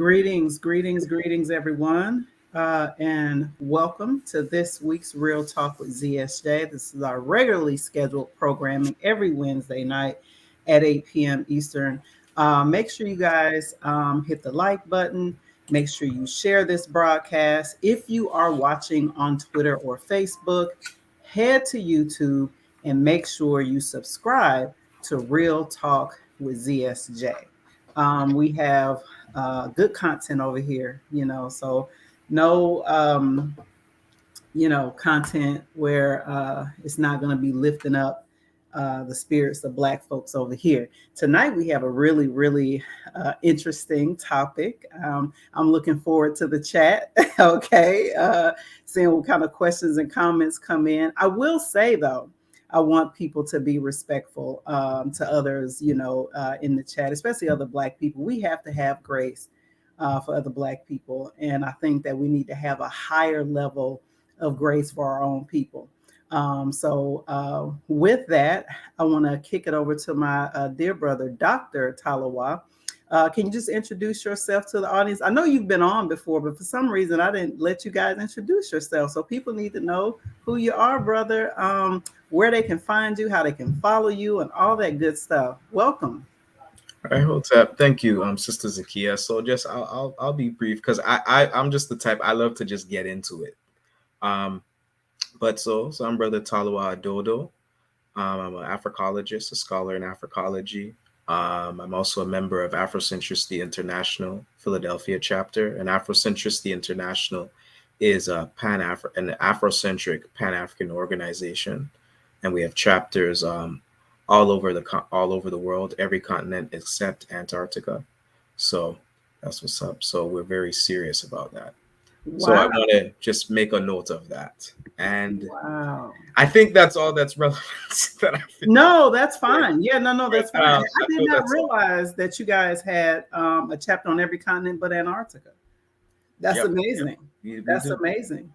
Greetings, everyone, and welcome to this week's Real Talk with ZSJ. This is our regularly scheduled programming every Wednesday night at 8 p.m. Eastern. Make sure you guys hit the like button. Make sure you share this broadcast. If you are watching on Twitter or Facebook, head to YouTube and make sure you subscribe to Real Talk with ZSJ. We have good content over here, so no, content where it's not going to be lifting up the spirits of Black folks over here. Tonight, we have a really, really interesting topic. I'm looking forward to the chat, okay, seeing what kind of questions and comments come in. I will say, though, I want people to be respectful to others, in the chat, especially other Black people. We have to have grace for other Black people. And I think that we need to have a higher level of grace for our own people. So with that, I want to kick it over to my dear brother, Dr. Talawa. Can you just introduce yourself to the audience? I know you've been on before, but for some reason, I didn't let you guys introduce yourself. So people need to know who you are, brother, where they can find you, how they can follow you, and all that good stuff. Welcome. All right, hold up. Thank you, Sister Zakia. So just I'll be brief because I'm just the type I love to just get into it. So I'm Brother Talawa Adodo. I'm an Africologist, a scholar in Africology. I'm also a member of Afrocentricity International Philadelphia chapter, and Afrocentricity International is an Afrocentric Pan-African organization, and we have chapters all over the world, every continent except Antarctica. So that's what's up. So we're very serious about that. Wow. So I want to just make a note of that. And wow. I think that's all that's relevant. No, that's fine. Yeah, no, that's fine. I did not realize that you guys had a chapter on every continent but Antarctica. That's amazing. That's amazing.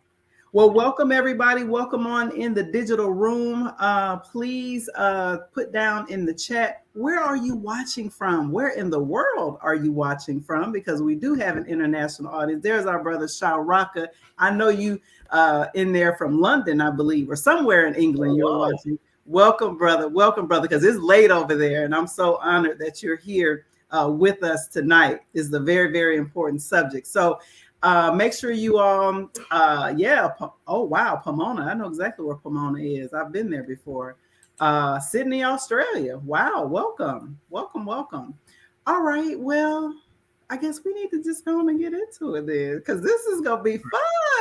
Well, welcome everybody. Welcome on in the digital room. Please put down in the chat, where are you watching from? Where in the world are you watching from? Because we do have an international audience. There's our brother Shah Raka. I know you in there from London, I believe, or somewhere in England you're watching. Welcome, brother. Welcome, brother, because it's late over there. And I'm so honored that you're here with us tonight. This is a very, very important subject. So make sure you oh wow, Pomona. I know exactly where Pomona is. I've been there before. Sydney, Australia. Wow, welcome. All right, well, I guess we need to just go on and get into it then, because this is gonna be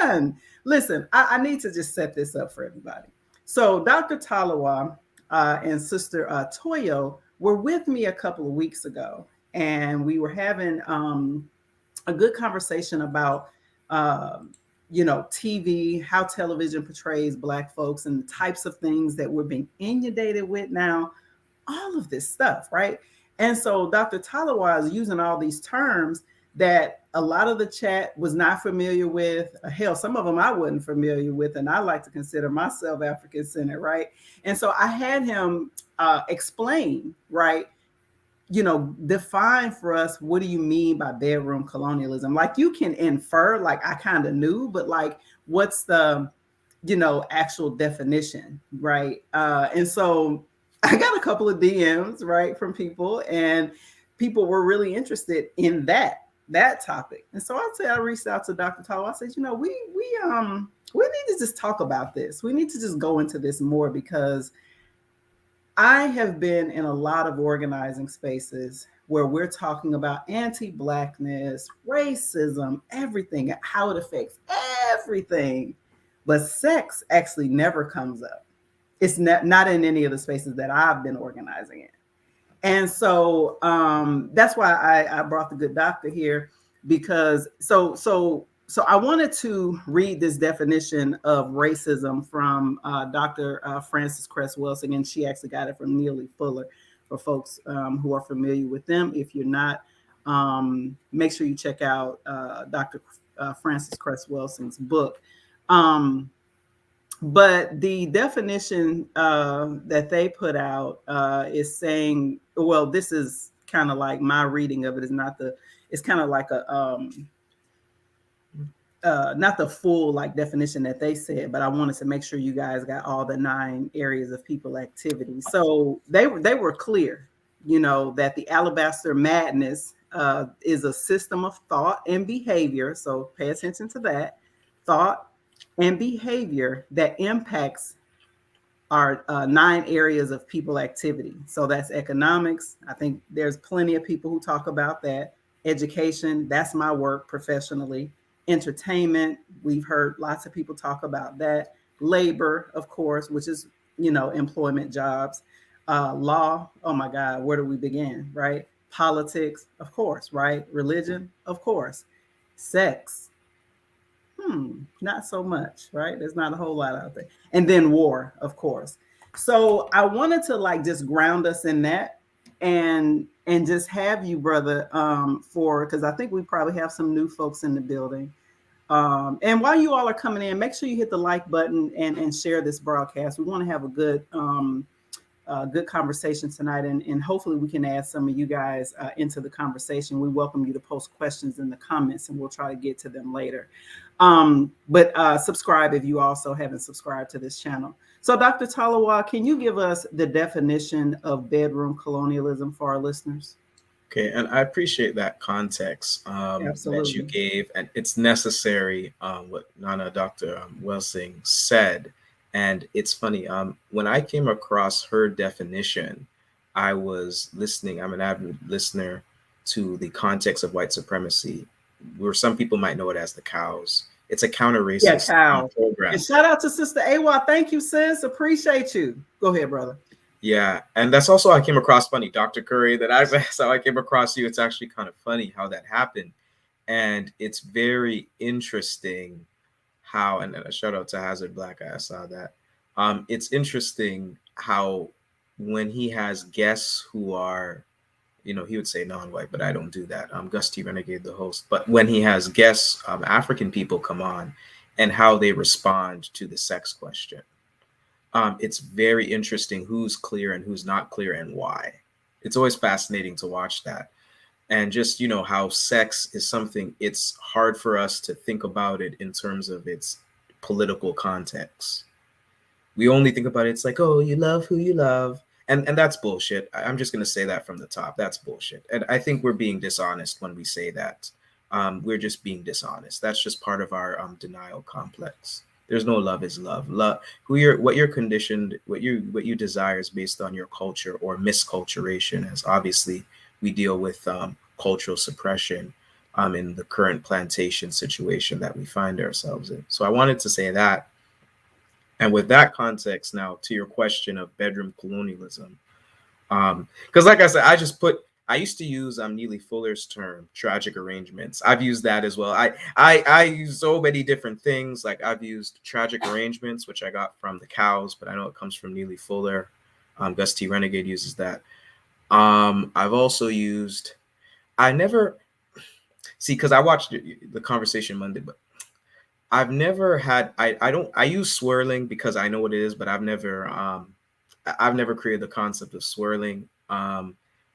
fun. Listen, I need to just set this up for everybody. So Dr. Talawa and Sister Toyo were with me a couple of weeks ago, and we were having a good conversation about, TV, how television portrays Black folks and the types of things that we're being inundated with now, all of this stuff, right? And so Dr. Talawa is using all these terms that a lot of the chat was not familiar with. Hell, some of them I wasn't familiar with, and I like to consider myself African-centered, right? And so I had him explain, right, define for us, what do you mean by bedroom colonialism? Like, you can infer, like I kind of knew, but like, what's the, actual definition, right? And so I got a couple of DMs, right, from people, and people were really interested in that topic. And so I reached out to Dr. Talawa. I said, we need to just talk about this. We need to just go into this more, because I have been in a lot of organizing spaces where we're talking about anti-Blackness, racism, everything, how it affects everything. But sex actually never comes up. It's not in any of the spaces that I've been organizing in. And so that's why I brought the good doctor here, because so I wanted to read this definition of racism from Dr. Frances Cress Welsing, and she actually got it from Neely Fuller, for folks who are familiar with them. If you're not, make sure you check out Dr. Frances Cress Welsing's book. But the definition that they put out is saying, well, this is kind of like my reading of it, is it's kind of like a not the full like definition that they said, but I wanted to make sure you guys got all the 9 areas of people activity. So they were clear, that the alabaster madness is a system of thought and behavior. So pay attention to that thought and behavior that impacts are 9 areas of people activity. So that's economics. I think there's plenty of people who talk about that. Education, that's my work professionally. Entertainment, we've heard lots of people talk about that. Labor, of course, which is, employment jobs. Law, oh my God, where do we begin, right? Politics, of course, right? Religion, of course. Sex, not so much, right? There's not a whole lot out there. And then war, of course. So I wanted to like just ground us in that and just have you, brother, for because I think we probably have some new folks in the building. And while you all are coming in, make sure you hit the like button and share this broadcast. We want to have a good conversation tonight, and hopefully we can add some of you guys into the conversation. We welcome you to post questions in the comments, and we'll try to get to them later. But subscribe if you also haven't subscribed to this channel. So, Dr. Talawa, can you give us the definition of bedroom colonialism for our listeners? Okay, and I appreciate that context that you Absolutely. gave, and it's necessary what Nana Dr. Welsing said. And it's funny, when I came across her definition, I was listening. I'm an avid listener to the context of white supremacy, where some people might know it as the cows. It's a Yeah, counter-racist Cal. And program. shout out to Sister Awa. Thank you, sis. Appreciate you. Go ahead, brother. Yeah, and that's also how I came across funny, Dr. Curry. That's how I came across you. It's actually kind of funny how that happened, and it's very interesting how. And a shout out to Hazard Black. I saw that. It's interesting how when he has guests who are, he would say non-white, but I don't do that. Gus T. Renegade, the host. But when he has guests, African people come on, and how they respond to the sex question. It's very interesting who's clear and who's not clear and why. It's always fascinating to watch that. And just, how sex is something, it's hard for us to think about it in terms of its political context. We only think about it, it's like, oh, you love who you love. And that's bullshit. I'm just going to say that from the top. That's bullshit. And I think we're being dishonest when we say that. We're just being dishonest. That's just part of our denial complex. There's no love is love. Love what you're conditioned, what you desire is based on your culture or misculturation, as obviously we deal with cultural suppression in the current plantation situation that we find ourselves in. So I wanted to say that. And with that context, now to your question of bedroom colonialism, because like I said, I used to use Neely Fuller's term, tragic arrangements. I've used that as well. I use so many different things. Like I've used tragic arrangements, which I got from the cows, but I know it comes from Neely Fuller. Gus T. Renegade uses that. I've also used. I never see because I watched the conversation Monday, but I've never had. I don't. I use swirling because I know what it is, but I've never created the concept of swirling.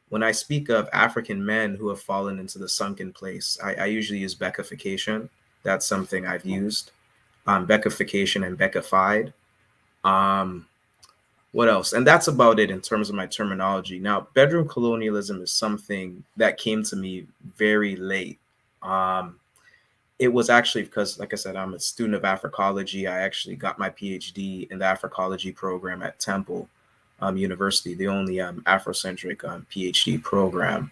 When I speak of African men who have fallen into the sunken place, I usually use beckification. That's something I've used. Beckification and beckified. Um, what else? And that's about it in terms of my terminology. Now, bedroom colonialism is something that came to me very late. Um, it was actually because, like I said, I'm a student of Africology. I actually got my PhD in the Africology program at Temple University, the only Afrocentric PhD program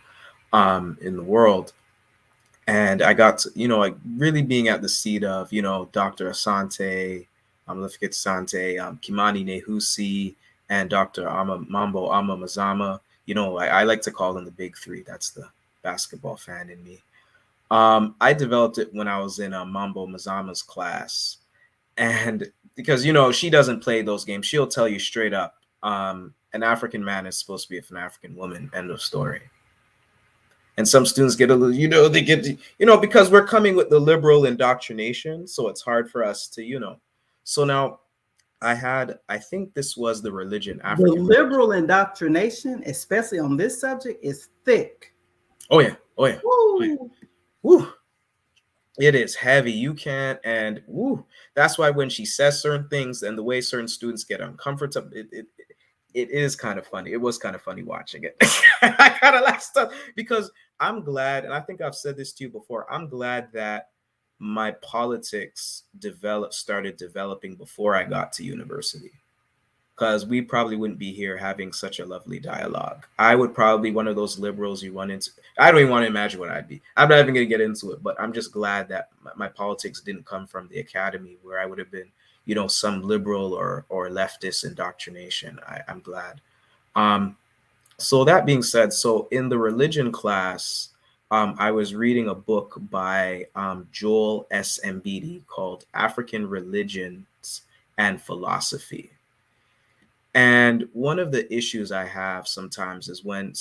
in the world. And I got to, like really being at the seat of, Dr. Asante, Lifkit Asante, Kimani Nehusi, and Dr. Mambo Ama Mazama. I like to call them the big three. That's the basketball fan in me. I developed it when I was in Mambo Mazama's class. And because, she doesn't play those games, she'll tell you straight up, an African man is supposed to be with an African woman, end of story. And some students get a little, they get, because we're coming with the liberal indoctrination. So it's hard for us to, So now I think this was the religion, The African religion. liberal indoctrination, especially on this subject, is thick. Oh yeah. Oh yeah. Oh yeah. Woo! Woo. It is heavy. You can't, and woo. That's why when she says certain things and the way certain students get uncomfortable, it is kind of funny. It was kind of funny watching it. I kind of like stuff because I'm glad, and I think I've said this to you before. I'm glad that my politics started developing before I got to university, because we probably wouldn't be here having such a lovely dialogue. I would probably be one of those liberals you run into. I don't even want to imagine what I'd be. I'm not even going to get into it, but I'm just glad that my politics didn't come from the academy where I would have been, some liberal or leftist indoctrination. I'm glad. Um, so that being said, so in the religion class, I was reading a book by Joel S. Mbidi called African Religions and Philosophy. And one of the issues I have sometimes is when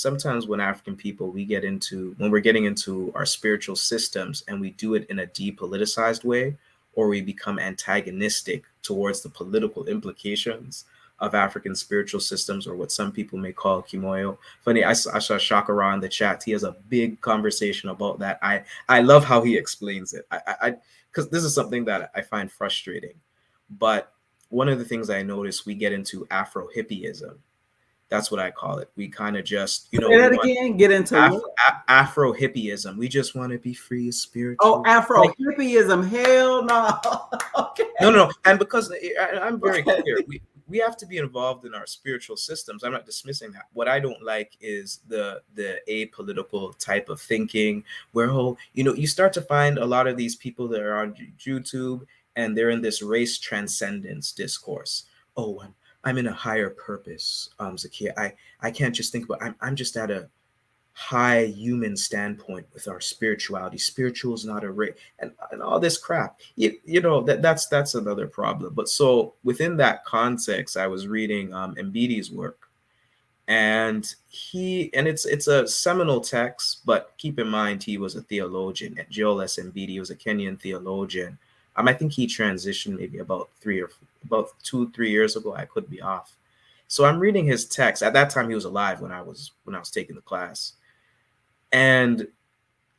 African people when we're getting into our spiritual systems and we do it in a depoliticized way, or we become antagonistic towards the political implications of African spiritual systems, or what some people may call kimoyo. Funny, I saw Shakara in the chat. He has a big conversation about that. I love how he explains it. Because this is something that I find frustrating, but one of the things I notice, we get into Afro hippieism. That's what I call it. We kind of just, Say we that want again. Get into what? Afro hippieism. We just want to be free Oh, spiritual. Afro Like, hippieism. Hell no. no, Okay. no, no. And because I'm very Okay. clear, we have to be involved in our spiritual systems. I'm not dismissing that. What I don't like is the apolitical type of thinking where you start to find a lot of these people that are on YouTube, and they're in this race transcendence discourse. Oh, I'm in a higher purpose, Zakia. I can't just think about I'm just at a high human standpoint with our spirituality. Spiritual is not a race, and all this crap. That's another problem. But so within that context, I was reading Mbidi's work, and it's a seminal text. But keep in mind, he was a theologian. And Joel S. Mbidi was a Kenyan theologian. I think he transitioned maybe about 2-3 years ago. I could be off. So I'm reading his text. At that time, he was alive when I was taking the class, and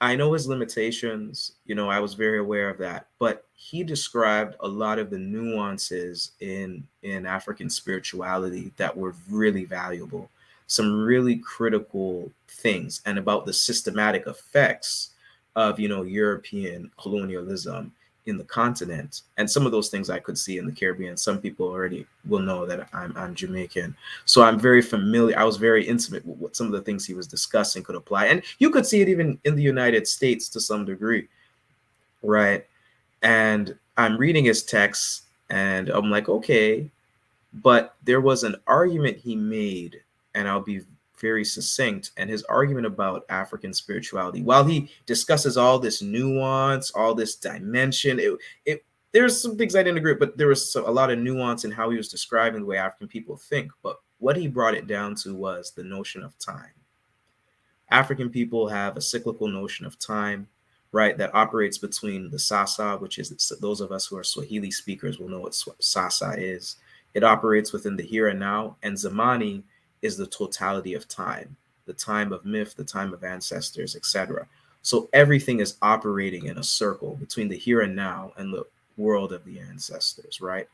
I know his limitations. I was very aware of that. But he described a lot of the nuances in African spirituality that were really valuable. Some really critical things, and about the systematic effects of European colonialism in the continent. And some of those things I could see in the Caribbean. Some people already will know that I'm Jamaican. So I'm very familiar. I was very intimate with what some of the things he was discussing could apply. And you could see it even in the United States to some degree, right? And I'm reading his text and I'm like, okay, but there was an argument he made, and I'll be very succinct. And his argument about African spirituality, while he discusses all this nuance, all this dimension, it there's some things I didn't agree with, but there was a lot of nuance in how he was describing the way African people think. But what he brought it down to was the notion of time. African people have a cyclical notion of time, right, that operates between the Sasa, which is those of us who are Swahili speakers will know what Sasa is. It operates within the here and now, and Zamani is the totality of time, the time of myth, the time of ancestors, etc. So everything is operating in a circle between the here and now and the world of the ancestors, right?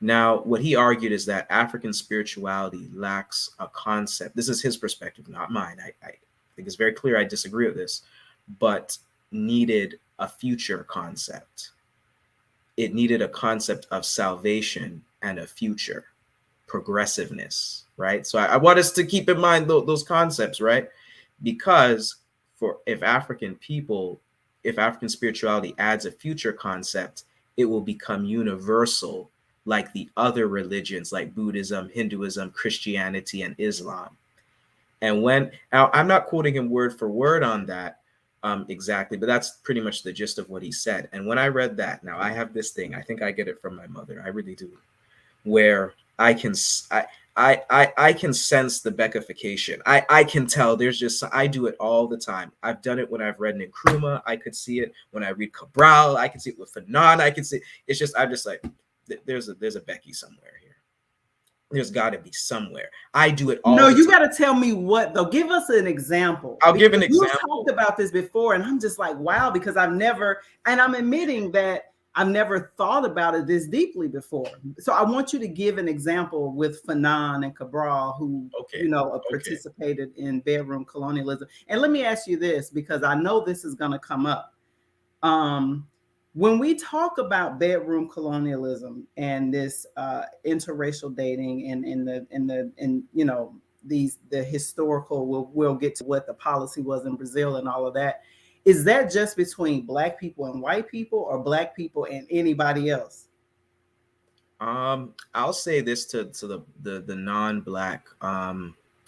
Now, what he argued is that African spirituality lacks a concept. This is his perspective, not mine. I think it's very clear I disagree with this, but needed a future concept. It needed a concept of salvation and a future, progressiveness, right? So I want us to keep in mind those concepts, right? Because if African spirituality adds a future concept, it will become universal like the other religions like Buddhism, Hinduism, Christianity, and Islam. And now I'm not quoting him word for word on that exactly, but that's pretty much the gist of what he said. And when I read that, now I have this thing, I think I get it from my mother, I really do, where I can sense the Beckification. I can tell I do it all the time. I've done it when I've read Nkrumah. I could see it when I read Cabral. I can see it with Fanon. I can see it's just I'm just like there's a Becky somewhere here. There's got to be somewhere. I do it all No, the you time. got to tell me what though. Give us an example I'll give because an we've example. talked about this before, and I'm just like, wow, because I've never, and I'm admitting that I've never thought about it this deeply before. So I want you to give an example with Fanon and Cabral, who Okay. Okay. participated in bedroom colonialism. And let me ask you this, because I know this is going to come up. Um, when we talk about bedroom colonialism and this interracial dating and these the historical, we'll get to what the policy was in Brazil and all of that. Is that just between black people and white people, or black people and anybody else? I'll say this to the non-black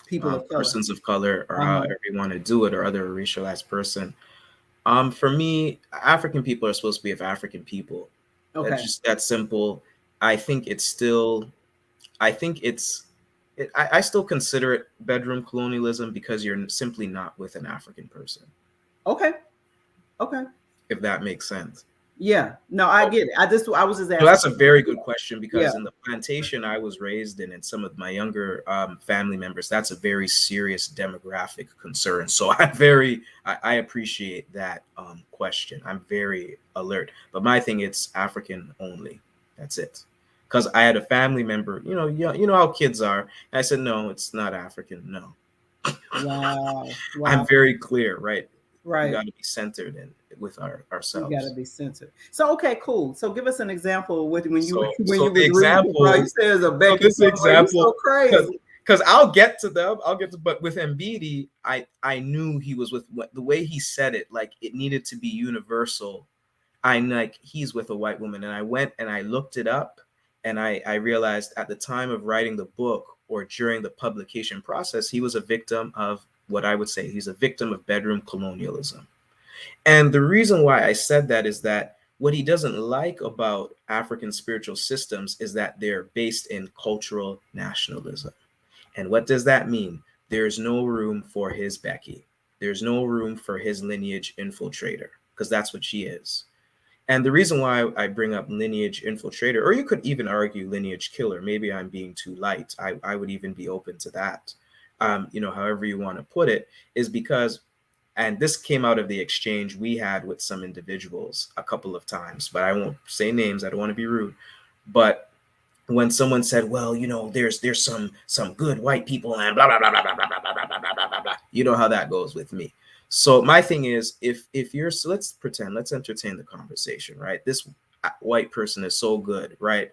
People of color. persons of color, or Uh-huh. however you want to do it, or other racialized person. For me, African people are supposed to be of African people. That's Okay. just that simple. I think it's still, I think I still consider it bedroom colonialism because you're simply not with an African person, Okay. Okay. if that makes sense. Yeah. No, I get it. I was just So asking. that's a very good question Yeah. because in the plantation I was raised in, and some of my younger family members, that's a very serious demographic concern. So I appreciate that question. I'm very alert. But my thing, it's African only. That's it. Because I had a family member, you know how kids are. And I said, no, it's not African. No, Wow. I'm Wow. very clear, right? We Right. got to be centered in with You got to ourselves. be censored. So okay, cool. So give us an example with when you when So you the was reading, bro. You example, said it's a so Becky this somewhere. You so example, crazy. because I'll get to them, but with Mbidi, I knew he was with the way he said it, like it needed to be universal. I like he's with a white woman, and I went and I looked it up, and I realized at the time of writing the book or during the publication process, he was a victim of what I would say he's a victim of bedroom colonialism. And the reason why I said that is that what he doesn't like about African spiritual systems is that they're based in cultural nationalism. And what does that mean? There's no room for his Becky. There's no room for his lineage infiltrator, because that's what she is. And the reason why I bring up lineage infiltrator, or you could even argue lineage killer, maybe I'm being too light. I would even be open to that. However you want to put it, is because, and this came out of the exchange we had with some individuals a couple of times, but I won't say names. I don't want to be rude. But when someone said, well, there's some good white people and blah blah blah blah blah blah blah blah blah blah blah blah, you know how that goes with me. So my thing is, if you're, so let's entertain the conversation, right? This white person is so good, right?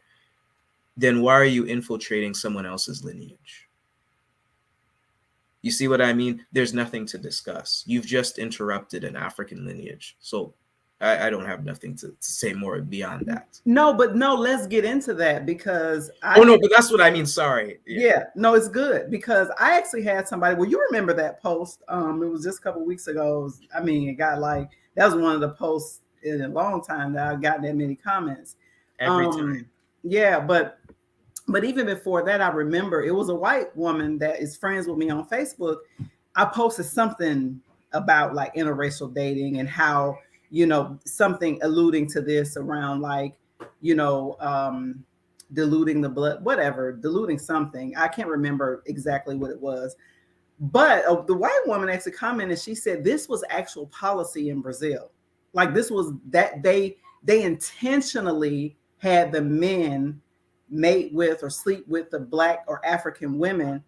Then why are you infiltrating someone else's lineage? You see what I mean? There's nothing to discuss. You've just interrupted an African lineage. So I don't have nothing to say more beyond that. No, but no, let's get into that because I Oh no, had, but that's what I mean. Sorry. Yeah. yeah, no, it's good because I actually had somebody. Well, you remember that post? It was just a couple weeks ago. I mean, it got like that was one of the posts in a long time that I've gotten that many comments. Every time. Um, yeah, but even before that, I remember it was a white woman that is friends with me on Facebook. I posted something about like interracial dating and how, something alluding to this around like, you know, diluting the blood, whatever, diluting something. I can't remember exactly what it was. But the white woman actually commented, she said this was actual policy in Brazil. Like this was that they intentionally had the men mate with or sleep with the black or African women.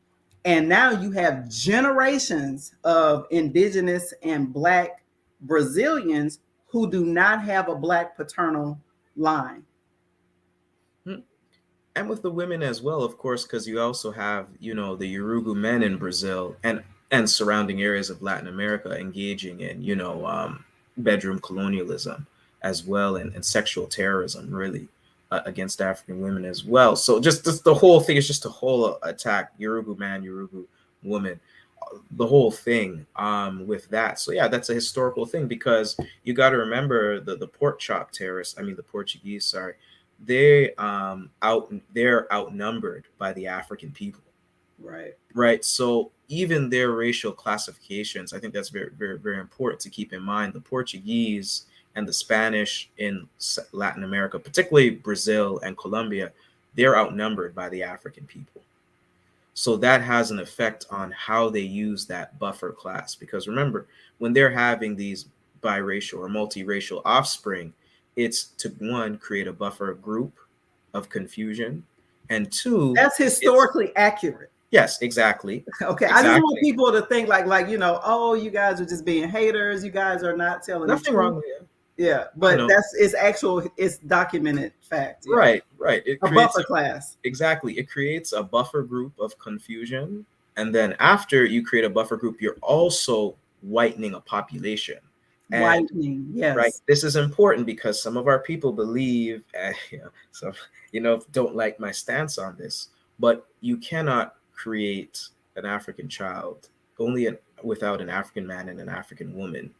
And now you have generations of indigenous and black Brazilians who do not have a black paternal line. Hmm. And with the women as well, of course, because you also have, the Urugu men in Brazil and surrounding areas of Latin America engaging in, bedroom colonialism as well, and sexual terrorism, really, against African women as well. So just the whole thing is just a whole attack, Urugu man, Urugu woman, the whole thing with that. So yeah, that's a historical thing because you got to remember the pork chop terrorists. I mean the Portuguese. Sorry, they're outnumbered by the African people, Right. right? So even their racial classifications, I think that's very very very important to keep in mind. The Portuguese and the Spanish in Latin America, particularly Brazil and Colombia, they're outnumbered by the African people. So that has an effect on how they use that buffer class. Because remember, when they're having these biracial or multiracial offspring, it's to one, create a buffer group of confusion, and two, That's it's historically accurate. yes, exactly. Okay, I just want Exactly. people to think like oh, you guys are just being haters. You guys are not telling the Nothing truth. wrong with it. Yeah, You but know, it's documented fact. Yeah, right, right. It a creates buffer class, exactly. It creates a buffer group of confusion. And then after you create a buffer group, you're also whitening a population. And whitening. right, Yes. this is important because some of our people believe, some, don't like my stance on this, but you cannot create an African child only without an African man and an African woman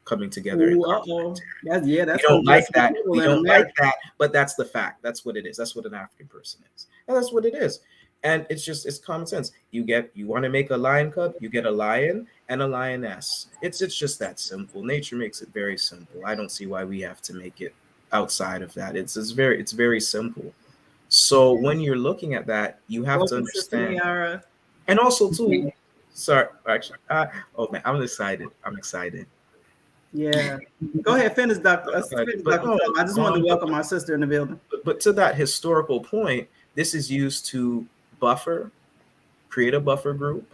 coming together in Ooh, complement. uh-oh. That's We don't gonna get like some that. people We in don't like America. that, but that's the fact. That's what it is. That's what an African person is. And that's what it is. And it's common sense. You want to make a lion cub, you get a lion and a lioness. It's just that simple. Nature makes it very simple. I don't see why we have to make it outside of that. It's very simple. So when you're looking at that, you have to Welcome, Sister understand. Niara. And also too, sorry, actually, oh man, I'm excited. I'm excited. Yeah. Go ahead, Excited. finish, But Dr. no, Tom. I just wanted to welcome our sister in the building. but to that historical point, this is used to buffer, create a buffer group,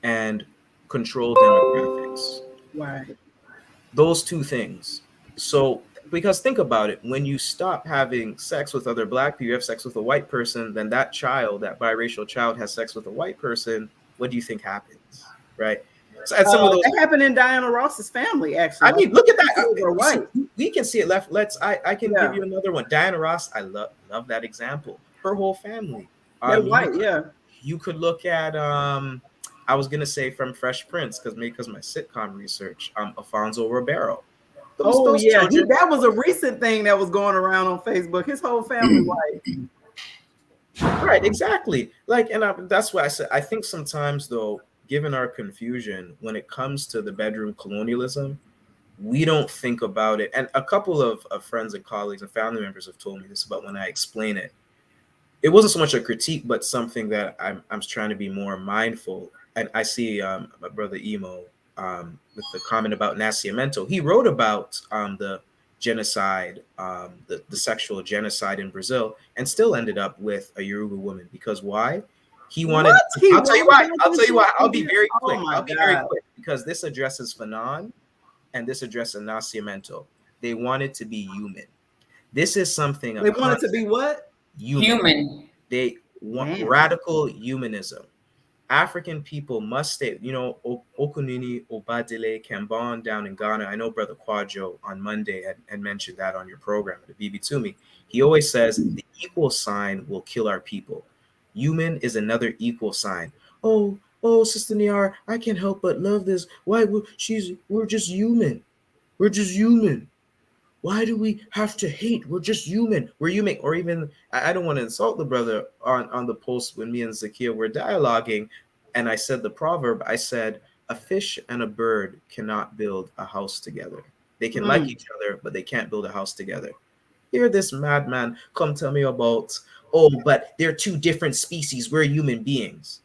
and control demographics. Right. Those two things. So, because think about it, when you stop having sex with other black people, you have sex with a white person, then that child, that biracial child, has sex with a white person. What do you think happens? Right. So, at some of those, That happened in Diana Ross's family, I actually. mean, look at that. Kids are You see, white. we can see it left. I can give Yeah, you another one. Diana Ross, I love that example. Her whole family. they're You white. Yeah. could look at I was gonna say from Fresh Prince because my sitcom research, Alfonso Ribeiro. Oh Those yeah, children, that was a recent thing that was going around on Facebook. His whole family white. right? Exactly. Like, and that's why I said I think sometimes though, given our confusion when it comes to the bedroom colonialism, we don't think about it. And a couple of friends and colleagues and family members have told me this about when I explain it. It wasn't so much a critique, but something that I'm trying to be more mindful. And I see my brother Emo with the comment about Nascimento. He wrote about the genocide, the sexual genocide in Brazil, and still ended up with a Yoruba woman. Because why? He wanted. What he I'll tell you wrote why. about I'll this tell you shit? why. I'll be very Oh quick. my I'll be very god! quick because this addresses Fanon and this addresses Nascimento. They wanted to be human. This is something, a They wanted to be concept, what? human. Human. They want Damn. radical humanism. African people must stay. Okunini Obadile Kambon down in Ghana. I know Brother Quadjo on Monday had mentioned that on your program at the BB to me. He always says the equal sign will kill our people. Human is another equal sign. Oh, Sister Niar, I can't help but love this. Why? We're just human. We're just human. Why do we have to hate? We're just human. We're human. Or even, I don't want to insult the brother on the post when me and Zakia were dialoguing, and I said the proverb. I said, a fish and a bird cannot build a house together. They can like Mm. each other, but they can't build a house together. Hear this madman come tell me about, oh, but they're two different species. We're human beings.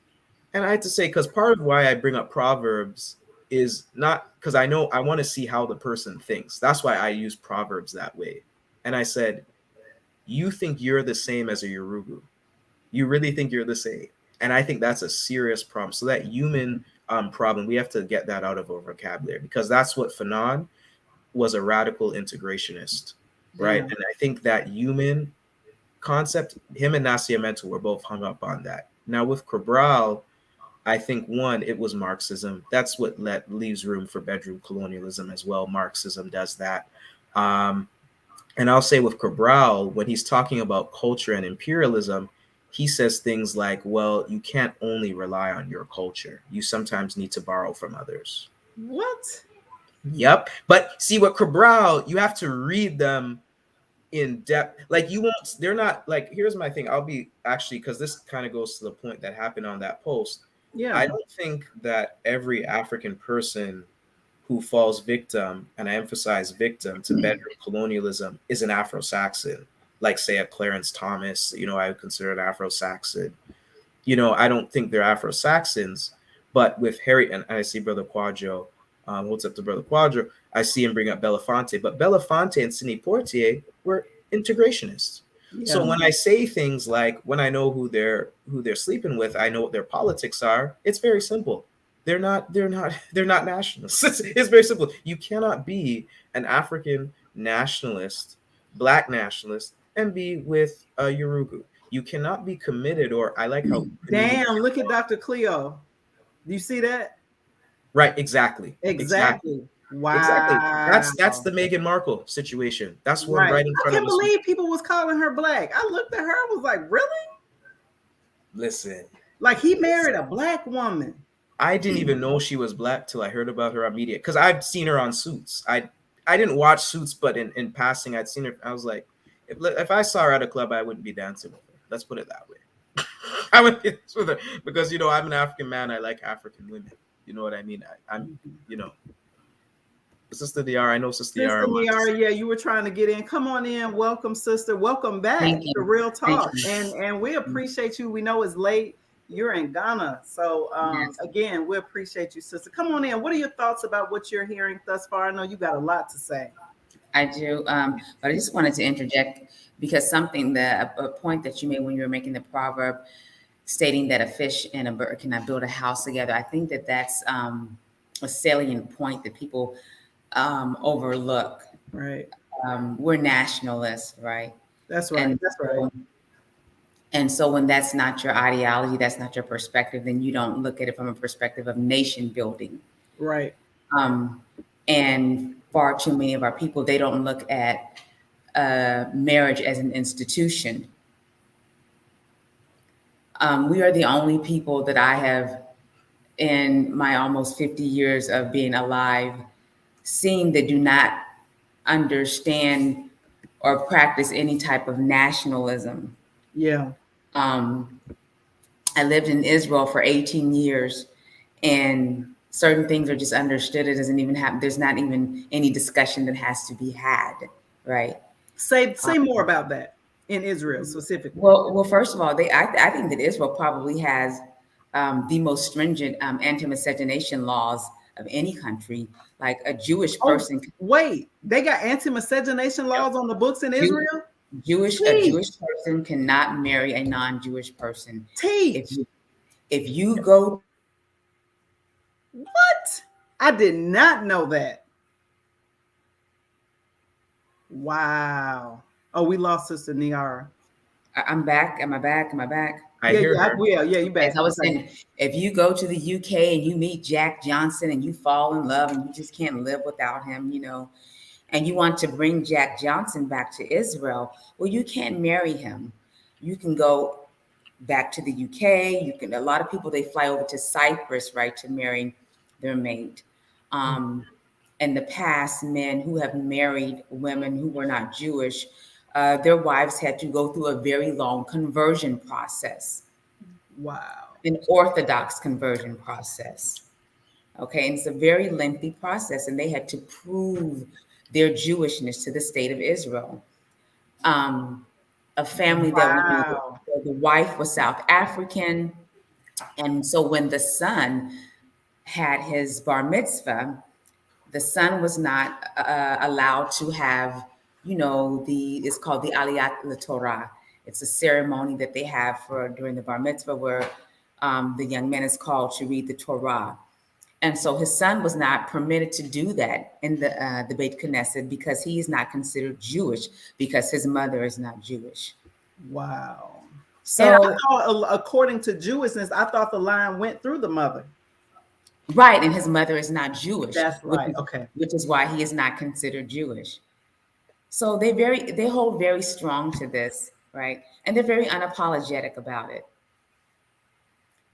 And I had to say, because part of why I bring up Proverbs is not because I know I want to see how the person thinks. That's why I use Proverbs that way. And I said, you think you're the same as a Yoruba. You really think you're the same. And I think that's a serious problem. So that human problem, we have to get that out of our vocabulary because that's what Fanon was, a radical integrationist, right? Damn. And I think that human concept, him and Nascimento were both hung up on that. Now with Cabral, I think one, it was Marxism. That's what leaves room for bedroom colonialism as well. Marxism does that. Um, and I'll say with Cabral, when he's talking about culture and imperialism, he says things like, well, you can't only rely on your culture. You sometimes need to borrow from others. What? Yep. But see, with Cabral, you have to read them in depth. Like you won't, they're not like, here's my thing. I'll be actually, because this kind of goes to the point that happened on that post. I Yeah. don't think that every African person who falls victim, and I emphasize victim, to bedroom colonialism is an Afro Saxon, like say a Clarence Thomas, I would consider an Afro Saxon. I don't think they're Afro-Saxons, but with Harry, and I see Brother Quadro, what's up to Brother Quadro? I see him bring up Belafonte, but Belafonte and Sidney Poitier were integrationists. So Yeah. when I say things like, when I know who they're sleeping with, I know what their politics are. It's very simple. They're not nationalists. It's very simple. You cannot be an African nationalist, black nationalist, and be with a Yurugu. You cannot be committed, or I like how Panini. Damn, look at Dr. Cleo. Do you see that? Right, exactly. Exactly. Exactly. Exactly. That's Wow. the Meghan Markle situation. That's one Right. right in I front of can't us. believe people was calling her black. I looked at her, I was like, really? Listen, Like he married listen. a black woman. I didn't even know she was black till I heard about her on media, because I've seen her on Suits. I didn't watch Suits, but in passing, I'd seen her. I was like, if I saw her at a club, I wouldn't be dancing with her. Let's put it that way. I wouldn't be dancing with her because I'm an African man. I like African women. You know what I mean? I'm you know Sister Diara. I know Sister Sister Diara wants to Niara, say. yeah, you were trying to get in. Come on in. Welcome, sister. Welcome back Thank to you. Real Thank Talk. you. And we appreciate you. We know it's late. You're in Ghana. So Yes, again, we appreciate you, sister. Come on in. What are your thoughts about what you're hearing thus far? I know you got a lot to say. I do. But I just wanted to interject because something that a point that you made when you were making the proverb stating that a fish and a bird cannot build a house together. I think that that's a salient point that people overlook. Right. We're nationalists, right? That's right. And That's right. so, and so when that's not your ideology, that's not your perspective, then you don't look at it from a perspective of nation building. Right. Um, and far too many of our people, they don't look at marriage as an institution. We are the only people that I have, in my almost 50 years of being alive, seen that do not understand or practice any type of nationalism. Yeah. Um, I lived in Israel for 18 years, and certain things are just understood. It doesn't even have, there's not even any discussion that has to be had, right? Say more about that in Israel specifically. Well, first of all, I think that Israel probably has the most stringent anti-miscegenation laws of any country. Like a Jewish Oh, person, wait. They got anti-miscegenation laws on the books in Jew, Israel? A Teach. Jewish person cannot marry a non-Jewish person. If Teach. you if you go, What? I did not know that. Wow. Oh, we lost Sister Niara. I'm back. Am I back? Am I back? I Yeah, hear yeah, her. yeah, you As back. I was Okay. saying, if you go to the UK and you meet Jack Johnson and you fall in love and you just can't live without him, and you want to bring Jack Johnson back to Israel, well, you can't marry him. You can go back to the UK. You can. A lot of people, they fly over to Cyprus, right, to marry their mate. Um, in the past, men who have married women who were not Jewish, their wives had to go through a very long conversion process, Wow. an Orthodox conversion process. Okay, and it's a very lengthy process, and they had to prove their Jewishness to the state of Israel. Um, a family that Wow. the wife was South African, and so when the son had his bar mitzvah, the son was not allowed to have, the it's called the Aliyat Torah. It's a ceremony that they have for during the bar mitzvah where the young man is called to read the Torah. And so his son was not permitted to do that in the Beit Knesset because he is not considered Jewish because his mother is not Jewish. Wow. And I So, thought, according to Jewishness, I thought the line went through the mother. right, and his mother is not Jewish, That's right. Okay. which is why he is not considered Jewish. So they hold very strong to this, right? And they're very unapologetic about it.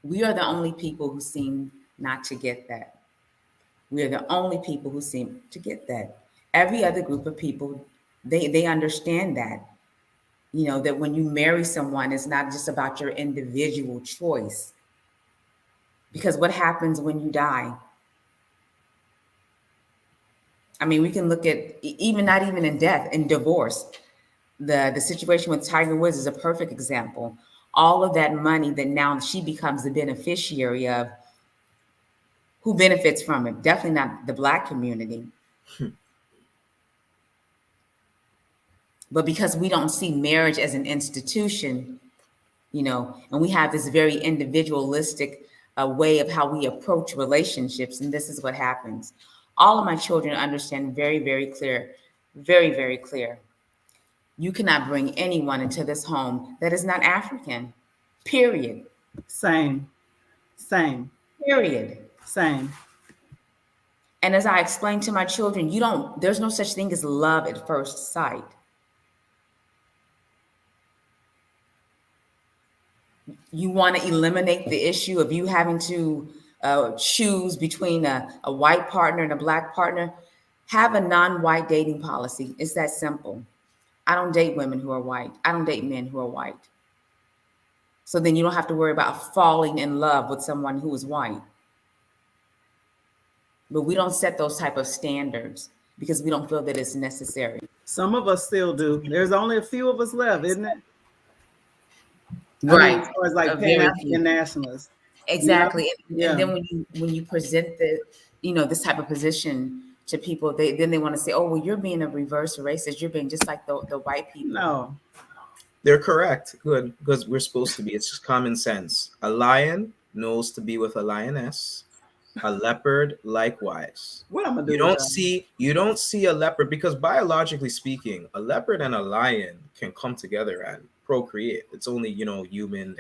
We are the only people who seem not to get that. We are the only people who seem to get that. Every other group of people, they understand that. That when you marry someone, it's not just about your individual choice. Because what happens when you die? I mean, we can look at even not even in death, in divorce. The situation with Tiger Woods is a perfect example. all of that money that now she becomes the beneficiary of, who benefits from it? Definitely not the Black community. But because we don't see marriage as an institution, and we have this very individualistic way of how we approach relationships, and this is what happens. All of my children understand very, very clear, very, very clear. You cannot bring anyone into this home that is not African. Period. Same, same, Period. same. And as I explained to my children, there's no such thing as love at first sight. You want to eliminate the issue of you having to choose between a white partner and a Black partner. Have a non-white dating policy. It's that simple. I don't date women who are white. I don't date men who are white. So then you don't have to worry about falling in love with someone who is white. But we don't set those type of standards because we don't feel that it's necessary. Some of us still do. There's only a few of us left, isn't it? I mean, Right. as far as like Very few. Pan-African nationalists. Exactly. Yeah. And then when you present this type of position to people, they want to say, oh, well, you're being a reverse racist. You're being just like the white people. No. They're correct. Good. Because we're supposed to be. It's just common sense. A lion knows to be with a lioness. A leopard likewise. What I'm gonna do? You don't see a leopard, because biologically speaking, a leopard and a lion can come together and procreate. It's only human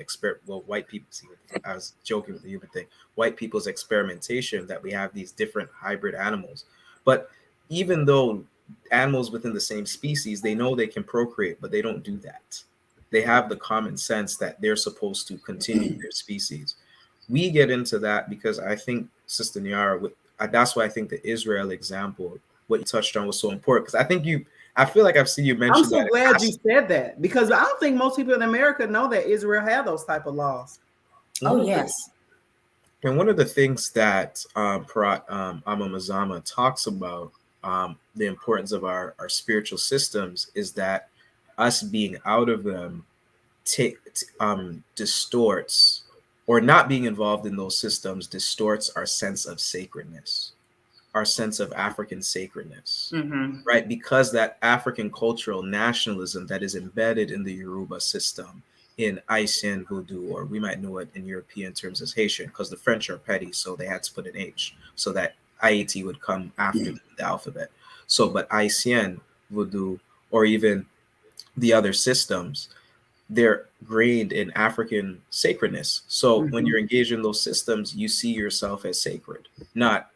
white people see. I was joking with the human thing. White people's experimentation that we have these different hybrid animals. But even though animals within the same species, they know they can procreate, but they don't do that. They have the common sense that they're supposed to continue their species. We get into that because I think, Sister Niara, that's why I think the Israel example, what you touched on, was so important. Because I feel like I've seen you mention that. I'm so glad you said that, because I don't think most people in America know that Israel had those type of laws. Oh, yes. And one of the things that Parat Amamazama talks about, the importance of our spiritual systems, is that us being out of them distorts, or not being involved in those systems distorts our sense of sacredness, our sense of African sacredness, right? Because that African cultural nationalism that is embedded in the Yoruba system, in Haitian Voodoo, or we might know it in European terms as Haitian, because the French are petty, so they had to put an H so that Haiti would come after the alphabet. So, but Haitian Voodoo, or even the other systems, they're grained in African sacredness. So when you're engaged in those systems, you see yourself as sacred, not,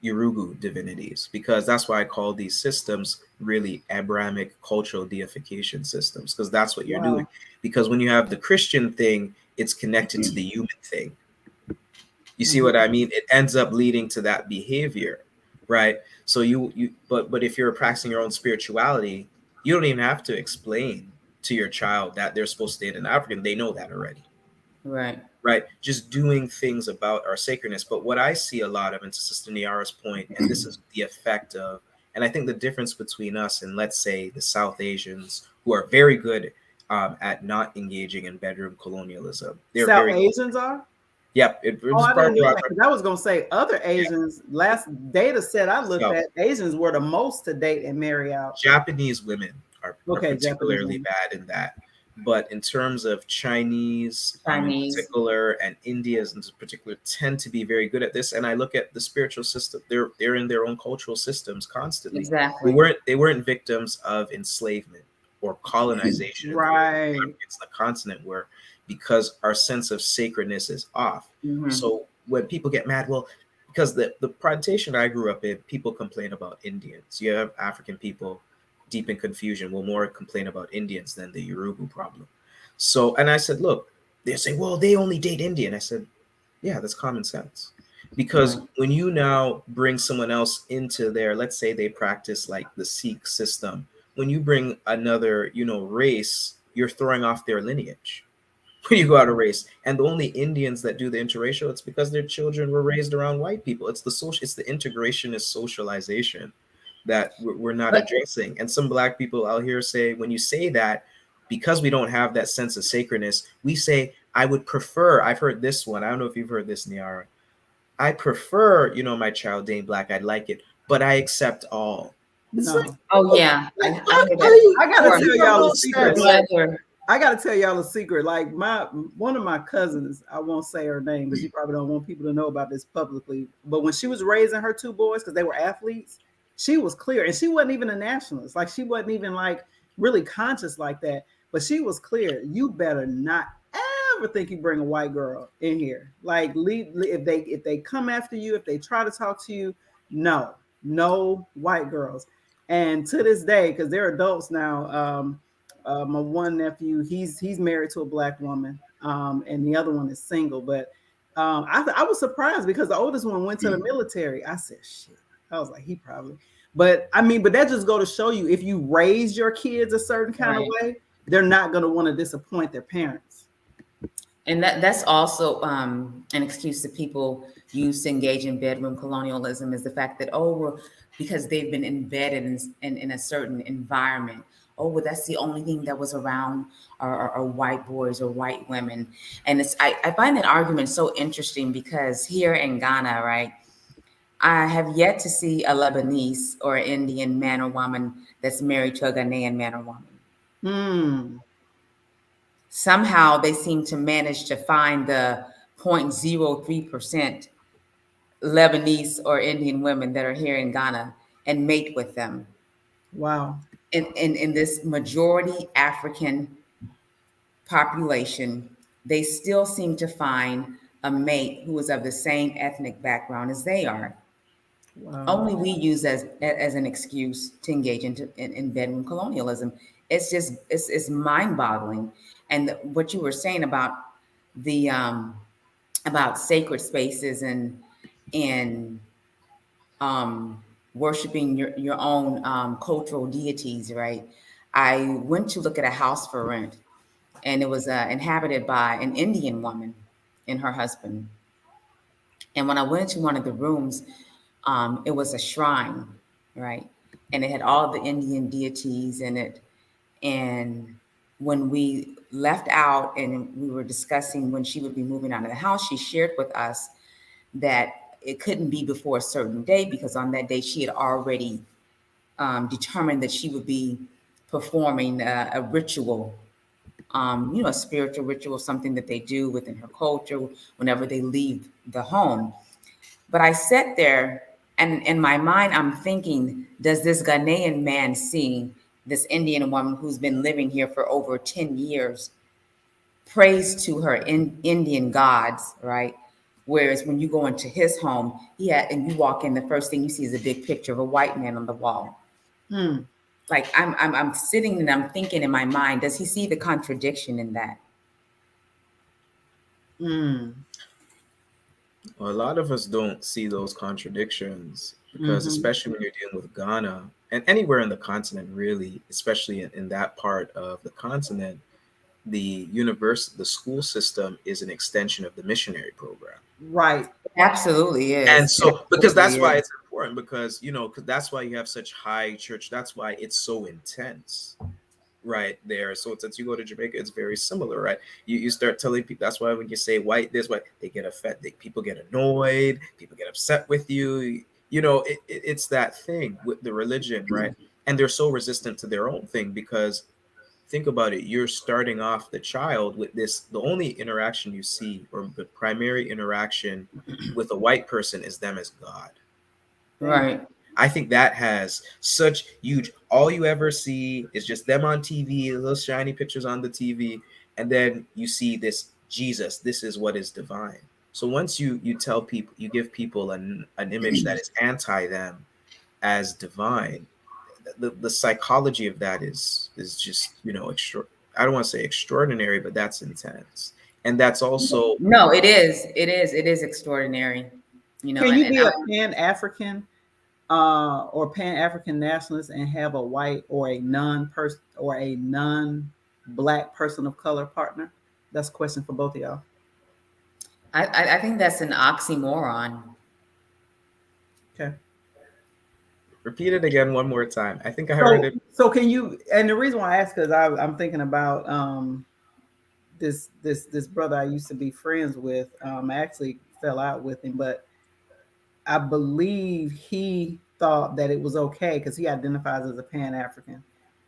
Urugu divinities, because that's why I call these systems really Abrahamic cultural deification systems, because that's what you're doing. Because when you have the Christian thing, it's connected to the human thing. You see what I mean? It ends up leading to that behavior, right? So but if you're practicing your own spirituality, you don't even have to explain to your child that they're supposed to date an African. They know that already. Right. Just doing things about our sacredness. But what I see a lot of, and to Sister Niara's point, and this is the effect of, and I think the difference between us and, let's say, the South Asians, who are very good at not engaging in bedroom colonialism. They're South Asians are? Yep. I didn't know that, because I was going to say other Asians, last data set I looked at, Asians were the most to date and marry out. Japanese women are particularly bad in that. But in terms of Chinese in particular, and Indians in particular, tend to be very good at this. And I look at the spiritual system; they're in their own cultural systems constantly. Exactly. They weren't victims of enslavement or colonization. Right. It's the continent where, because our sense of sacredness is off. So when people get mad, well, because the plantation I grew up in, people complain about Indians. You have African people deep in confusion will more complain about Indians than the Yoruba problem. So, and I said, look, they say, well, they only date Indian. I said, yeah, that's common sense. Because when you now bring someone else into their, let's say they practice like the Sikh system, when you bring another, race, you're throwing off their lineage. When you go out of race, and the only Indians that do the interracial, it's because their children were raised around white people. It's the integrationist socialization that we're not addressing. And some Black people out here say, when you say that, because we don't have that sense of sacredness, we say, I would prefer, I've heard this one. I don't know if you've heard this, Niara. I prefer, my child being black. I'd like it, but I accept all. It's like, No. Oh oh, yeah, like I how, hear how that. do you, I gotta how Or do you tell have y'all a no secret. or sense? Like, leather. I gotta tell y'all a secret. Like one of my cousins, I won't say her name because you probably don't want people to know about this publicly. But when she was raising her two boys, because they were athletes, she was clear, and she wasn't even a nationalist. Like she wasn't even like really conscious like that. But she was clear. You better not ever think you bring a white girl in here. Like if they come after you, if they try to talk to you, no, no white girls. And to this day, because they're adults now. My one nephew, he's married to a black woman, and the other one is single. But I was surprised because the oldest one went to the military. I said, shit. I was like, he probably. But I mean, but that just go to show you if you raise your kids a certain kind of Right. way, they're not going to want to disappoint their parents. And that's also an excuse that people use to engage in bedroom colonialism is the fact that, oh, well, because they've been embedded in a certain environment. Oh, well, that's the only thing that was around are white boys or white women. And I find that argument so interesting because here in Ghana, right, I have yet to see a Lebanese or Indian man or woman that's married to a Ghanaian man or woman. Hmm. Somehow they seem to manage to find the 0.03% Lebanese or Indian women that are here in Ghana and mate with them. Wow. In this majority African population, they still seem to find a mate who is of the same ethnic background as they are. Wow. Only we use as an excuse to engage in bedroom colonialism. It's just it's mind boggling. And what you were saying the about sacred spaces and um, worshiping your own cultural deities, right? I went to look at a house for rent, and it was inhabited by an Indian woman and her husband. And when I went into one of the rooms, it was a shrine, right? And it had all the Indian deities in it. And when we left out and we were discussing when she would be moving out of the house, she shared with us that it couldn't be before a certain day because on that day she had already determined that she would be performing a ritual, a spiritual ritual, something that they do within her culture whenever they leave the home. But I sat there and in my mind, I'm thinking, does this Ghanaian man see this Indian woman who's been living here for over 10 years praise to her Indian gods, right? Whereas when you go into his home, and you walk in, the first thing you see is a big picture of a white man on the wall. Hmm. Like I'm sitting and I'm thinking in my mind, does he see the contradiction in that? Hmm. Well, a lot of us don't see those contradictions because, Mm-hmm. especially when you're dealing with Ghana and anywhere in the continent, really, especially in that part of the continent, the school system is an extension of the missionary program. Right. Absolutely And is. It so, because absolutely that's why is. it's important, because, because that's why you have such high church, that's why it's so intense right there. So since you go to Jamaica, it's very similar, right? You start telling people. That's why when you say white this, white, they get affected. People get annoyed. People get upset with you. It's that thing with the religion, right? And they're so resistant to their own thing because think about it. You're starting off the child with this. The only interaction you see, or the primary interaction with a white person, is them as God. Damn. Right. I think that has such huge. All you ever see is just them on TV, little shiny pictures on the TV, and then you see this Jesus. This is what is divine. So once you tell people, you give people an image that is anti them as divine. The psychology of that is just I don't want to say extraordinary, but that's intense, and that's also No, it is. It is. It is extraordinary. Can you And be a Pan African or Pan African nationalist and have a white or a non-person or a non-black person of color partner? That's a question for both of y'all. I think that's an oxymoron. Okay. Repeat it again one more time. I think I heard So, it. so can you? And the reason why I ask, because I'm thinking about this brother I used to be friends with. I actually fell out with him, but I believe he thought that it was okay because he identifies as a Pan African,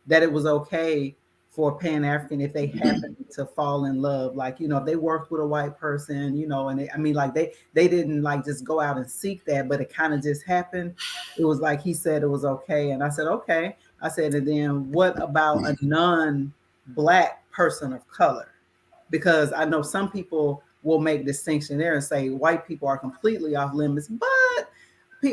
that it was okay for Pan African if they happened to fall in love, like if they worked with a white person, and I mean, like they didn't like just go out and seek that, but it kind of just happened. It was like he said it was okay, and I said okay. I said, and then what about a non-black person of color? Because I know some people will make distinction there and say white people are completely off limits, but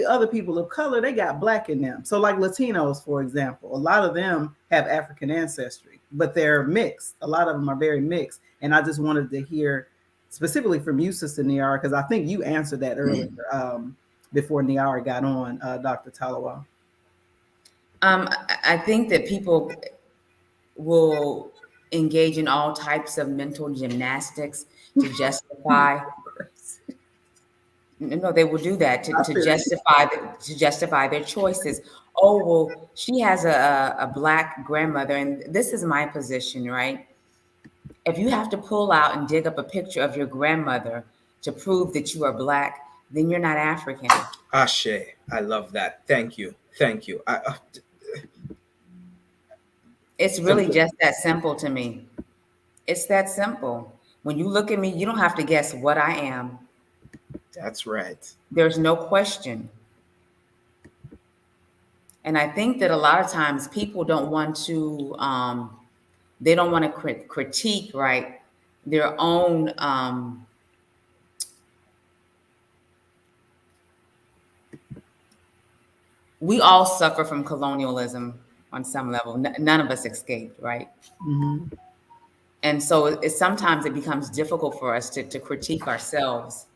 other people of color, they got black in them. So like Latinos, for example, a lot of them have African ancestry, but they're mixed. A lot of them are very mixed. And I just wanted to hear specifically from you, Sister Niara, because I think you answered that earlier before Niara got on, Dr. Talawa. I think that people will engage in all types of mental gymnastics to justify. No, they will do that I to feel you. justify their choices. Oh well, she has a black grandmother, and this is my position, right? If you have to pull out and dig up a picture of your grandmother to prove that you are black, then you're not African. Ashe. I love that. Thank you. Thank you. It's really just that simple to me. It's that simple. When you look at me, you don't have to guess what I am. That's right. There's no question. And I think that a lot of times people don't want to, they don't want to critique, right, their own. We all suffer from colonialism on some level. None of us escaped, right? Mm-hmm. And so sometimes it becomes difficult for us to critique ourselves.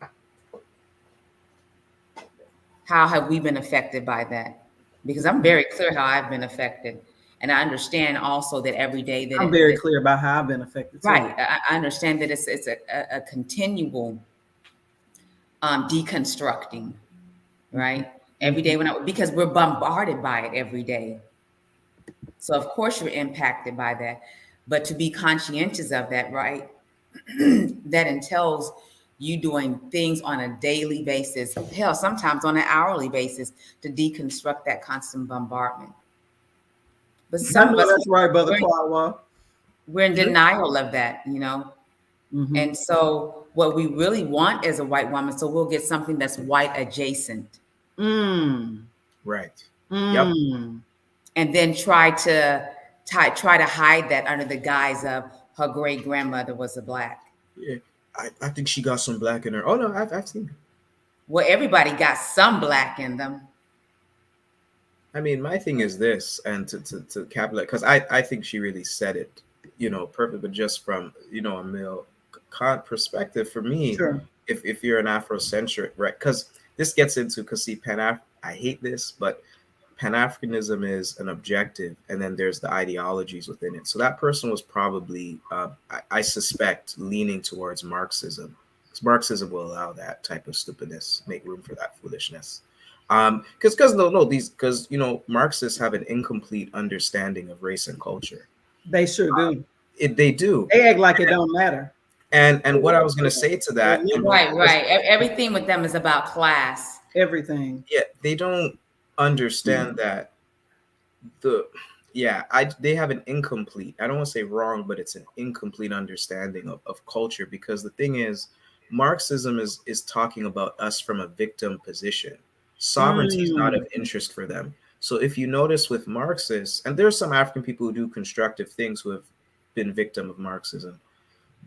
How have we been affected by that? Because I'm very clear how I've been affected. And I understand also that every day that I'm very that clear about how I've been affected too. right, I understand that it's a continual deconstructing, Mm-hmm. right? Every day because we're bombarded by it every day. So of course you're impacted by that. But to be conscientious of that, right? That entails you doing things on a daily basis, hell, sometimes on an hourly basis to deconstruct that constant bombardment. But I some of know us, that's right, Brother we're, Quadwa. we're in denial of that. Mm-hmm. And so what we really want as a white woman, so we'll get something that's white adjacent Mm. Right. Yep. Mm. and then try to hide that under the guise of her great grandmother was a black. Yeah. I think she got some black in her. Oh no, I've seen it. Well, everybody got some black in them. I mean, my thing is this, and to capitalize, because I think she really said it, perfect, but just from, a male perspective, for me, Sure. if you're an Afrocentric, right? Because this gets into, because see, I hate this, but Pan-Africanism is an objective, and then there's the ideologies within it. So that person was probably, I suspect, leaning towards Marxism, because Marxism will allow that type of stupidness, make room for that foolishness. Because no, these, because Marxists have an incomplete understanding of race and culture. They sure do. They do, They act like it don't matter. and what I was going to say to They're that, living Right, right. Everything with them is about class. everything. yeah, they don't understand that the yeah they have an incomplete, I don't want to say wrong, but it's an incomplete understanding of culture, because the thing is, Marxism is talking about us from a victim position. Sovereignty is not Mm. of interest for them. So if you notice with Marxists, and there's some African people who do constructive things who have been victim of Marxism,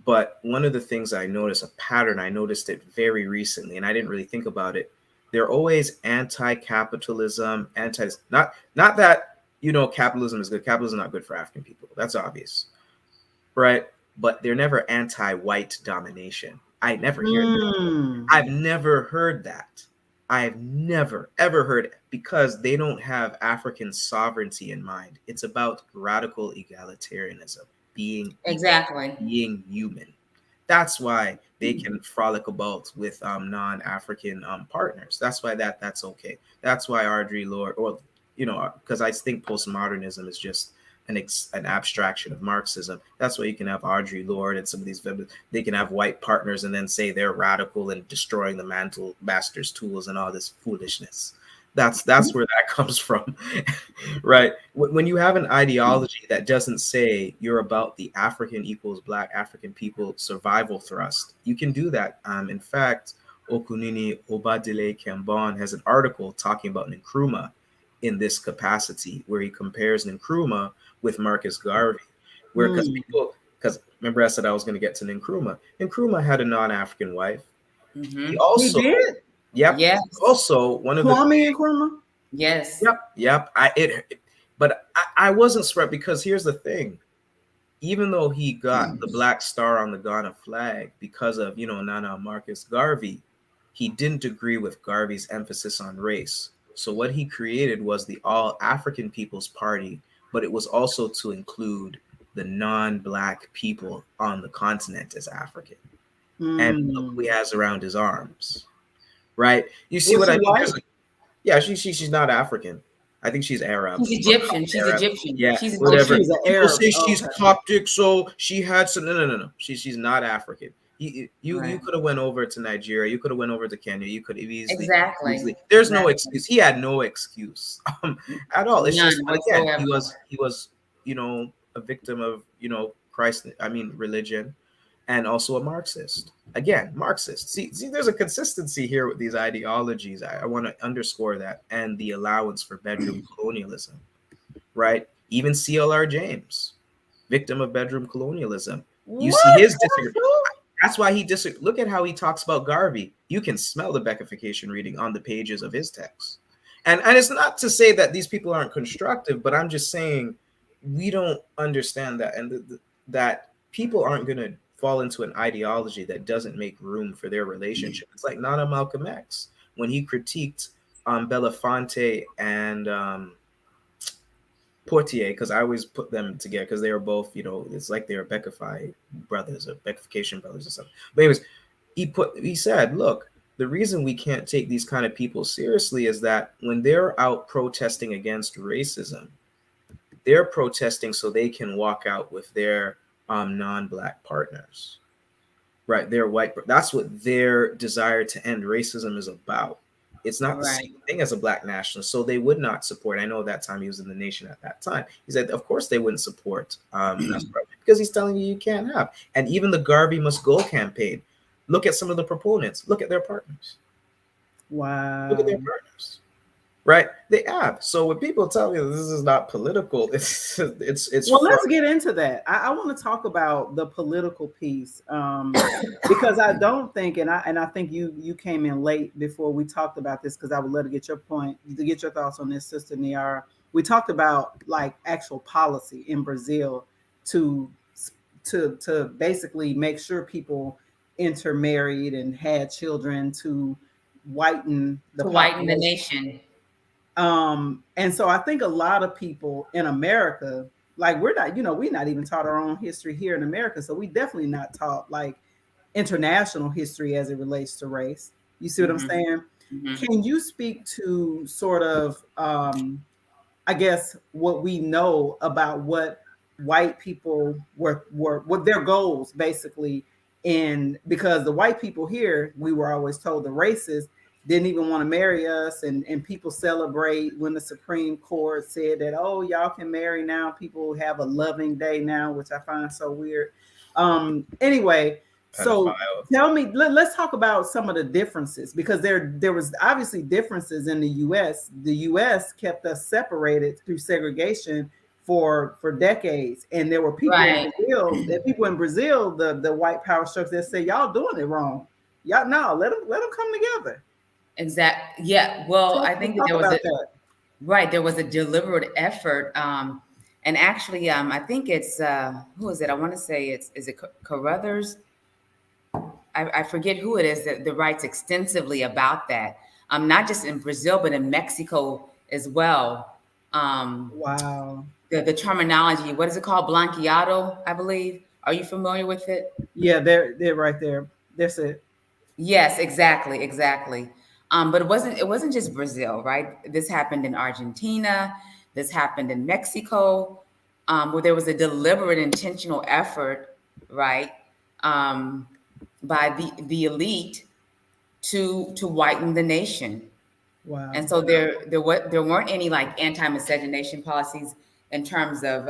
but one of the things I noticed, a pattern, I noticed it very recently, and I didn't really think about it. They're always anti-capitalism, not that capitalism is good. Capitalism is not good for African people. That's obvious, right? But they're never anti-white domination. I never hear that. Mm. I've never heard that. I've never ever heard it, because they don't have African sovereignty in mind. It's about radical egalitarianism, being equal, Exactly. being human. That's why they can frolic about with non-African partners. That's why that's okay. That's why Audre Lorde, or because I think postmodernism is just an abstraction of Marxism. That's why you can have Audre Lorde and some of these they can have white partners and then say they're radical and destroying the mantle master's tools and all this foolishness. That's where that comes from, right? When you have an ideology that doesn't say you're about the African equals Black African people survival thrust, you can do that. In fact, Okunini Obadile Kambon has an article talking about Nkrumah in this capacity, where he compares Nkrumah with Marcus Garvey, where Mm. because remember I said I was going to get to Nkrumah. Nkrumah had a non-African wife. He Mm-hmm. He also, did. yep, Yes. also one of the Kwame Nkrumah. Yes. yep. But I wasn't swept because here's the thing. Even though he got the black star on the Ghana flag because of, Nana Marcus Garvey, he didn't agree with Garvey's emphasis on race. So what he created was the All African People's Party, but it was also to include the non-black people on the continent as African. And look who he Mm. has around his arms, right? You see Was what I she mean? white? Yeah, she's not African. I think she's Arab. She's Egyptian. She's Arab. Egyptian. Yeah, She's Oh, whatever. Egyptian. she's an People Arab. say she's Okay. Coptic, so she had some. No, no, no, no. She's not African. You Right. could have went over to Nigeria. You could have went over to Kenya. You could have easily. Exactly. There's no Exactly. excuse. He had no excuse at all. It's None just, but again, whatsoever. he was a victim of Christ. I mean religion, and also a Marxist. Again, Marxist. See, there's a consistency here with these ideologies. I want to underscore that, and the allowance for bedroom colonialism, right? Even CLR James, victim of bedroom colonialism. You see What? his That's disagreement. who? That's why he Look at how he talks about Garvey. You can smell the Beckification reading on the pages of his text. And it's not to say that these people aren't constructive, but I'm just saying we don't understand that, and that people aren't going to fall into an ideology that doesn't make room for their relationship. It's like Nana Malcolm X when he critiqued Belafonte and Portier, because I always put them together because they were both, it's like they were Beckified brothers or Beckification brothers or something. But anyways, he said, look, the reason we can't take these kind of people seriously is that when they're out protesting against racism, they're protesting so they can walk out with their non-black partners, right? They're white. That's what their desire to end racism is about. It's not the Right. same thing as a black nationalist. So they would not support. I know that time he was in the Nation at that time. He said, of course they wouldn't support Nasrallah because he's telling you can't have. And even the Garvey Must Go campaign. Look at some of the proponents. Look at their partners. Look at Wow. their partners. Right? They have. So when people tell me this is not political, it's Well, from let's get into that. I want to talk about the political piece because I don't think, and I think you came in late before we talked about this because I would love to get your point, to get your thoughts on this, Sister Niara. We talked about like actual policy in Brazil to to basically make sure people intermarried and had children to whiten the To whiten the population. nation. And so I think a lot of people in America, like we're not even taught our own history here in America. So we definitely not taught like international history as it relates to race. You see what I'm Mm-hmm. saying? Mm-hmm. Can you speak to sort of I guess what we know about what white people were what their goals basically in, because the white people here, we were always told the racists didn't even want to marry us, and people celebrate when the Supreme Court said that, oh, y'all can marry now, people have a loving day now, which I find so weird. Anyway, so pedophile. tell me, let's talk about some of the differences, because there was obviously differences in the US. The US kept us separated through segregation for decades, and there were people in Right. Brazil, the white power structure that say y'all doing it wrong. Y'all no, let them come together. Exact. Yeah. Well, Talk, I think that talk there was a about that. right. There was a deliberate effort. And actually, I think it's who is it? I want to say is it Carruthers? I forget who it is that writes extensively about that. Not just in Brazil, but in Mexico as well. Um, Wow. the terminology, what is it called? Blanqueado, I believe. Are you familiar with it? Yeah, they're right there. That's it. Yes, exactly, exactly. But it wasn't just Brazil, right? This happened in Argentina. This happened in Mexico, where there was a deliberate, intentional effort, right, um, by the elite to whiten the nation. And Wow. so there weren't any like anti-miscegenation policies in terms of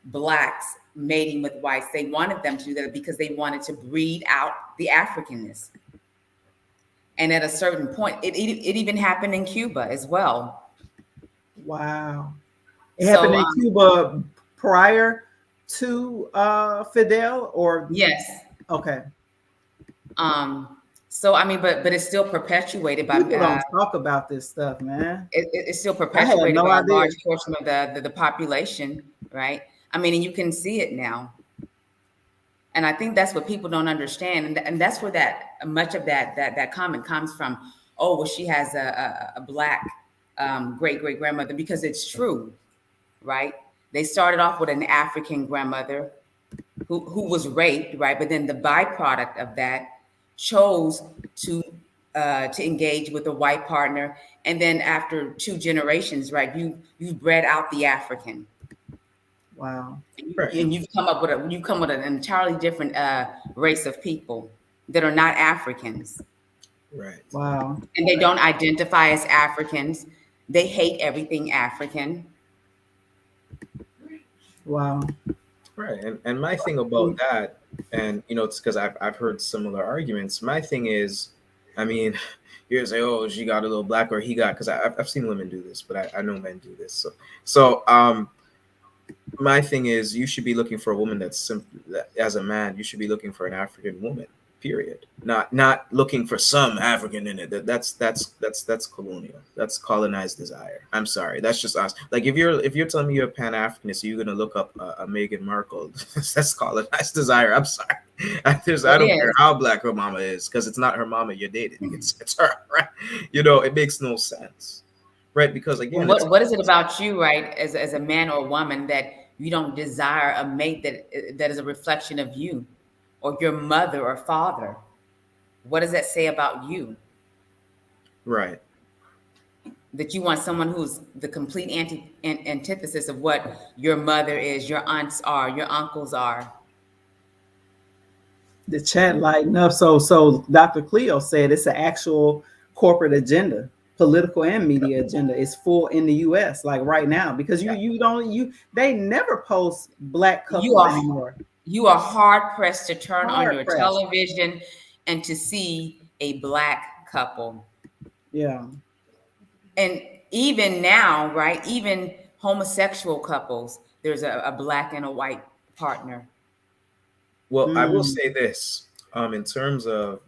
blacks mating with whites. They wanted them to do that because they wanted to breed out the Africanness. And at a certain point, it even happened in Cuba as well. Wow. It happened So in Cuba prior to Fidel, or yes, okay. so I mean, but it's still perpetuated by People don't talk about this stuff, man. it's still I had perpetuated no by a idea. large portion of the population, right? I mean, and you can see it now. And I think that's what people don't understand, and that's where that much of that comment comes from. Oh, well, she has a black great great grandmother, because it's true, right? They started off with an African grandmother who was raped, right? But then the byproduct of that chose to to engage with a white partner, and then after two generations, right, you bred out the African, Wow. Right. and you've come with an entirely different race of people that are not Africans, Right. Wow. and they Right. don't identify as Africans. They hate everything African. Wow. Right. And my thing about that, and it's because I've heard similar arguments. My thing is, I mean, you say, oh, she got a little black, or he got, because I've seen women do this, but I know men do this. So my thing is, you should be looking for a woman that's simply, that, as a man, you should be looking for an African woman. Period. Not looking for some African in it. That's colonial. That's colonized desire. I'm sorry. That's just us. Like if you're telling me you're a Pan Africanist, you're gonna look up a Meghan Markle. That's colonized desire. I'm sorry. I It don't care is. how black her mama is, because it's not her mama you're dating. It's her, right? It makes no sense, right? Because Well, again, what is it about you, right, as a man or a woman, that you don't desire a mate that is a reflection of you, or your mother or father? What does that say about you? right. That you want someone who's the complete antithesis of what your mother is, your aunts are, your uncles are. The chat lighting up. So Dr. Cleo said it's an actual corporate agenda, political and media agenda. It's full in the US like right now, because Yeah. they never post black You couples are anymore. you are hard pressed to turn on Hard your pressed. television and to see a black couple. Yeah. And even now, right, even homosexual couples, there's a black and a white partner. Well, I will Mm, say this. In terms of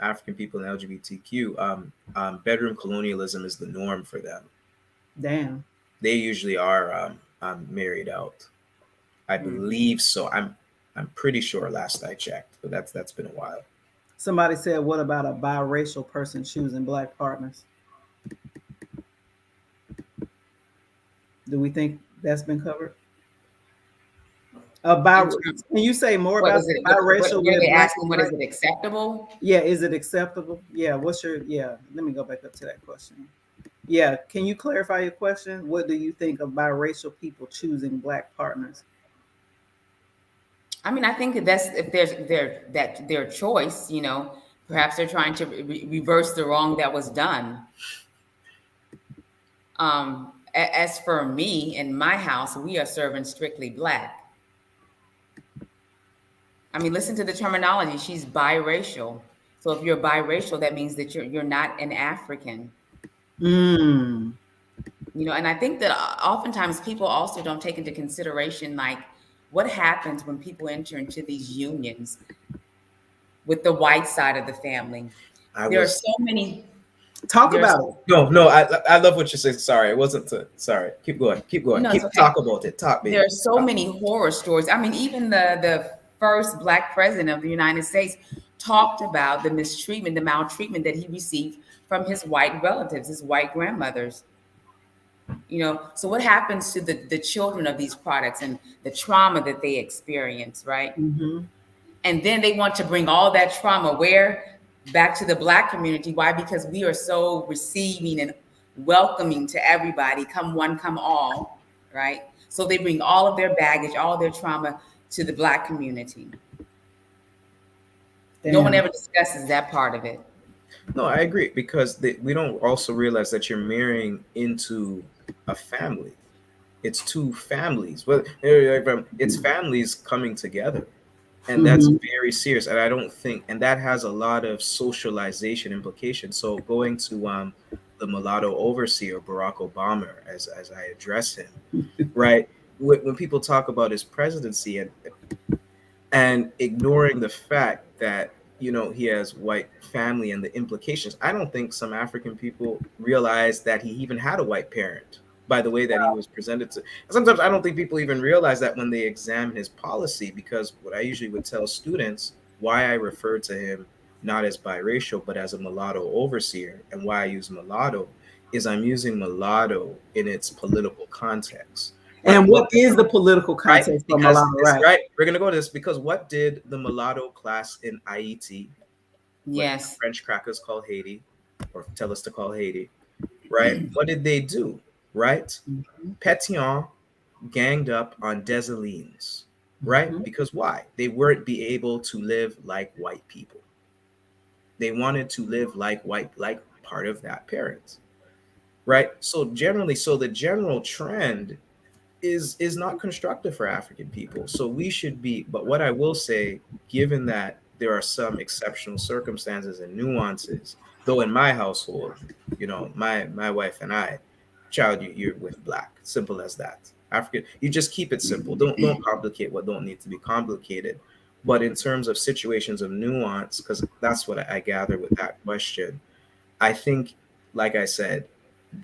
African people and LGBTQ, bedroom colonialism is the norm for them. damn. They usually are married out. I Mm. believe so. I'm pretty sure last I checked, but that's been a while. Somebody said, what about a biracial person choosing black partners? Do we think that's been covered? In terms, Can you say more what about is it? biracial Where with they black asking and what is white? it acceptable? Yeah, is it acceptable? Yeah, let me go back up to that question. Yeah, can you clarify your question? What do you think of biracial people choosing black partners? I mean, I think that that's if their choice. Perhaps they're trying to reverse the wrong that was done. As for me in my house, we are serving strictly black. I mean, listen to the terminology. She's biracial. So if you're biracial, that means that you're not an African. Mm, And I think that oftentimes people also don't take into consideration like what happens when people enter into these unions with the white side of the family. I There are was so many. talk There's about it. no. I love what you said. Sorry, it wasn't to. Sorry. Keep going. Keep going. no, it's Keep okay. talk about it. Talk, There baby. are so Talk. many horror stories. I mean, even the first black president of the United States talked about the mistreatment, the maltreatment that he received from his white relatives, his white grandmothers. So what happens to the children of these products and the trauma that they experience, right? Hmm. And then they want to bring all that trauma where? back to the Black community. Why? Because we are so receiving and welcoming to everybody. Come one, come all, right? So they bring all of their baggage, all of their trauma to the Black community. No one Damn. ever discusses that part of it. No, I agree because we don't also realize that you're marrying into a family. It's two families. Well, it's families coming together, and that's Hmm. very serious. And I don't think, and that has a lot of socialization implications. So going to the mulatto overseer Barack Obama, as I address him, right? When people talk about his presidency and ignoring the fact that he has white family and the implications, I don't think some African people realize that he even had a white parent by the way that he was presented to. Sometimes I don't think people even realize that when they examine his policy, because what I usually would tell students, why I refer to him not as biracial but as a mulatto overseer, and why I use mulatto is I'm using mulatto in its political context, right? And what is the political Right? context for Because mulatto? this, Right. right, we're gonna go to this because what did the mulatto class in Haiti, what Yes. French crackers call Haiti, or tell us to call Haiti, right? What did they do? Right? Mhm. Pétion ganged up on Dessalines, right? Mhm. Because why? They weren't be able to live like white people. They wanted to live like white, like part of that parent, right? So generally, so the general trend is not constructive for African people. So we should be, but what I will say, given that there are some exceptional circumstances and nuances, though in my household, my wife and I, child, you're with black. Simple as that. African, you just keep it simple. Don't complicate what don't need to be complicated. But in terms of situations of nuance, because that's what I gather with that question, I think, like I said,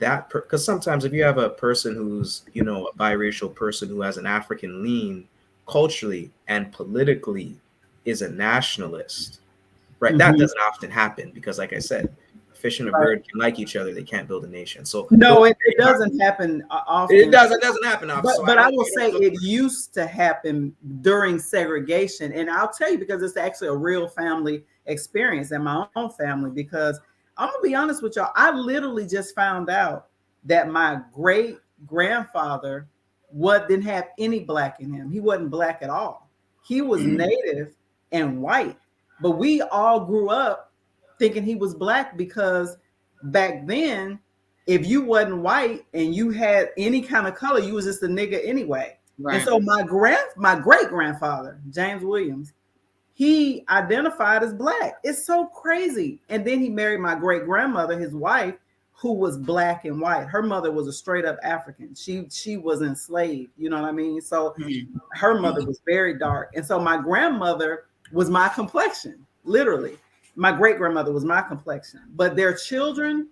that because sometimes if you have a person who's a biracial person who has an African lean culturally and politically is a nationalist, right? That Mhm. doesn't often happen because, like I said, a fish and a Right. bird can like each other; they can't build a nation. So No, it doesn't happen it often. does. It doesn't happen often. So But I will I don't say look. it used to happen during segregation, and I'll tell you because it's actually a real family experience in my own family. Because I'm gonna be honest with y'all, I literally just found out that my great grandfather what didn't have any black in him. He wasn't black at all. He was native and white, but we all grew up thinking he was black because back then if you wasn't white and you had any kind of color, you was just a nigga anyway. And Right. so my great grandfather, James Williams, he identified as black. It's so crazy. And then he married my great grandmother, his wife, who was black and white. Her mother was a straight up African. She was enslaved. You know what I mean? So Mhm. her mother was very dark. And so my grandmother was my complexion, literally. My great grandmother was my complexion. But their children,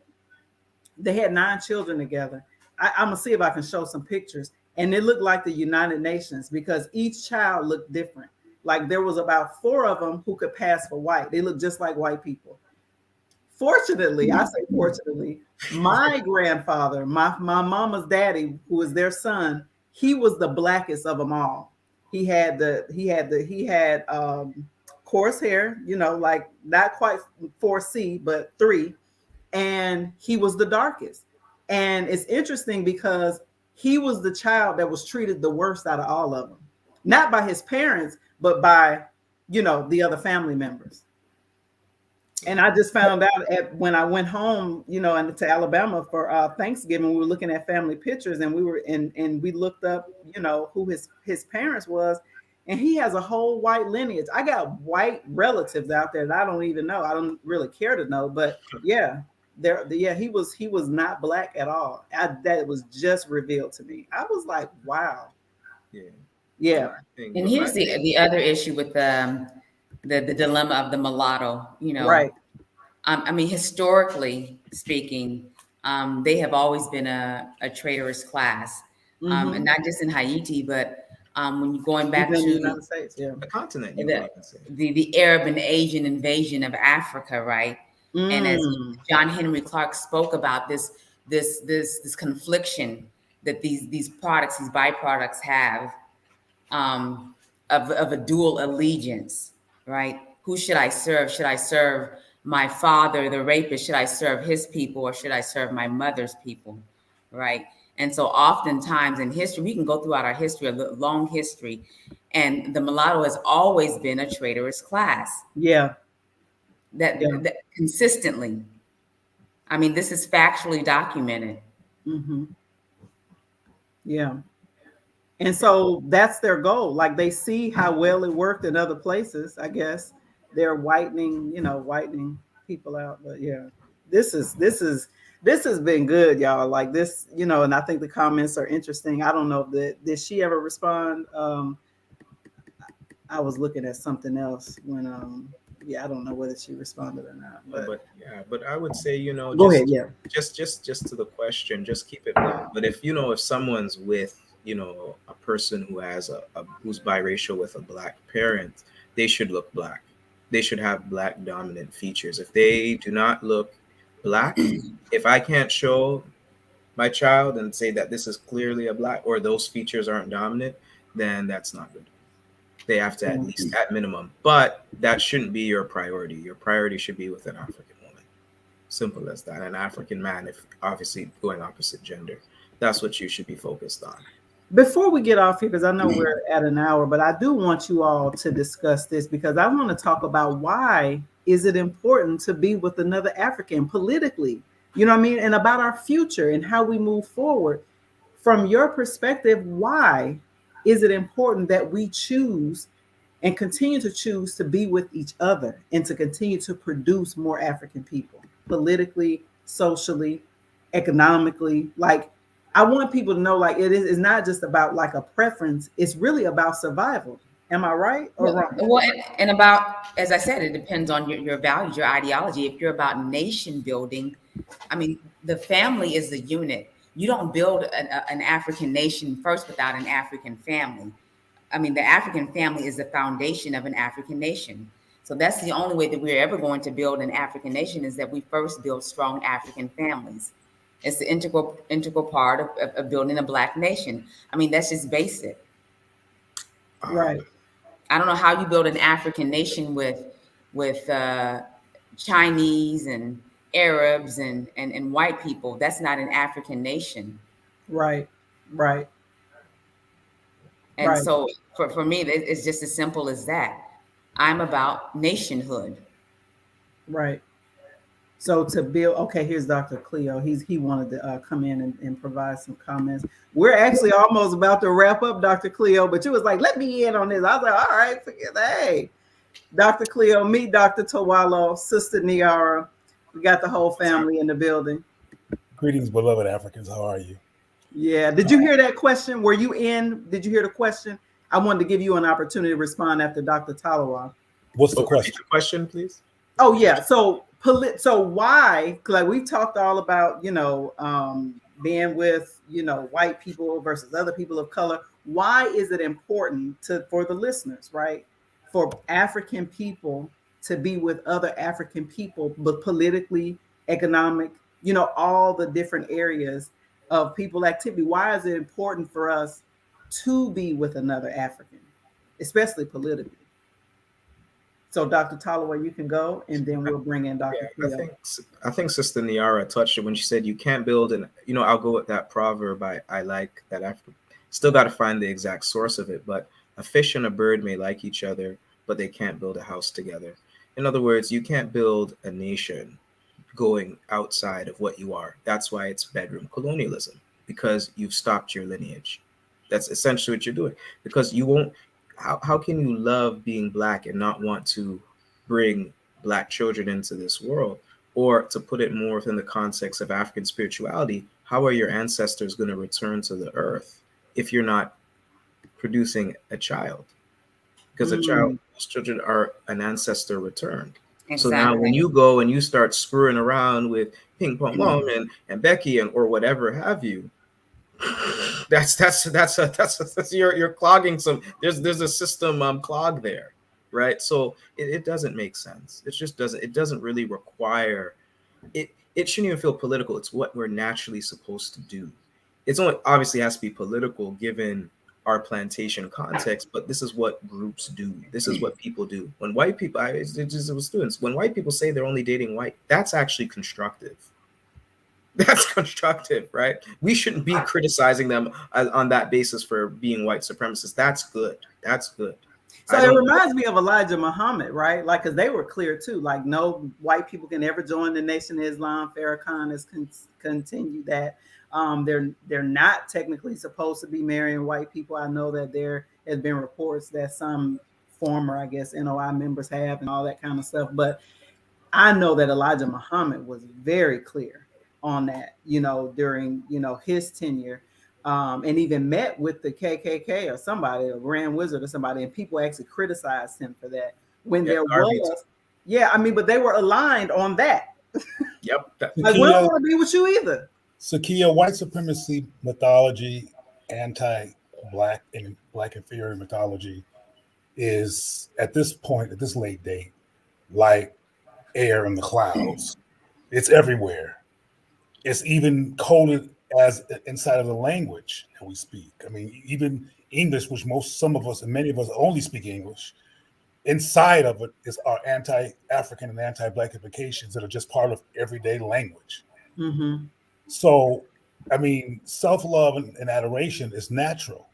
they had 9 children together. I'm gonna see if I can show some pictures, and it looked like the United Nations because each child looked different. Like there was about 4 of them who could pass for white. They looked just like white people. Fortunately, I say fortunately, my grandfather, my mama's daddy, who was their son, he was the blackest of them all. He had coarse hair, like not quite 4C, but 3, and he was the darkest. And it's interesting because he was the child that was treated the worst out of all of them, not by his parents, but by the other family members. And I just found out when I went home, and to Alabama for Thanksgiving, we were looking at family pictures, and we looked up, who his parents was, and he has a whole white lineage. I got white relatives out there that I don't even know. I don't really care to know, but yeah, he was not black at all. That was just revealed to me. I was like, wow, Yeah. No, yeah, I think, And but my here's the other issue with the dilemma of the mulatto. right, I mean, historically speaking, they have always been a traitorous class, and mm-hmm. not just in Haiti, but when you're going back Even in the to United States, yeah, the continent, you the, could even say. the Arab and Asian invasion of Africa, right? And as mm. John Henry Clark spoke about this confliction that these products, these byproducts have, of a dual allegiance, right? Who should I serve? Should I serve my father, the rapist, should I serve his people or should I serve my mother's people? Right. And so oftentimes in history, we can go throughout our history, a long history, and the mulatto has always been a traitorous class Yeah. Yeah. that consistently. I mean, this is factually documented. Hmm. Yeah. And so that's their goal. Like they see how well it worked in other places. I guess they're whitening, whitening people out. But yeah, this has been good, y'all. Like this, and I think the comments are interesting. I don't know if did she ever respond? I was looking at something else when yeah, I don't know whether she responded or not. No, But but yeah, but I would say, go ahead. Yeah. just to the question, just keep it black. But if someone's with, a person who has who's biracial with a black parent, they should look black. They should have black dominant features. If they do not look black, if I can't show my child and say that this is clearly a black or those features aren't dominant, then that's not good. They have to, at least at minimum, but that shouldn't be your priority. Your priority should be with an African woman. Simple as that. An African man, if obviously going opposite gender, that's what you should be focused on. Before we get off here, because I know we're at an hour, but I do want you all to discuss this because I want to talk about why is it important to be with another African politically, you know what I mean? And about our future and how we move forward. From your perspective, why is it important that we choose and continue to choose to be with each other and to continue to produce more African people politically, socially, economically? Like, I want people to know, like, it's not just about like a preference, it's really about survival. Am I right or wrong? Well, and about, as I said, it depends on your values, your ideology. If you're about nation building, I mean, the family is the unit. You don't build an African nation first without an African family. I mean, the African family is the foundation of an African nation. So that's the only way that we're ever going to build an African nation, is that we first build strong African families. It's the integral part of building a black nation. I mean, that's just basic. Um, Right, I don't know how you build an African nation with Chinese and Arabs and white people. That's not an African nation. right, right, And right, so for me, it's just as simple as that. I'm about nationhood. right. So to build, okay, here's Dr. Cleo. He wanted to come in and provide some comments. We're actually almost about to wrap up, Dr. Cleo, but you was like, let me in on this. I was like, all right, forget that. Hey, Dr. Cleo, meet Dr. Tawalo, Sister Niara. We got the whole family in the building. Greetings, beloved Africans. How are you? Yeah. Did you hear that question? Were you in? Did you hear the question? I wanted to give you an opportunity to respond after Dr. Talawa. What's the but repeat question? the question, please. Oh yeah. So why? Like we've talked all about, being with, white people versus other people of color. Why is it important for the listeners, right? For African people to be with other African people, but politically, economic, all the different areas of people activity. Why is it important for us to be with another African, especially politically? So, Dr. Talloway, you can go, and then we'll bring in Dr. Yeah, Cleo. I think Sister Niara touched it when she said you can't build an. I'll go with that proverb. I like that. I've still got to find the exact source of it, but a fish and a bird may like each other, but they can't build a house together. In other words, you can't build a nation going outside of what you are. That's why it's bedroom colonialism, because you've stopped your lineage. That's essentially what you're doing. Because you won't, how can you love being black and not want to bring black children into this world? Or to put it more within the context of African spirituality, how are your ancestors going to return to the earth if you're not producing a child? Because Mm, those children are an ancestor returned. So now when Exactly. you go and you start screwing around with Ping Pong Mom and Becky and or whatever have you, that's you're clogging some. There's a system clog there, right? So it doesn't make sense. It doesn't really require it. It shouldn't even feel political. It's what we're naturally supposed to do. It's only obviously has to be political given our plantation context, but this is what groups do. This is what people do. When white people, it was students, when white people say they're only dating white, that's actually constructive. That's constructive, right? We shouldn't be criticizing them on that basis for being white supremacists. That's good. That's good. So it reminds me of Elijah Muhammad, right? Like, because they were clear too. Like, no white people can ever join the Nation of Islam. Farrakhan has continued that. They're not technically supposed to be marrying white people. I know that there has been reports that some former, I guess, NOI members have and all that kind of stuff. But I know that Elijah Muhammad was very clear on that, during, his tenure. And even met with the KKK or somebody, a Grand Wizard or somebody, and people actually criticized him for that. When there was, but they were aligned on that. Yep. Like, we don't want to be with you either. Sakia, white supremacy mythology, anti-black and black inferior mythology is, at this point, at this late date, like air in the clouds. It's everywhere. It's even coded as inside of the language that we speak. I mean, even English, which some of us and many of us only speak English, inside of it is our anti-African and anti-black implications that are just part of everyday language. Mm-hmm. So, I mean, self-love and adoration is natural.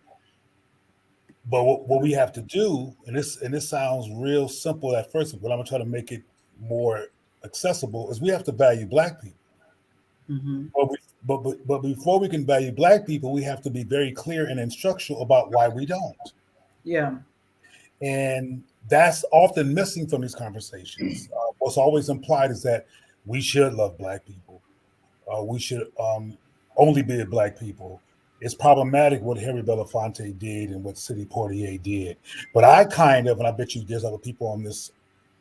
But what we have to do, and this sounds real simple at first, but I'm gonna try to make it more accessible, is we have to value Black people. Mm-hmm. But before we can value Black people, we have to be very clear and instructional about why we don't. Yeah. And that's often missing from these conversations. What's always implied is that we should love Black people. We should only be with Black people. It's problematic what Harry Belafonte did and what Sidney Poitier did. But I and I bet you there's other people on this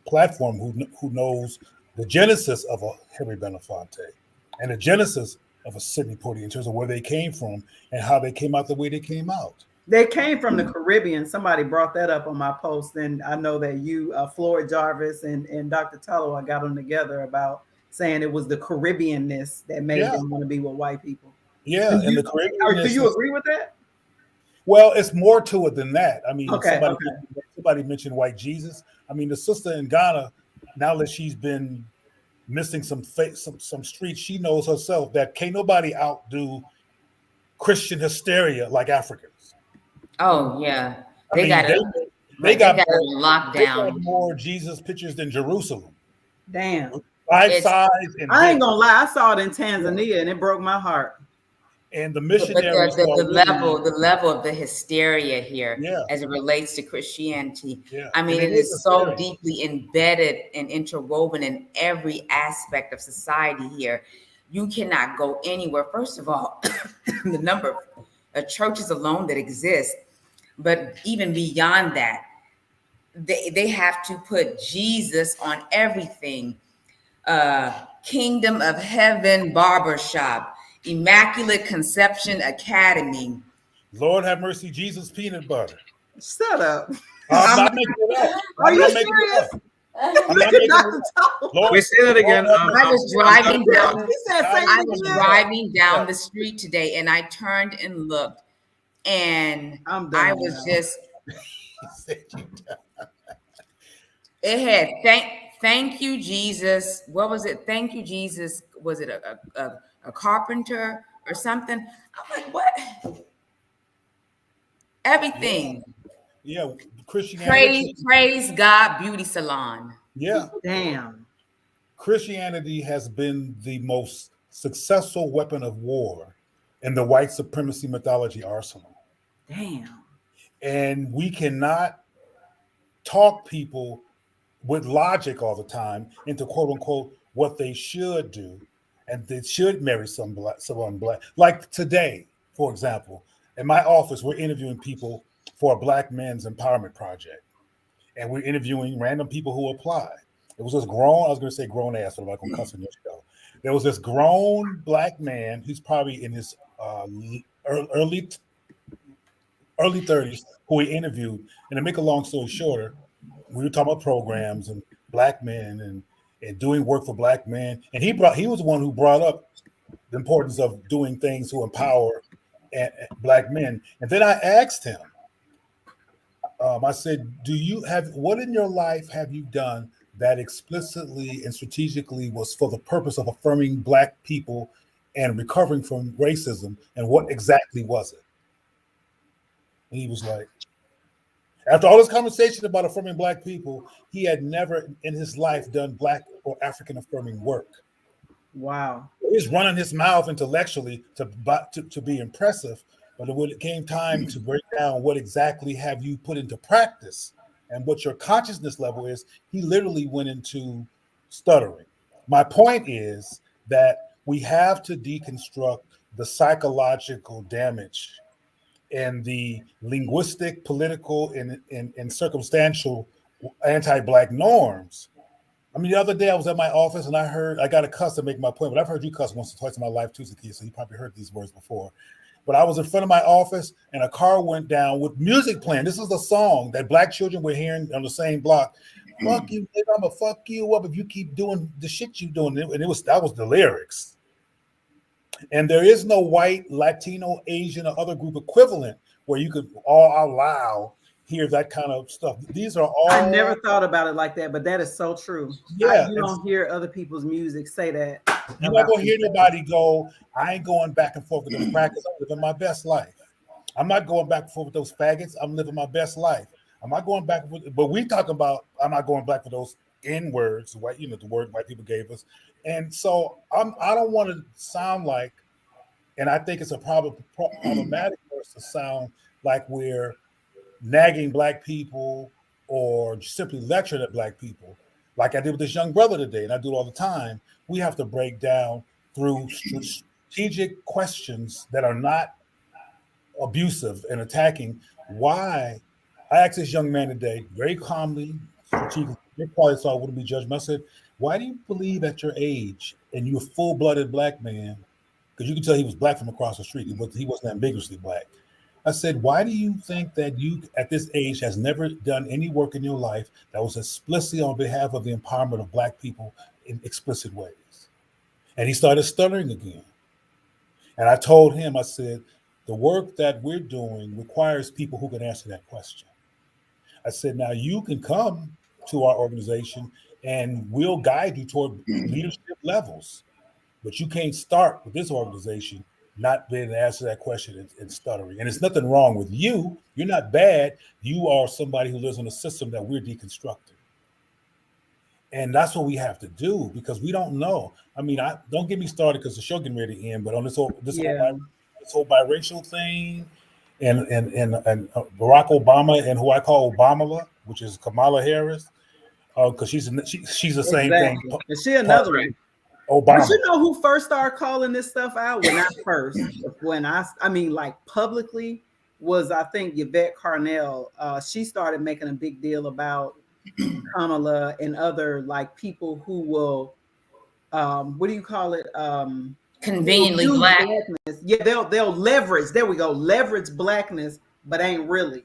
platform who knows the genesis of a Harry Belafonte and the genesis of a Sidney Poitier in terms of where they came from and how they came out the way they came out. They came from the Caribbean. Somebody brought that up on my post, and I know that you, Floyd Jarvis and Dr. Talawa got them together about saying it was the Caribbeanness that made them want to be with white people. Yeah, and the Caribbean. Do you agree with that? Well, it's more to it than that. I mean, okay. somebody mentioned white Jesus. I mean, the sister in Ghana, now that she's been missing some streets, she knows herself that can't nobody outdo Christian hysteria like Africans. Oh yeah, they got it locked down. They got more Jesus pictures than Jerusalem. Damn. Life size. And I ain't gonna lie, I saw it in Tanzania and it broke my heart. And the missionaries, the level of the hysteria here, yeah, as it relates to Christianity. Yeah. I mean, it is so deeply embedded and interwoven in every aspect of society here. You cannot go anywhere. First of all, the number of churches alone that exist, but even beyond that, they have to put Jesus on everything. Kingdom of Heaven Barbershop, Immaculate Conception Academy. Lord have mercy, Jesus peanut butter. Shut up. I'm not making it up. Are you serious? We say that again. I was driving down. I was driving down the street today, and I turned and looked, and I was just. It had thank you, Jesus. What was it? Thank you, Jesus. Was it a carpenter or something? I'm like, what? Everything. Yeah, Christianity. Praise God, beauty salon. Yeah. Damn. Christianity has been the most successful weapon of war in the white supremacy mythology arsenal. Damn. And we cannot talk people with logic all the time into quote unquote what they should do, and they should marry someone black. Like today, for example, in my office, we're interviewing people for a Black Men's Empowerment Project, and we're interviewing random people who applied. It was this grown, I was going to say grown ass, but I'm not going to cuss on your show. There was this grown Black man, he's probably in his early 30s, who we interviewed. And to make a long story shorter, we were talking about programs and Black men and doing work for Black men. And he was the one who brought up the importance of doing things to empower black men. And then I asked him, I said, do you have, what in your life have you done that explicitly and strategically was for the purpose of affirming black people and recovering from racism? And what exactly was it? And he was like, after all this conversation about affirming black people, he had never in his life done black or African affirming work. Wow. He's running his mouth intellectually to be impressive, but when it came time to break down what exactly have you put into practice and what your consciousness level is, he literally went into stuttering. My point is that we have to deconstruct the psychological damage and the linguistic, political, and circumstantial anti-black norms. I mean, the other day I was at my office and I got a cuss to make my point, but I've heard you cuss once or twice in my life too, Zakiya, so you probably heard these words before. But I was in front of my office and a car went down with music playing. This is a song that black children were hearing on the same block. Fuck you, nigga, I'm gonna fuck you up if you keep doing the shit you doing. And that was the lyrics. And there is no white, Latino, Asian, or other group equivalent where you could all out loud hear that kind of stuff. These are all. I never thought about it like that, but that is so true. Yeah, You don't hear other people's music say that. You're not gonna hear nobody go, I ain't going back and forth with them crackers. I'm living my best life. I'm not going back and forth with those faggots. I'm living my best life. I'm not going back with, but we talking about I'm not going back for those N words, white, the word white people gave us. And so I don't want to sound like, and I think it's a problematic for us to sound like we're nagging black people or simply lecturing at black people, like I did with this young brother today, and I do it all the time. We have to break down through strategic questions that are not abusive and attacking why. I asked this young man today, very calmly, strategically, probably thought I wouldn't be judgmental. I said, why do you believe at your age, and you're a full-blooded black man, because you can tell he was black from across the street, he wasn't ambiguously black. I said, why do you think that you, at this age, has never done any work in your life that was explicitly on behalf of the empowerment of black people in explicit ways? And he started stuttering again. And I told him, I said, the work that we're doing requires people who can answer that question. I said, now you can come to our organization and we'll guide you toward leadership levels, but you can't start with this organization not being able to answer that question and stuttering. And it's nothing wrong with you. You're not bad. You are somebody who lives in a system that we're deconstructing. And that's what we have to do because we don't know. I mean, don't get me started because the show getting ready to end, but on this whole biracial thing and Barack Obama and who I call Obamala, which is Kamala Harris, because she's the same thing. And she another one. Obama. But you know who first started calling this stuff out? When I mean, like publicly, was I think Yvette Carnell. She started making a big deal about Kamala and other like people who will, what do you call it? Conveniently black. Blackness. Yeah, they'll leverage. There we go, leverage blackness, but ain't really.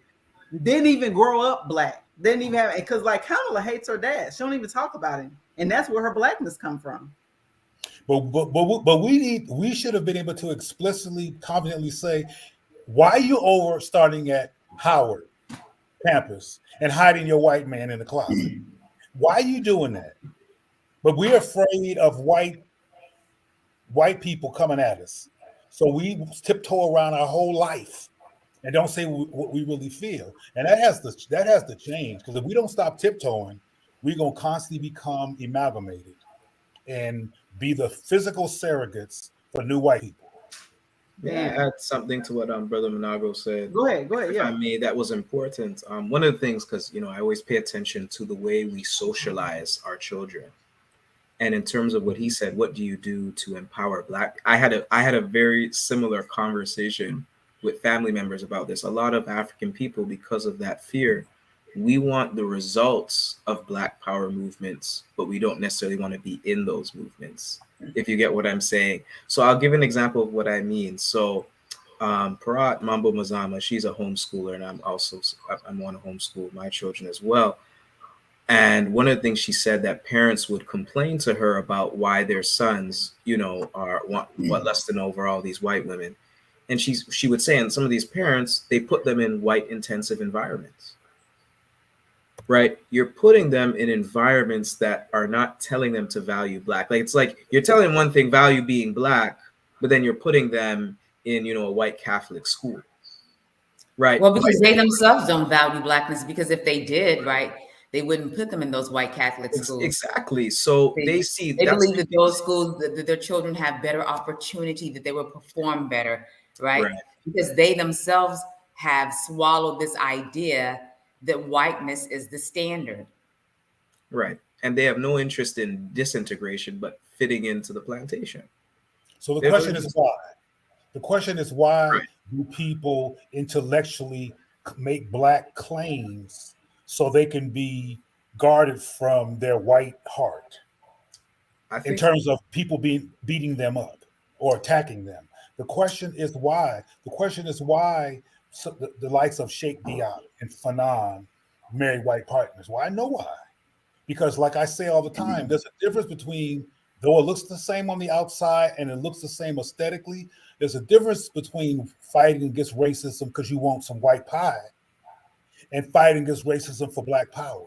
Didn't even grow up black. Didn't even have, because like Kamala hates her dad. She don't even talk about him, and that's where her blackness come from. But we should have been able to explicitly, confidently say, why are you over starting at Howard campus and hiding your white man in the closet? Why are you doing that? But we're afraid of white people coming at us. So we tiptoe around our whole life and don't say what we really feel. And that has to change, because if we don't stop tiptoeing, we're going to constantly become amalgamated and be the physical surrogates for new white people. Yeah, add something to what Brother Monago said. Go ahead. Yeah, I mean, that was important. One of the things, because I always pay attention to the way we socialize our children, and in terms of what he said, what do you do to empower black? I had a very similar conversation with family members about this. A lot of African people, because of that fear, we want the results of Black power movements, but we don't necessarily want to be in those movements, if you get what I'm saying. So I'll give an example of what I mean. So Parat Mambo Mazama, she's a homeschooler, and I want to homeschool my children as well. And one of the things she said that parents would complain to her about why their sons, are what lusting over all these white women, And she would say, and some of these parents, they put them in white intensive environments, right? You're putting them in environments that are not telling them to value Black. Like, it's like you're telling them one thing, value being Black, but then you're putting them in, a white Catholic school, right? Well, because they themselves don't value Blackness, because if they did, right, they wouldn't put them in those white Catholic schools. Exactly. So They, they see they that's believe that those schools, that their children have better opportunity, that they will perform better, right? right, Because they themselves have swallowed this idea that whiteness is the standard. right. And they have no interest in disintegration, but fitting into the plantation. So the They have no question is interest- why? The question is why Right. do people intellectually make Black claims so they can be guarded from their white heart I in think terms of people beating them up or attacking them? The question is why. The question is why the likes of Sheikh Diop and Fanon marry white partners. Well, I know why. Because, like I say all the time, there's a difference between, though it looks the same on the outside and it looks the same aesthetically, there's a difference between fighting against racism because you want some white pie and fighting against racism for Black power.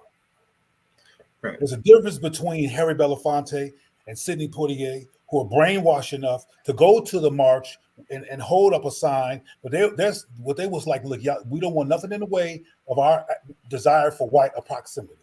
right. There's a difference between Harry Belafonte and Sidney Poitier, who are brainwashed enough to go to the march and hold up a sign, but that's what they was like, look, y'all, we don't want nothing in the way of our desire for white proximity.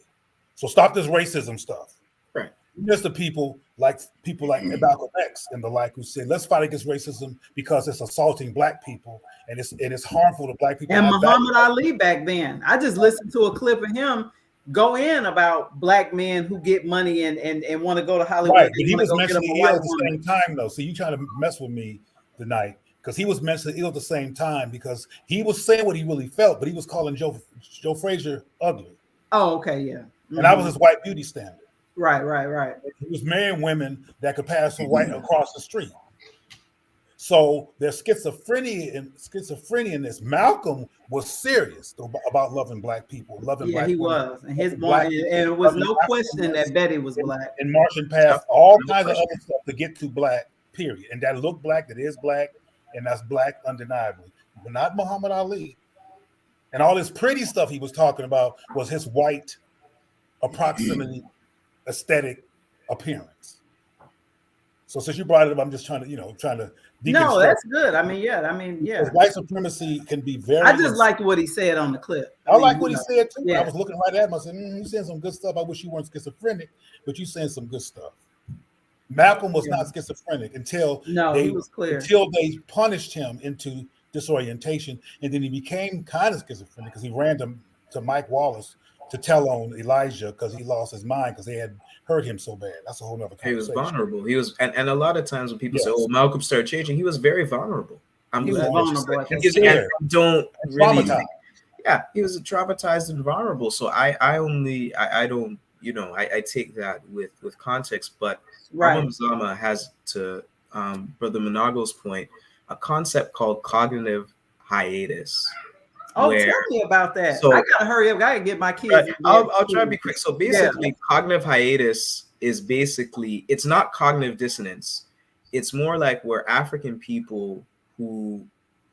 So stop this racism stuff. Right. There's the people like Malcolm X and the like who say, let's fight against racism because it's assaulting Black people and it's harmful to Black people. And Muhammad Ali back then, I just listened to a clip of him go in about Black men who get money and want to go to Hollywood. Right, but he was mentally ill at the same time, though. So you trying to mess with me tonight because he was mentally ill at the same time because he was saying what he really felt, but he was calling Joe Frazier ugly. Oh, okay, yeah. Mm-hmm. And that was his white beauty standard. Right. He was marrying women that could pass for white across the street. So there's schizophrenia in this. Malcolm was serious about loving Black people, loving Black he women, was, and his Black, and it was no question that Betty was Black, and marching past all kinds of other stuff to get to Black. Period, and that look Black, that is Black, and that's Black undeniably, but not Muhammad Ali. And all this pretty stuff he was talking about was his white approximate aesthetic appearance. So since you brought it up, I'm just trying to deconstruct. No, that's good. I mean, yeah. White supremacy can be very. I just liked what he said on the clip. I like what he said too. Yeah. I was looking right at him. I said, "You saying some good stuff. I wish you weren't schizophrenic, but you saying some good stuff." Malcolm was not schizophrenic until he was clear. Until they punished him into disorientation, and then he became kind of schizophrenic because he ran to Mike Wallace to tell on Elijah because he lost his mind because they had hurt him so bad. That's a whole nother conversation. He was vulnerable. He was, and a lot of times when people say, "Oh, Malcolm started changing," he was very vulnerable. He was vulnerable. Don't really. Traumatized. Yeah, he was traumatized and vulnerable. So I don't, I take that with context. But right. Zama has to, Brother Monago's point, a concept called cognitive hiatus. Oh, tell me about that. So, I gotta hurry up. I gotta get my kids. I'll try to be quick. So basically, cognitive hiatus is basically, it's not cognitive dissonance. It's more like where African people who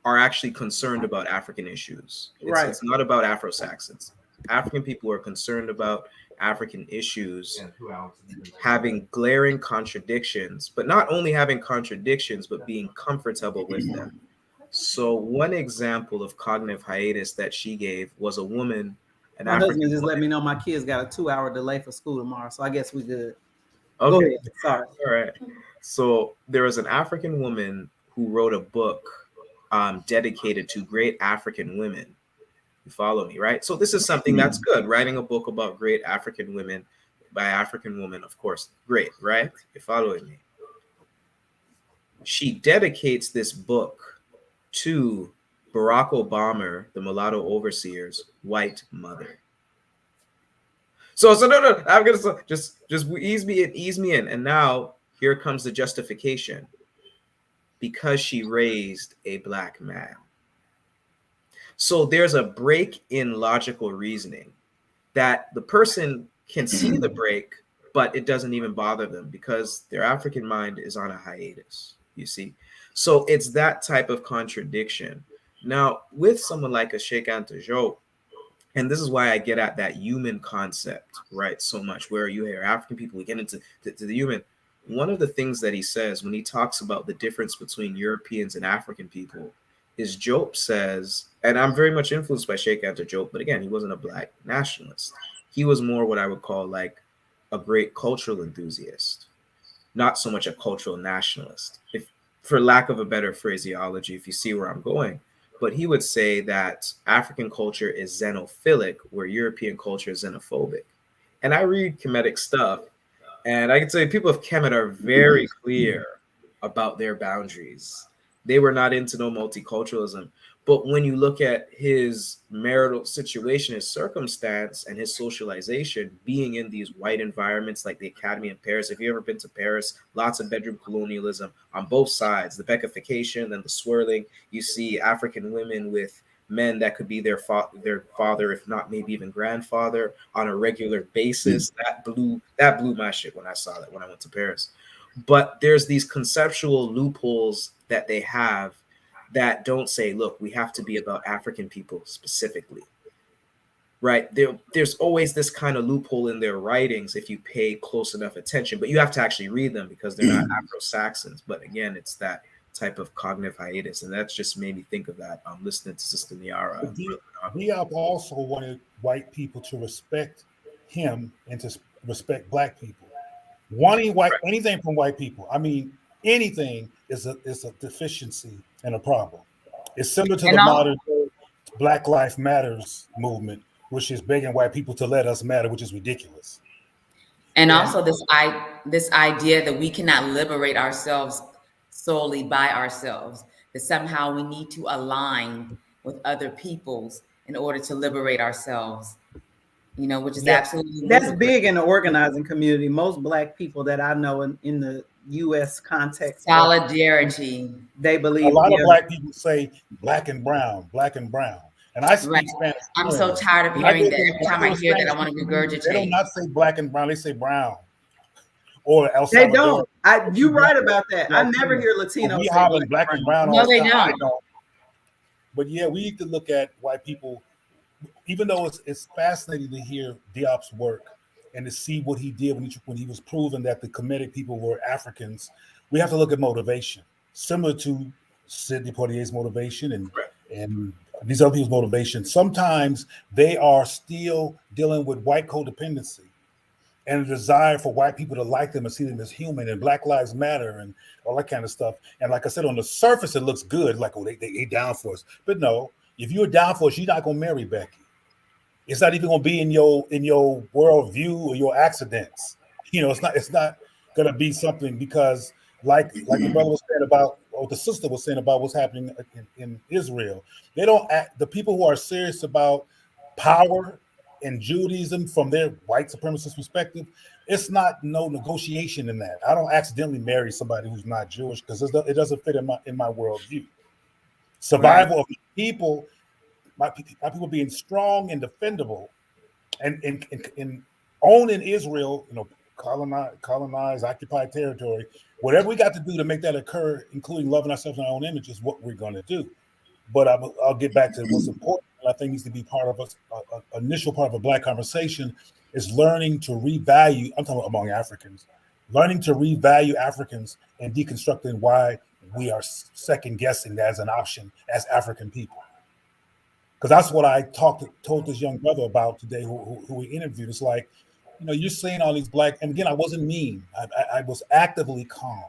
are actually concerned about African issues. It's not about Afro-Saxons. African people are concerned about African issues, having glaring contradictions, but not only having contradictions, but being comfortable with them. So one example of cognitive hiatus that she gave was a woman. My husband just let me know my kids got a 2-hour delay for school tomorrow, so I guess we good. Okay. Go ahead. Sorry. All right. So there was an African woman who wrote a book dedicated to great African women. You follow me, right? So this is something that's good. Writing a book about great African women by African women, of course, great, right? You're following me. She dedicates this book to Barack Obama, the mulatto overseer's white mother. So no, I'm gonna just ease me in. And now here comes the justification. Because she raised a Black man. So there's a break in logical reasoning that the person can see the break, but it doesn't even bother them because their African mind is on a hiatus, you see? So it's that type of contradiction. Now, with someone like a Sheikh Anta Diop, and this is why I get at that human concept, right? So much where you hear African people, we get into to the human. One of the things that he says when he talks about the difference between Europeans and African people is Job says, and I'm very much influenced by Sheikh Anta Diop, but again, he wasn't a black nationalist. He was more what I would call like a great cultural enthusiast, not so much a cultural nationalist, if for lack of a better phraseology, if you see where I'm going. But he would say that African culture is xenophilic, where European culture is xenophobic. And I read Kemetic stuff, and I can tell you people of Kemet are very clear about their boundaries. They were not into no multiculturalism. But when you look at his marital situation, his circumstance, and his socialization, being in these white environments like the Academy in Paris, if you've ever been to Paris, lots of bedroom colonialism on both sides, the beckification and the swirling. You see African women with men that could be their father, if not maybe even grandfather, on a regular basis. That blew my shit when I saw that when I went to Paris. But there's these conceptual loopholes that they have that don't say, look, we have to be about African people specifically, right? There's always this kind of loophole in their writings if you pay close enough attention, but you have to actually read them because they're not Afro-Saxons. But again, it's that type of cognitive hiatus, and that's just made me think of that. Listening to Sister Niara. Diop also wanted white people to respect him and to respect black people. Wanting white anything from white people, I mean, anything is a deficiency and a problem. It's similar to And the all, modern Black Lives Matters movement, which is begging white people to let us matter, which is ridiculous. and Yeah. also this idea that we cannot liberate ourselves solely by ourselves, that somehow we need to align with other peoples in order to liberate ourselves, which is Yeah, absolutely That's ludicrous. big in the organizing community. Most black people that I know in the US context, Solidarity. they a believe, lot of yeah, black people say black and brown. And I Right. speak Spanish I'm so fluently. tired of When I hearing go that. to Every time I hear that, I Spanish want to speaking community, they do regurgitate. not say black and brown, they say brown or El they Salvador. don't. You right about that. I never hear But Latino we say hollering black black and and brown. brown all No, the they time. I don't. don't. But yeah, we need to look at white people, even though it's fascinating to hear Diop's work and to see what he did when he was proving that the Kemetic people were Africans. We have to look at motivation, similar to Sidney Poitier's motivation and these other people's motivation. Sometimes they are still dealing with white codependency and a desire for white people to like them and see them as human, and Black Lives Matter and all that kind of stuff. And like I said, on the surface, it looks good, like, oh, they down for us. But no, if you're down for us, you're not gonna marry Becky. It's not even gonna be in your worldview or your accidents. It's not gonna be something because like the brother was saying about, or the sister was saying about what's happening in Israel. They don't act, the people who are serious about power and Judaism from their white supremacist perspective, it's not no negotiation in that. I don't accidentally marry somebody who's not Jewish because it doesn't fit in my worldview. Right. Survival of people, my people being strong and defendable, and owning Israel, colonize, occupied territory, whatever we got to do to make that occur, including loving ourselves in our own image, is what we're going to do. But I'll get back to what's important. I think needs to be part of us. Initial part of a Black conversation is learning to revalue. I'm talking about among Africans, learning to revalue Africans and deconstructing why we are second guessing that as an option as African people. Because that's what I told this young brother about today, who we interviewed. It's like, you're saying all these Black, and again, I wasn't mean. I was actively calm.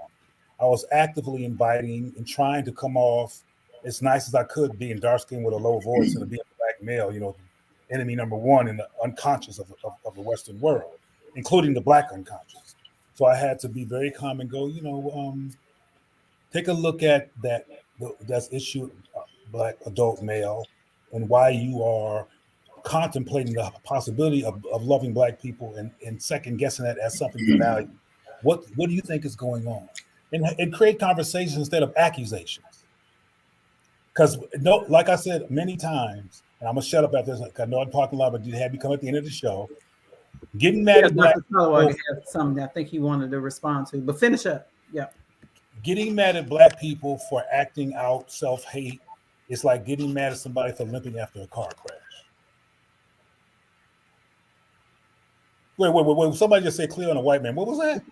I was actively inviting and trying to come off as nice as I could, being dark skinned with a low voice and being a Black male, enemy number one in the unconscious of the Western world, including the Black unconscious. So I had to be very calm and go, take a look at that's issue, Black adult male, and why you are contemplating the possibility of loving Black people and second guessing that as something to value. What do you think is going on? And create conversations instead of accusations. Because no, like I said many times, and I'm gonna shut up after this. I know I'm talking a lot, but you had me come at the end of the show. Getting mad Yeah, at Black Dr. Talawa people. had something I think he wanted to respond to, but finish up. Yeah. getting mad at black people for acting out self-hate is like getting mad at somebody for limping after a car crash. Wait. Somebody just said clear on a white man. What was that?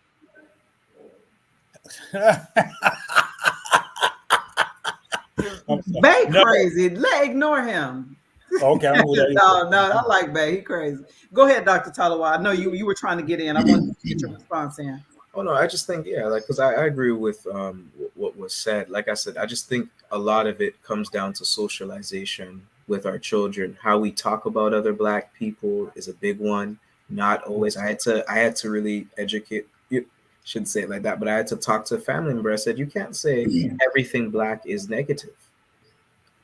I'm sorry. Bay No. crazy. Ignore him. Okay, I don't know who that No, is. I like Bay. He crazy. Go ahead, Dr. Talawa. I know you were trying to get in. I wanted to get your response in. Oh no, I just think yeah, like because I agree with what was said. Like I said, I just think a lot of it comes down to socialization with our children. How we talk about other black people is a big one. Not always. I had to really educate. You shouldn't say it like that, but I had to talk to a family member. I said you can't say everything black is negative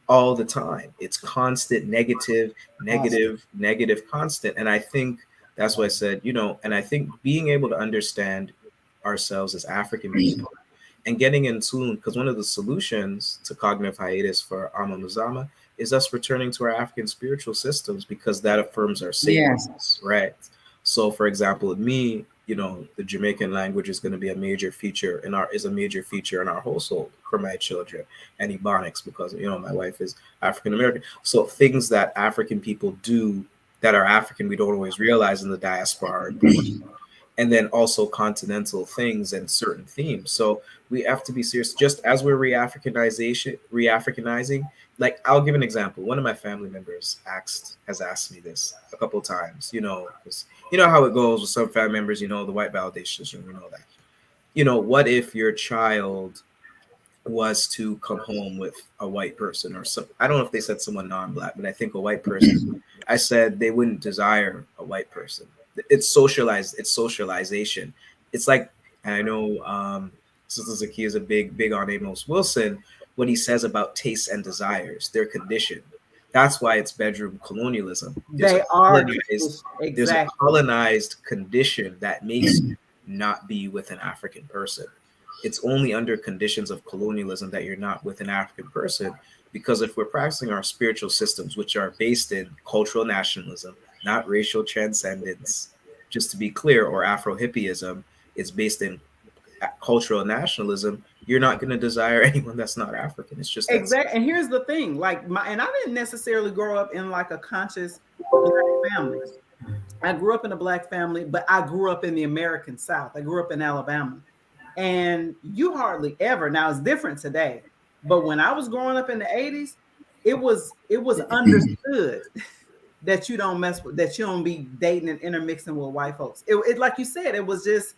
all the time. It's constant negative, Constant. negative, negative, constant. And I think that's why I said, and I think being able to understand ourselves as African people and getting in tune, because one of the solutions to cognitive hiatus for Ama Muzama is us returning to our African spiritual systems because that affirms our Yes. sacredness, right? So, for example, with me, the Jamaican language is going to be a major feature in our household for my children, and Ebonics because my wife is African American. So things that African people do that are African we don't always realize in the diaspora are important, and then also continental things and certain themes. So we have to be serious. Just as we're re-Africanizing. Like I'll give an example. One of my family members has asked me this a couple of times. 'Cause you know how it goes with some family members. The white validation system. We know that. What if your child was to come home with a white person or some, I don't know if they said someone non-black, but I think a white person. I said they wouldn't desire a white person. It's socialized, it's socialization. It's like, and I know Sister Zaki is a big on Amos Wilson, what he says about tastes and desires, they're conditioned. That's why it's bedroom colonialism. They are There's a exactly. colonized condition that makes you not be with an African person. It's only under conditions of colonialism that you're not with an African person. Because if we're practicing our spiritual systems, which are based in cultural nationalism, not racial transcendence, just to be clear, or Afro hippieism, it's based in cultural nationalism, you're not going to desire anyone that's not African. It's just that Exactly. And here's the thing, and I didn't necessarily grow up in like a conscious black family. I grew up in a black family, but I grew up in the American South. I grew up in Alabama. And you hardly ever, now it's different today, but when I was growing up in the 80s, it was understood that that you don't be dating and intermixing with white folks. It like you said, it was just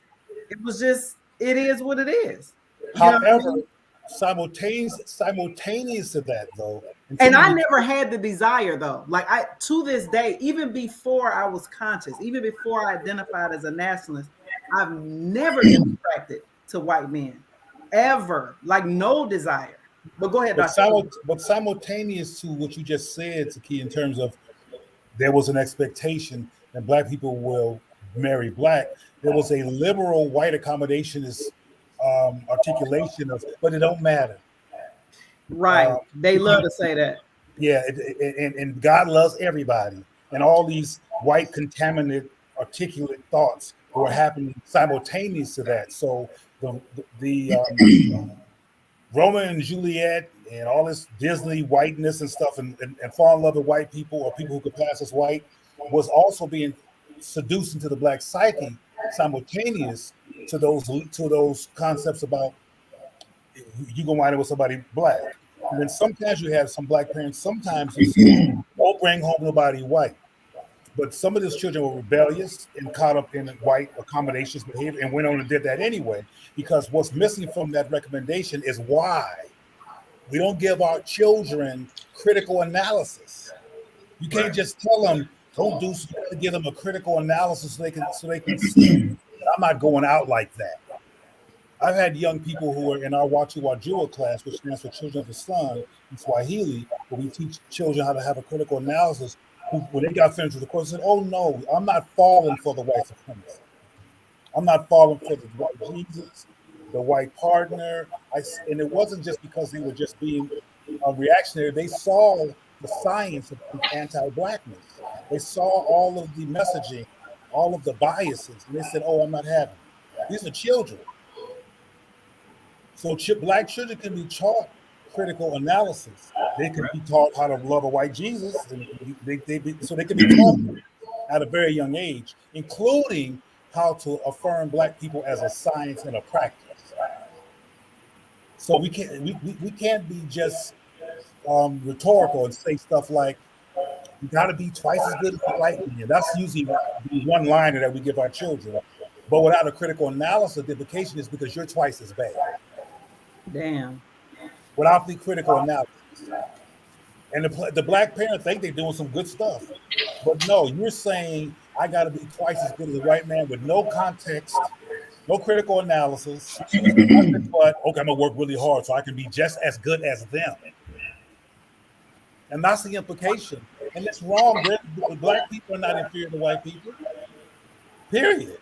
it is what it is. You know what I However, mean? simultaneous to that, though, until And you I become, never had the desire though. Like I to this day, even before I was conscious, even before I identified as a nationalist, I've never been attracted to white men. Ever. Like no desire. But go ahead, Dr. but simultaneous to what you just said, Saki, in terms of there was an expectation that black people will marry black. There was a liberal white accommodationist articulation of, but it don't matter. Right. Uh, They love to say that. yeah, and God loves everybody, and all these white contaminant articulate thoughts were happening simultaneous to that. So the Romeo and Juliet and all this Disney whiteness and stuff, and fall in love with white people or people who could pass as white, was also being seduced into the black psyche simultaneous to those concepts about you gonna wind up with somebody black. And then sometimes you have some black parents. Sometimes you say, "Don't bring home nobody white." But some of these children were rebellious and caught up in white accommodations behavior and went on and did that anyway. Because what's missing from that recommendation is why we don't give our children critical analysis. You can't right. just tell them don't do. So you got to give them a critical analysis so they can see that I'm not going out like that. I've had young people who are in our Watu Wajua class, which stands for Children of the Sun in Swahili, where we teach children how to have a critical analysis. Who, when they got finished with the course, said, "Oh no, I'm not falling for the white supremacy. I'm not falling for the white Jesus, the white partner." And it wasn't just because they were just being reactionary. They saw the science of anti-blackness. They saw all of the messaging, all of the biases, and they said, "Oh, I'm not having it." These are children. So black children can be taught critical analysis. They can be taught how to love a white Jesus, and so they can be taught at a very young age, including how to affirm black people as a science and a practice. So we can't be just rhetorical and say stuff like, you got to be twice as good as the white man. That's usually the one liner that we give our children. But without a critical analysis, the implication is because you're twice as bad. Damn. Without the critical analysis. And the black parents think they're doing some good stuff. But no, you're saying I got to be twice as good as a white man with no context, no critical analysis, nothing but, okay, I'm going to work really hard so I can be just as good as them. And that's the implication. And it's wrong. Black people are not inferior to white people. Period.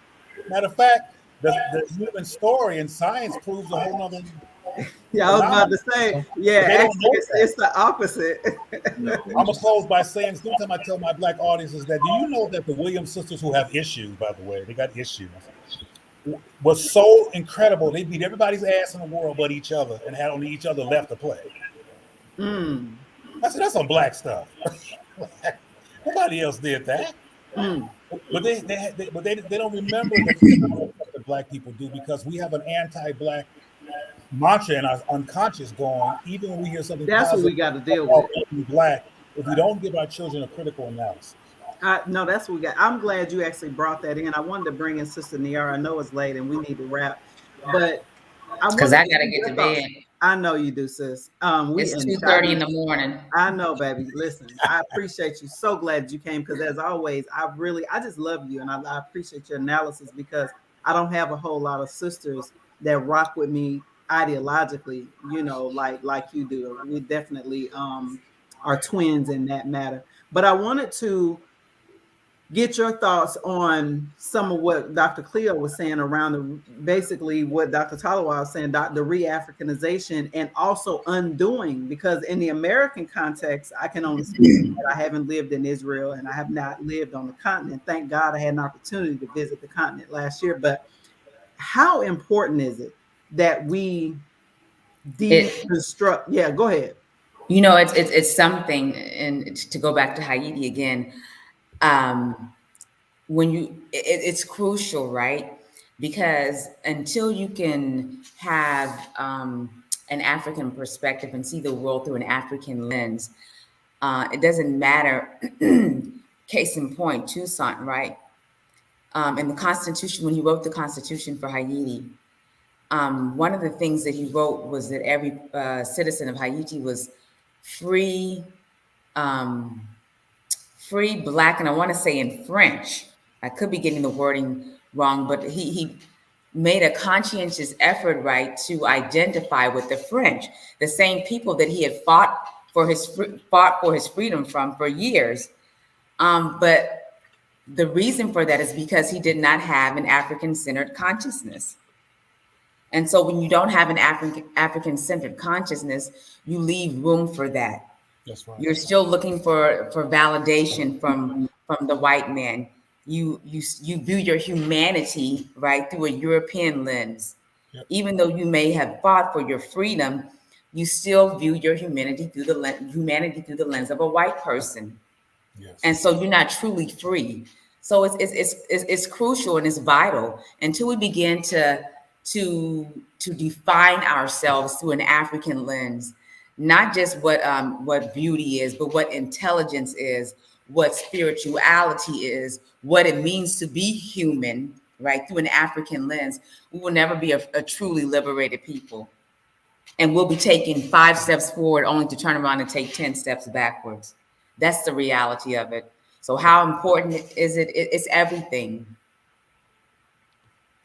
Matter of fact, the human story and science proves a whole nother. Yeah, I was about to say, yeah, actually, it's the opposite. I'm gonna close by saying, sometimes I tell my black audiences that, do you know that the Williams sisters, who have issues, by the way, they got issues, was so incredible. They beat everybody's ass in the world but each other and had only each other left to play. I said, that's some black stuff. Nobody else did that. But they don't remember the black people do, because we have an anti-black mantra in our unconscious going, even when we hear something that's positive, what we got to deal with. Black, if we don't give our children a critical analysis. No, that's what we got. I'm glad you actually brought that in. I wanted to bring in Sister Niara. I know it's late and we need to wrap, but because I gotta get to bed. I know you do, sis. It's 2:30 in the morning. I know, baby. Listen, I appreciate you. So glad you came, because as always, I just love you, and I appreciate your analysis, because I don't have a whole lot of sisters that rock with me ideologically, like you do. We definitely are twins in that matter. But I wanted to get your thoughts on some of what Dr. Cleo was saying around basically what Dr. Talawa was saying, the re-Africanization and also undoing, because in the American context, I can only speak that I haven't lived in Israel and I have not lived on the continent. Thank God I had an opportunity to visit the continent last year. But how important is it that we deconstruct? Yeah, go ahead. It's something, and to go back to Haiti again, it's crucial, right? Because until you can have an African perspective and see the world through an African lens, it doesn't matter. Case in point, Toussaint, right? In the Constitution, when he wrote the Constitution for Haiti, one of the things that he wrote was that every citizen of Haiti was free, Black, and I want to say in French. I could be getting the wording wrong, but he made a conscientious effort, right, to identify with the French, the same people that he had fought for his freedom from for years. But the reason for that is because he did not have an African-centered consciousness. And so when you don't have an African-centered consciousness, you leave room for that. That's right. You're still looking for validation from the white man. You view your humanity, right, through a European lens. Yep. Even though you may have fought for your freedom, you still view your humanity through the lens of a white person. Yes. And so you're not truly free. So it's crucial and it's vital until we begin to define ourselves through an African lens. Not just what beauty is, but what intelligence is, what spirituality is, what it means to be human, right? Through an African lens, we will never be a truly liberated people. And we'll be taking 5 steps forward only to turn around and take 10 steps backwards. That's the reality of it. So how important is it? It's everything.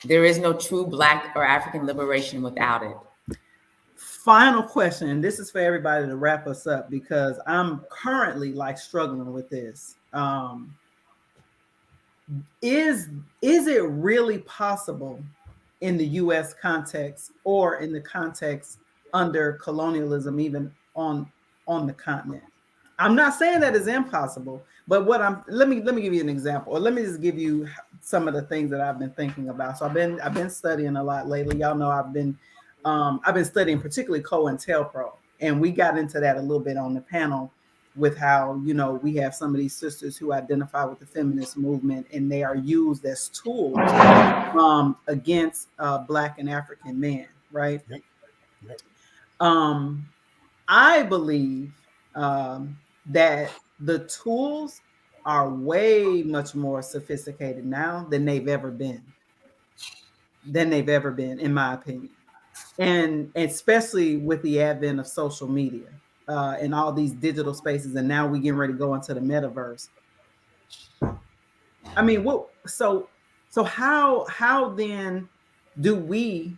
There is no true Black or African liberation without it. Final question. This is for everybody to wrap us up, because I'm currently struggling with this. Is it really possible in the U.S. context or in the context under colonialism, even on the continent? I'm not saying that is impossible, but let me give you an example, or let me just give you some of the things that I've been thinking about. So I've been studying a lot lately. Y'all know I've been I've been studying particularly COINTELPRO, and we got into that a little bit on the panel with how, you know, we have some of these sisters who identify with the feminist movement, and they are used as tools against Black and African men, right? Yep. Yep. Um, I believe that the tools are way much more sophisticated now than they've ever been, in my opinion. And especially with the advent of social media and all these digital spaces, and now we getting ready to go into the metaverse. I mean, what? So how then do we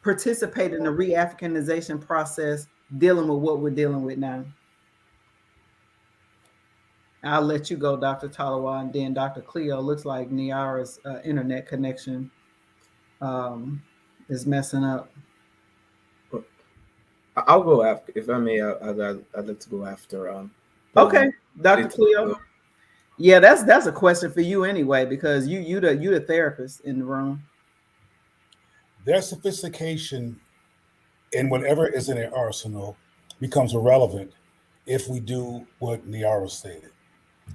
participate in the re-Africanization process, dealing with what we're dealing with now? I'll let you go, Dr. Talawa, and then Dr. Cleo. Looks like Niara's internet connection um, is messing up. I'll go after, if I may. I'd like to go after. Okay, But Dr. ready to Cleo. go. Yeah, that's a question for you anyway, because you the therapist in the room. Their sophistication in whatever is in their arsenal becomes irrelevant if we do what Niara said.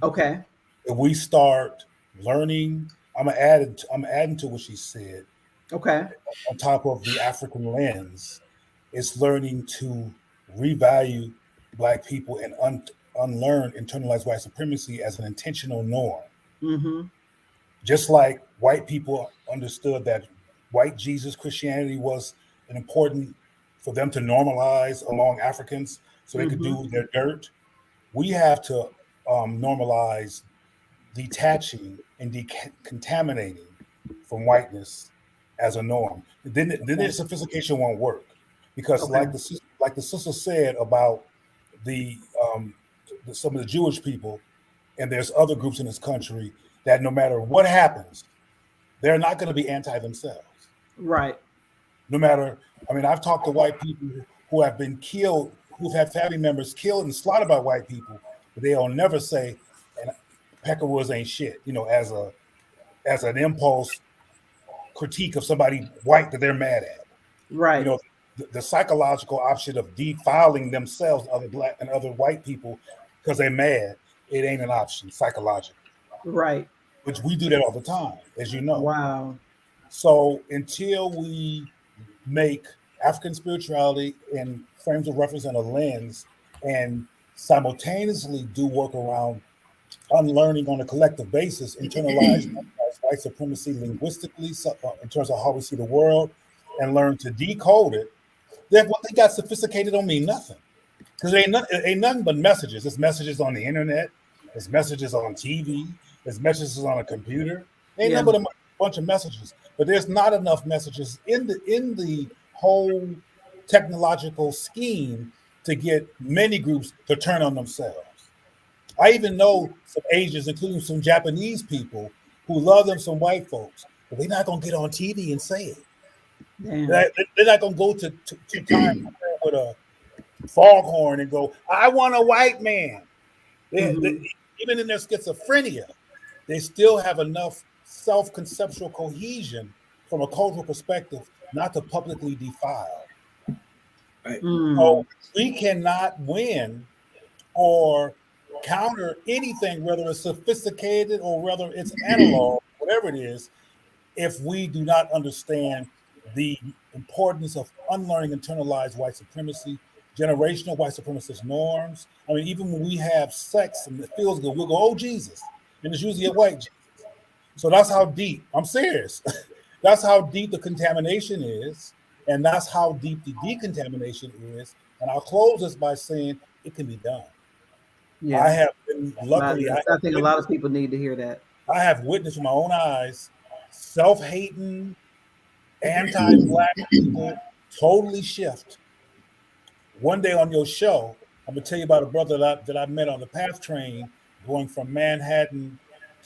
Okay. If we start learning, I'm adding to what she said Okay. on top of the African lens. It's learning to revalue Black people and unlearn internalized white supremacy as an intentional norm. Mm-hmm. Just like white people understood that white Jesus Christianity was an important for them to normalize among Africans so they could Mm-hmm. do their dirt, we have to normalize detaching and decontaminating from whiteness as a norm. Then Okay. the sophistication won't work because, Okay. like the sister said about the, some of the Jewish people, and there's other groups in this country that no matter what happens, they're not going to be anti themselves. Right. No matter, I mean, I've talked to white people who have been killed, who've had family members killed and slaughtered by white people, but they'll never say, "And Peckerwoods ain't shit," you know, as an impulse critique of somebody white that they're mad at. You Right. know, the psychological option of defiling themselves, other Black and other white people, because they're mad, it ain't an option psychologically, Right. which we do that all the time, as you know. Wow. So until we make African spirituality in frames of reference and a lens, and simultaneously do work around unlearning on a collective basis, internalize white supremacy linguistically, in terms of how we see the world, and learn to decode it, then what they got sophisticated don't mean nothing. Because it ain't nothing but messages. There's messages on the internet, there's messages on TV, there's messages on a computer. Ain't Yeah. nothing but a bunch of messages. But there's not enough messages in the whole technological scheme to get many groups to turn on themselves. I even know some Asians, including some Japanese people, who love them some white folks, but they're not gonna get on TV and say it. Damn. They're not gonna go to Times Square with a foghorn and go, "I want a white man." Mm-hmm. Even in their schizophrenia, they still have enough self-conceptual cohesion from a cultural perspective not to publicly defile. Right. Mm. So we cannot win or counter anything, whether it's sophisticated or whether it's analog, whatever it is, if we do not understand the importance of unlearning internalized white supremacy, generational white supremacist norms. I mean, even when we have sex and it feels good, we'll go, "Oh, Jesus." And it's usually a white Jesus. So that's how deep, I'm serious. That's how deep the contamination is. And that's how deep the decontamination is. And I'll close this by saying it can be done. I Yeah. have been, luckily, I think a lot of people need to hear that. I have witnessed with my own eyes self-hating, anti-black people totally shift. One day on your show, I'm gonna tell you about a brother that I met on the PATH train going from Manhattan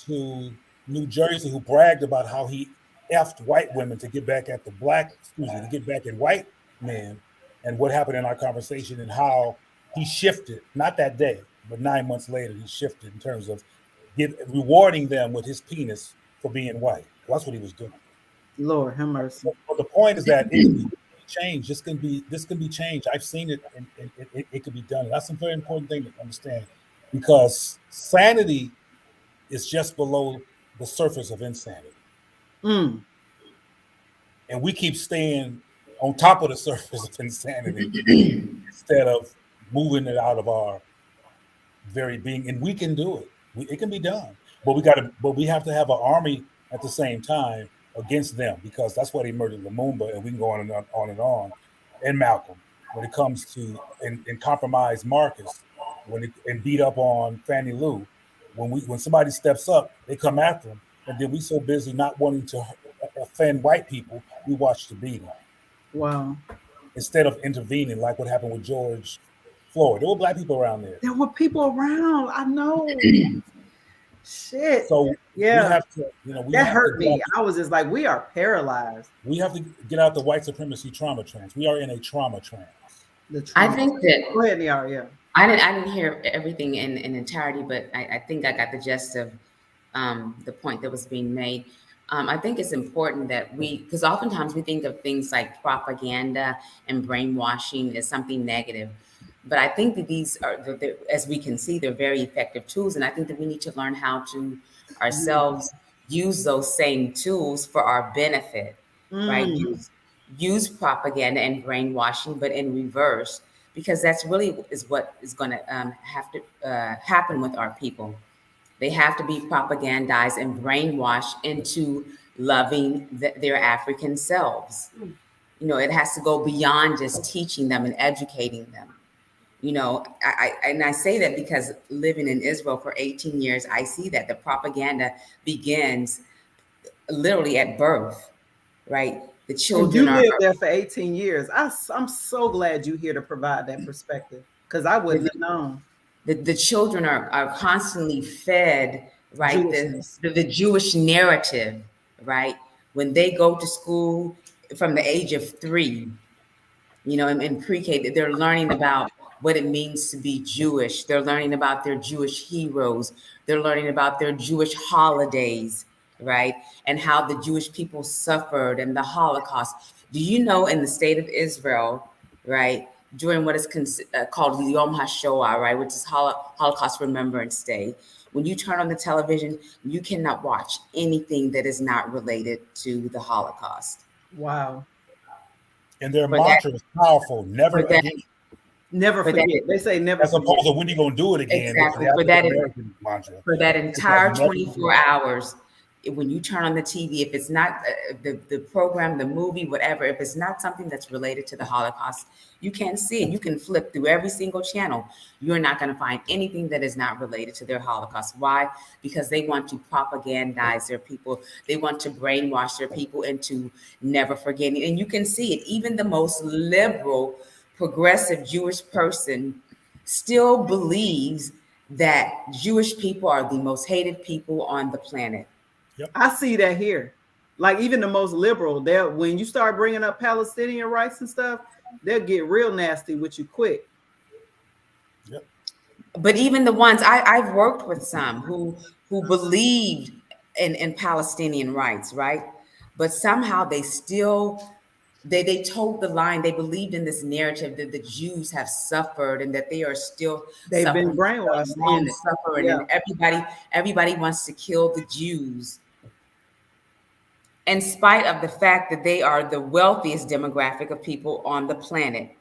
to New Jersey, who bragged about how he effed white women to get back at the black, excuse me, to get back at white men, and what happened in our conversation and how he shifted, not that day, but 9 months later, he shifted in terms of rewarding them with his penis for being white. That's what he was doing. Lord have mercy. But the point is that it can be changed. This can be changed. I've seen it, and it can be done. And that's a very important thing to understand, because sanity is just below the surface of insanity, Mm. and we keep staying on top of the surface of insanity instead of moving it out of our very being. And we can do it. It can be done, but we have to have an army at the same time against them, because that's why they murdered Lumumba, and we can go on and on, and Malcolm, when it comes to and compromise Marcus, and beat up on Fannie Lou. When somebody steps up, they come after them, and then we so busy not wanting to offend white people, we watch the beating Wow. instead of intervening, like what happened with George Floyd. There were black people around there. There were people around. I know. Shit. So we Yeah. have to, we That have to hurt me. I was just like, we are paralyzed. get out the white supremacy trauma trance. We are in a trauma trance. The I trauma. think that Go ahead, Niara. Yeah. I didn't hear everything in entirety, but I think I got the gist of the point that was being made. I think it's important that because oftentimes we think of things like propaganda and brainwashing as something negative. But I think that these are, as we can see, they're very effective tools. And I think that we need to learn how to ourselves use those same tools for our benefit, right? Mm. Use propaganda and brainwashing, but in reverse, because that's really is what is going to have to happen with our people. They have to be propagandized and brainwashed into loving their African selves. It has to go beyond just teaching them and educating them. I say that because living in Israel for 18 years, I see that the propaganda begins literally at birth, right? The And children you are lived there for 18 years. I'm so glad you're here to provide that perspective, because I wouldn't the, have known. the children are constantly fed, right? Jewishness. The Jewish narrative, right? When they go to school from the age of 3, in pre-K, they're learning about what it means to be Jewish. They're learning about their Jewish heroes. They're learning about their Jewish holidays, right? And how the Jewish people suffered and the Holocaust. Do you know in the state of Israel, right, during what is called Yom HaShoah, right, which is Holocaust Remembrance Day, when you turn on the television, you cannot watch anything that is not related to the Holocaust. Wow. And their For that, mantra is powerful: for never that, again. Never for that, forget. They say never As forget. opposed to when you gonna do it again, which is exactly, the African American mantra. for that It's like entire never 24 again. hours, when you turn on the TV, if it's not the program, the movie, whatever, if it's not something that's related to the Holocaust, you can't see it. You can flip through every single channel. You're not going to find anything that is not related to their Holocaust. Why? Because they want to propagandize their people. They want to brainwash their people into never forgetting. And you can see it. Even the most liberal, progressive Jewish person still believes that Jewish people are the most hated people on the planet. Yep. I see that here. Like even the most liberal, when you start bringing up Palestinian rights and stuff, they'll get real nasty with you quick. Yep. But even the ones I've worked with some who believed in Palestinian rights, right? But somehow they still they told the line. They believed in this narrative that the Jews have suffered and that they are still They've been suffering, brainwashed in long it. suffering, Yeah. and everybody wants to kill the Jews, in spite of the fact that they are the wealthiest demographic of people on the planet,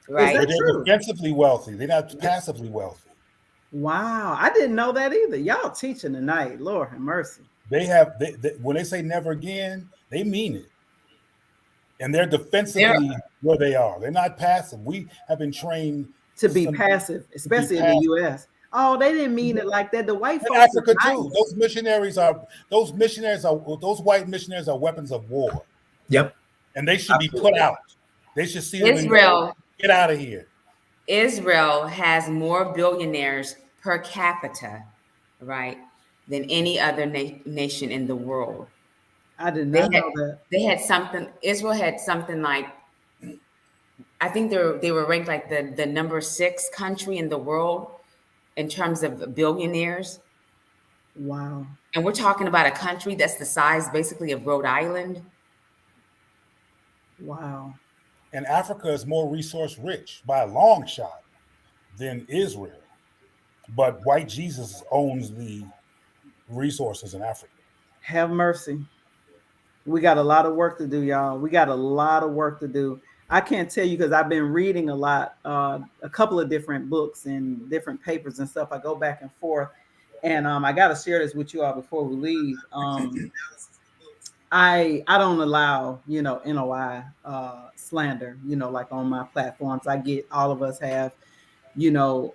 Is right? that But they're true? defensively wealthy. They're not passively wealthy. Wow. I didn't know that either. Y'all teaching tonight. Lord have mercy. When they say never again, they mean it. And they're There, defensively where they are. They're not passive. We have been trained To be passive, to be especially in the passive. US. Oh, they didn't mean it like that. The white In folks are Africa too. nice. Those white missionaries are weapons of war. Yep. And they should be put Absolutely. out. They should see them and go, Israel get out of here. Israel has more billionaires per capita, right, than any other nation in the world. I did They not had know that. they had something. Israel had something like, I think they were ranked like the number 6 country in the world in terms of billionaires. Wow. And we're talking about a country that's the size basically of Rhode Island. Wow. And Africa is more resource rich by a long shot than Israel. But white Jesus owns the resources in Africa. Have mercy. We got a lot of work to do, y'all. We got a lot of work to do. I can't tell you because I've been reading a lot, a couple of different books and different papers and stuff. I go back and forth, and I got to share this with you all before we leave. I don't allow NOI slander. Like on my platforms, I get all of us have you know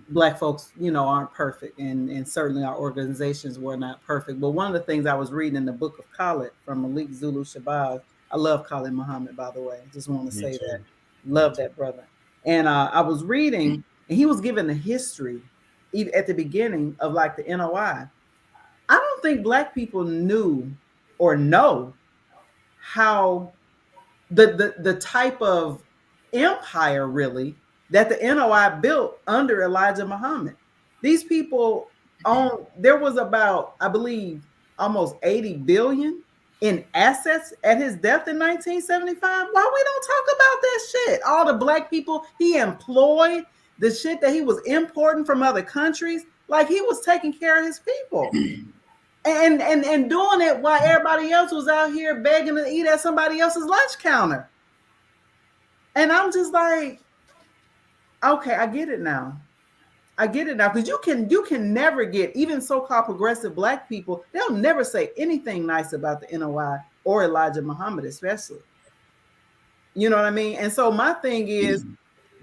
Black folks aren't perfect, and certainly our organizations were not perfect. But one of the things I was reading in the book of Khalid from Malik Zulu Shabazz, I love Khalid Muhammad, by the way, just want to Me say that, too. Me love too. that brother. And I was reading, and he was given the history even at the beginning of like the NOI. I don't think Black people knew or know how the type of empire really that the NOI built under Elijah Muhammad. These people there was about, I believe, almost 80 billion in assets at his death in 1975. Why we don't talk about that shit? All the Black people he employed, the shit that he was importing from other countries, like he was taking care of his people. And doing it while everybody else was out here begging to eat at somebody else's lunch counter. And I'm just like, okay, I get it now. I get it now. Because you can never get, even so-called progressive Black people, they'll never say anything nice about the NOI or Elijah Muhammad, especially. You know what I mean? And so my thing is,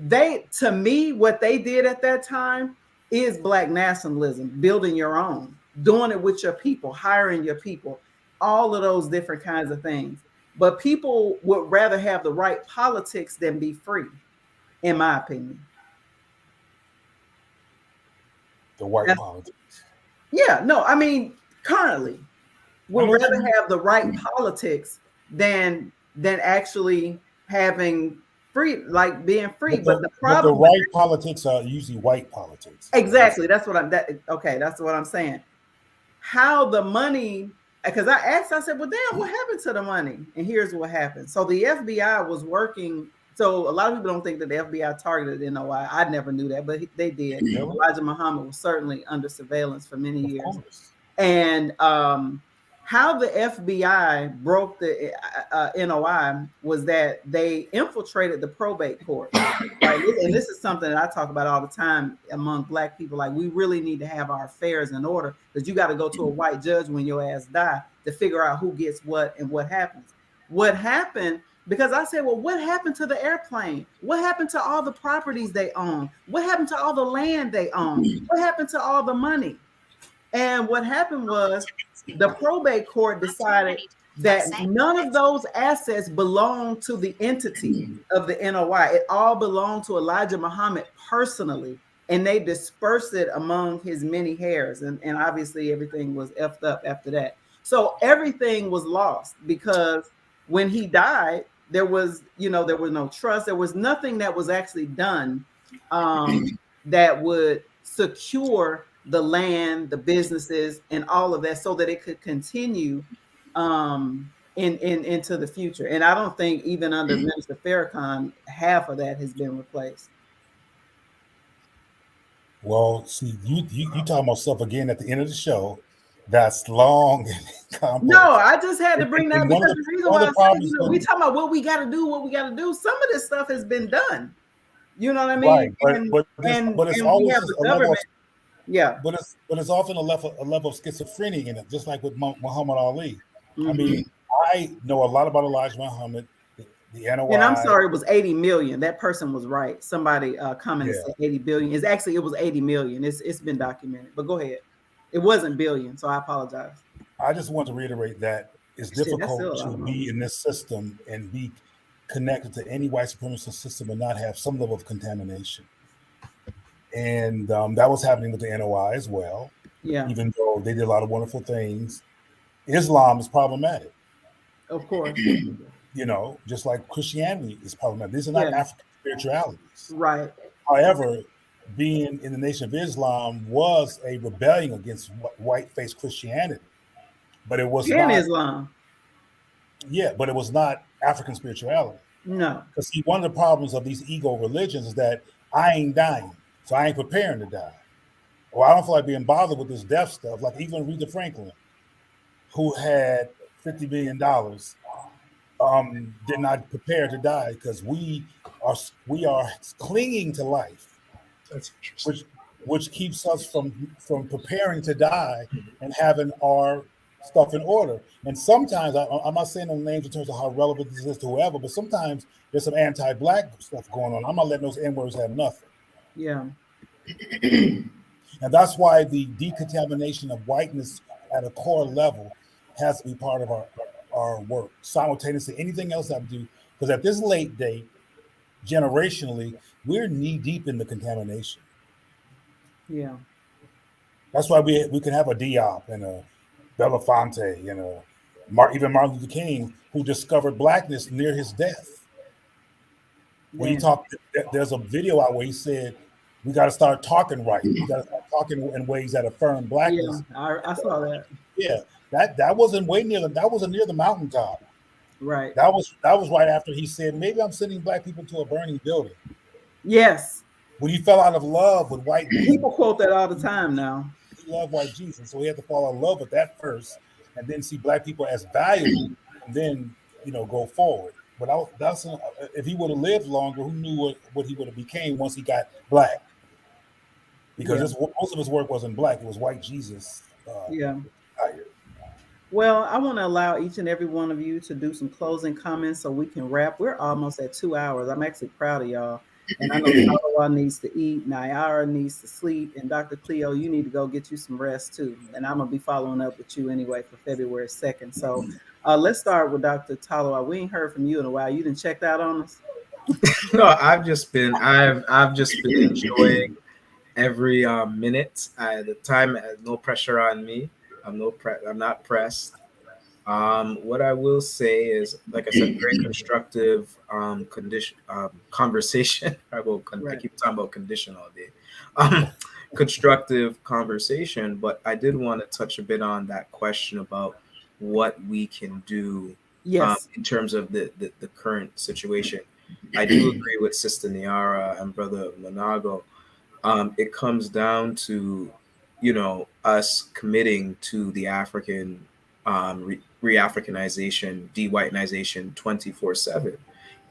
to me, what they did at that time is Black nationalism, building your own, doing it with your people, hiring your people, all of those different kinds of things. But people would rather have the right politics than be free, in my opinion. The white That's, politics. yeah, no, I mean, currently I would know what you rather mean. have the right politics than actually having free, like being free. But But the the problem with right politics are usually white politics. exactly, that's what I'm saying. How the money, because I asked, I said, well, damn, what happened to the money? And here's what happened. So the FBI was working. So a lot of people don't think that the FBI targeted NOI. I never knew that, but they did. Really? Elijah Muhammad was certainly under surveillance for many Of years. course. And how the FBI broke the NOI was that they infiltrated the probate court. Right. And this is something that I talk about all the time among Black people. Like, we really need to have our affairs in order, because you got to go to a white judge when your ass die to figure out who gets what and what happens. What happened, because I said, well, what happened to the airplane? What happened to all the properties they own? What happened to all the land they own? What happened to all the money? And what happened was the probate court decided that none of those assets belonged to the entity of the NOI. It all belonged to Elijah Muhammad personally. And they dispersed it among his many heirs. And obviously everything was effed up after that. So everything was lost, because when he died, there was no trust. There was nothing that was actually done that would secure the land, the businesses, and all of that, so that it could continue into the future. And I don't think even under Minister Farrakhan, half of that has been replaced. Well, see, you talking about stuff again at the end of the show that's long and No, complex. I just had to bring that, And because the reason one why of I the said, problems, we talking about what we got to do, Some of this stuff has been done. You know what I mean? right? But And but it's we always have the a level of, government. Yeah. but it's often a level of schizophrenia in it, just like with Muhammad Ali. I Hmm. mean, I know a lot about Elijah Muhammad, the And I'm NOI. sorry, it was 80 million. That person was right. Somebody commented Yeah, said 80 billion. It was 80 million. It's been documented. But go ahead. It wasn't billion, so I apologize. I just want to reiterate that it's Shit, that's difficult still a lot to of money. be in this system and be connected to any white supremacist system and not have some level of contamination. And that was happening with the NOI as well, Yeah, even though they did a lot of wonderful things. Islam is problematic, of course. just like Christianity is problematic. These are not Yeah, African spiritualities. right. However, being in the Nation of Islam was a rebellion against white faced Christianity, but it was And not. Islam. Yeah, but it was not African spirituality. No. Because see, one of the problems of these ego religions is that I ain't dying, so I ain't preparing to die. Or I don't feel like being bothered with this death stuff. Like even Aretha Franklin, who had $50 billion, did not prepare to die because we are clinging to life, That's interesting. which which keeps us from preparing to die and having our stuff in order. And sometimes I'm not saying no names in terms of how relevant this is to whoever, but sometimes there's some anti-black stuff going on. I'm not letting those N-words have nothing. Yeah. And that's why the decontamination of whiteness at a core level has to be part of our work simultaneously. Anything else I do, because at this late date, generationally, we're knee deep in the contamination. Yeah. That's why we can have a Diop and a Belafonte and even Martin Luther King, who discovered blackness near his death. When he Man. talked, there's a video out where he said, "We got to start talking right. We got to start talking in ways that affirm Yeah. blackness." I saw that. Yeah, that wasn't way near that wasn't near the mountaintop. Right. That was right after he said, "Maybe I'm sending black people to a burning building." Yes. When he fell out of love with white Jesus, People quote that all the time now. he loved white Jesus, so he had to fall in love with that first, and then see black people as valuable, and then go forward. But if he would have lived longer, who knew what he would have became once he got black? Because Yeah. most of his work wasn't black; it was white Jesus. Yeah. Higher. Well, I want to allow each and every one of you to do some closing comments so we can wrap. We're almost at 2 hours. I'm actually proud of y'all. And I know Talawa needs to eat, Nayara needs to sleep, and Dr. Cleo, you need to go get you some rest too. And I'm going to be following up with you anyway for February 2nd. So let's start with Dr. Talawa. We ain't heard from you in a while. You done checked out on us? No, I've just been enjoying every minute. The time has no pressure on me. I'm not pressed. What I will say is, like I said, very constructive conversation. I Right. keep talking about condition all day. Um, Constructive conversation, but I did want to touch a bit on that question about what we can do Yes. in terms of the current situation. I do agree with Sister Niara and Brother Monago. It comes down to, us committing to the African re-Africanization, de-whitenization 24/7.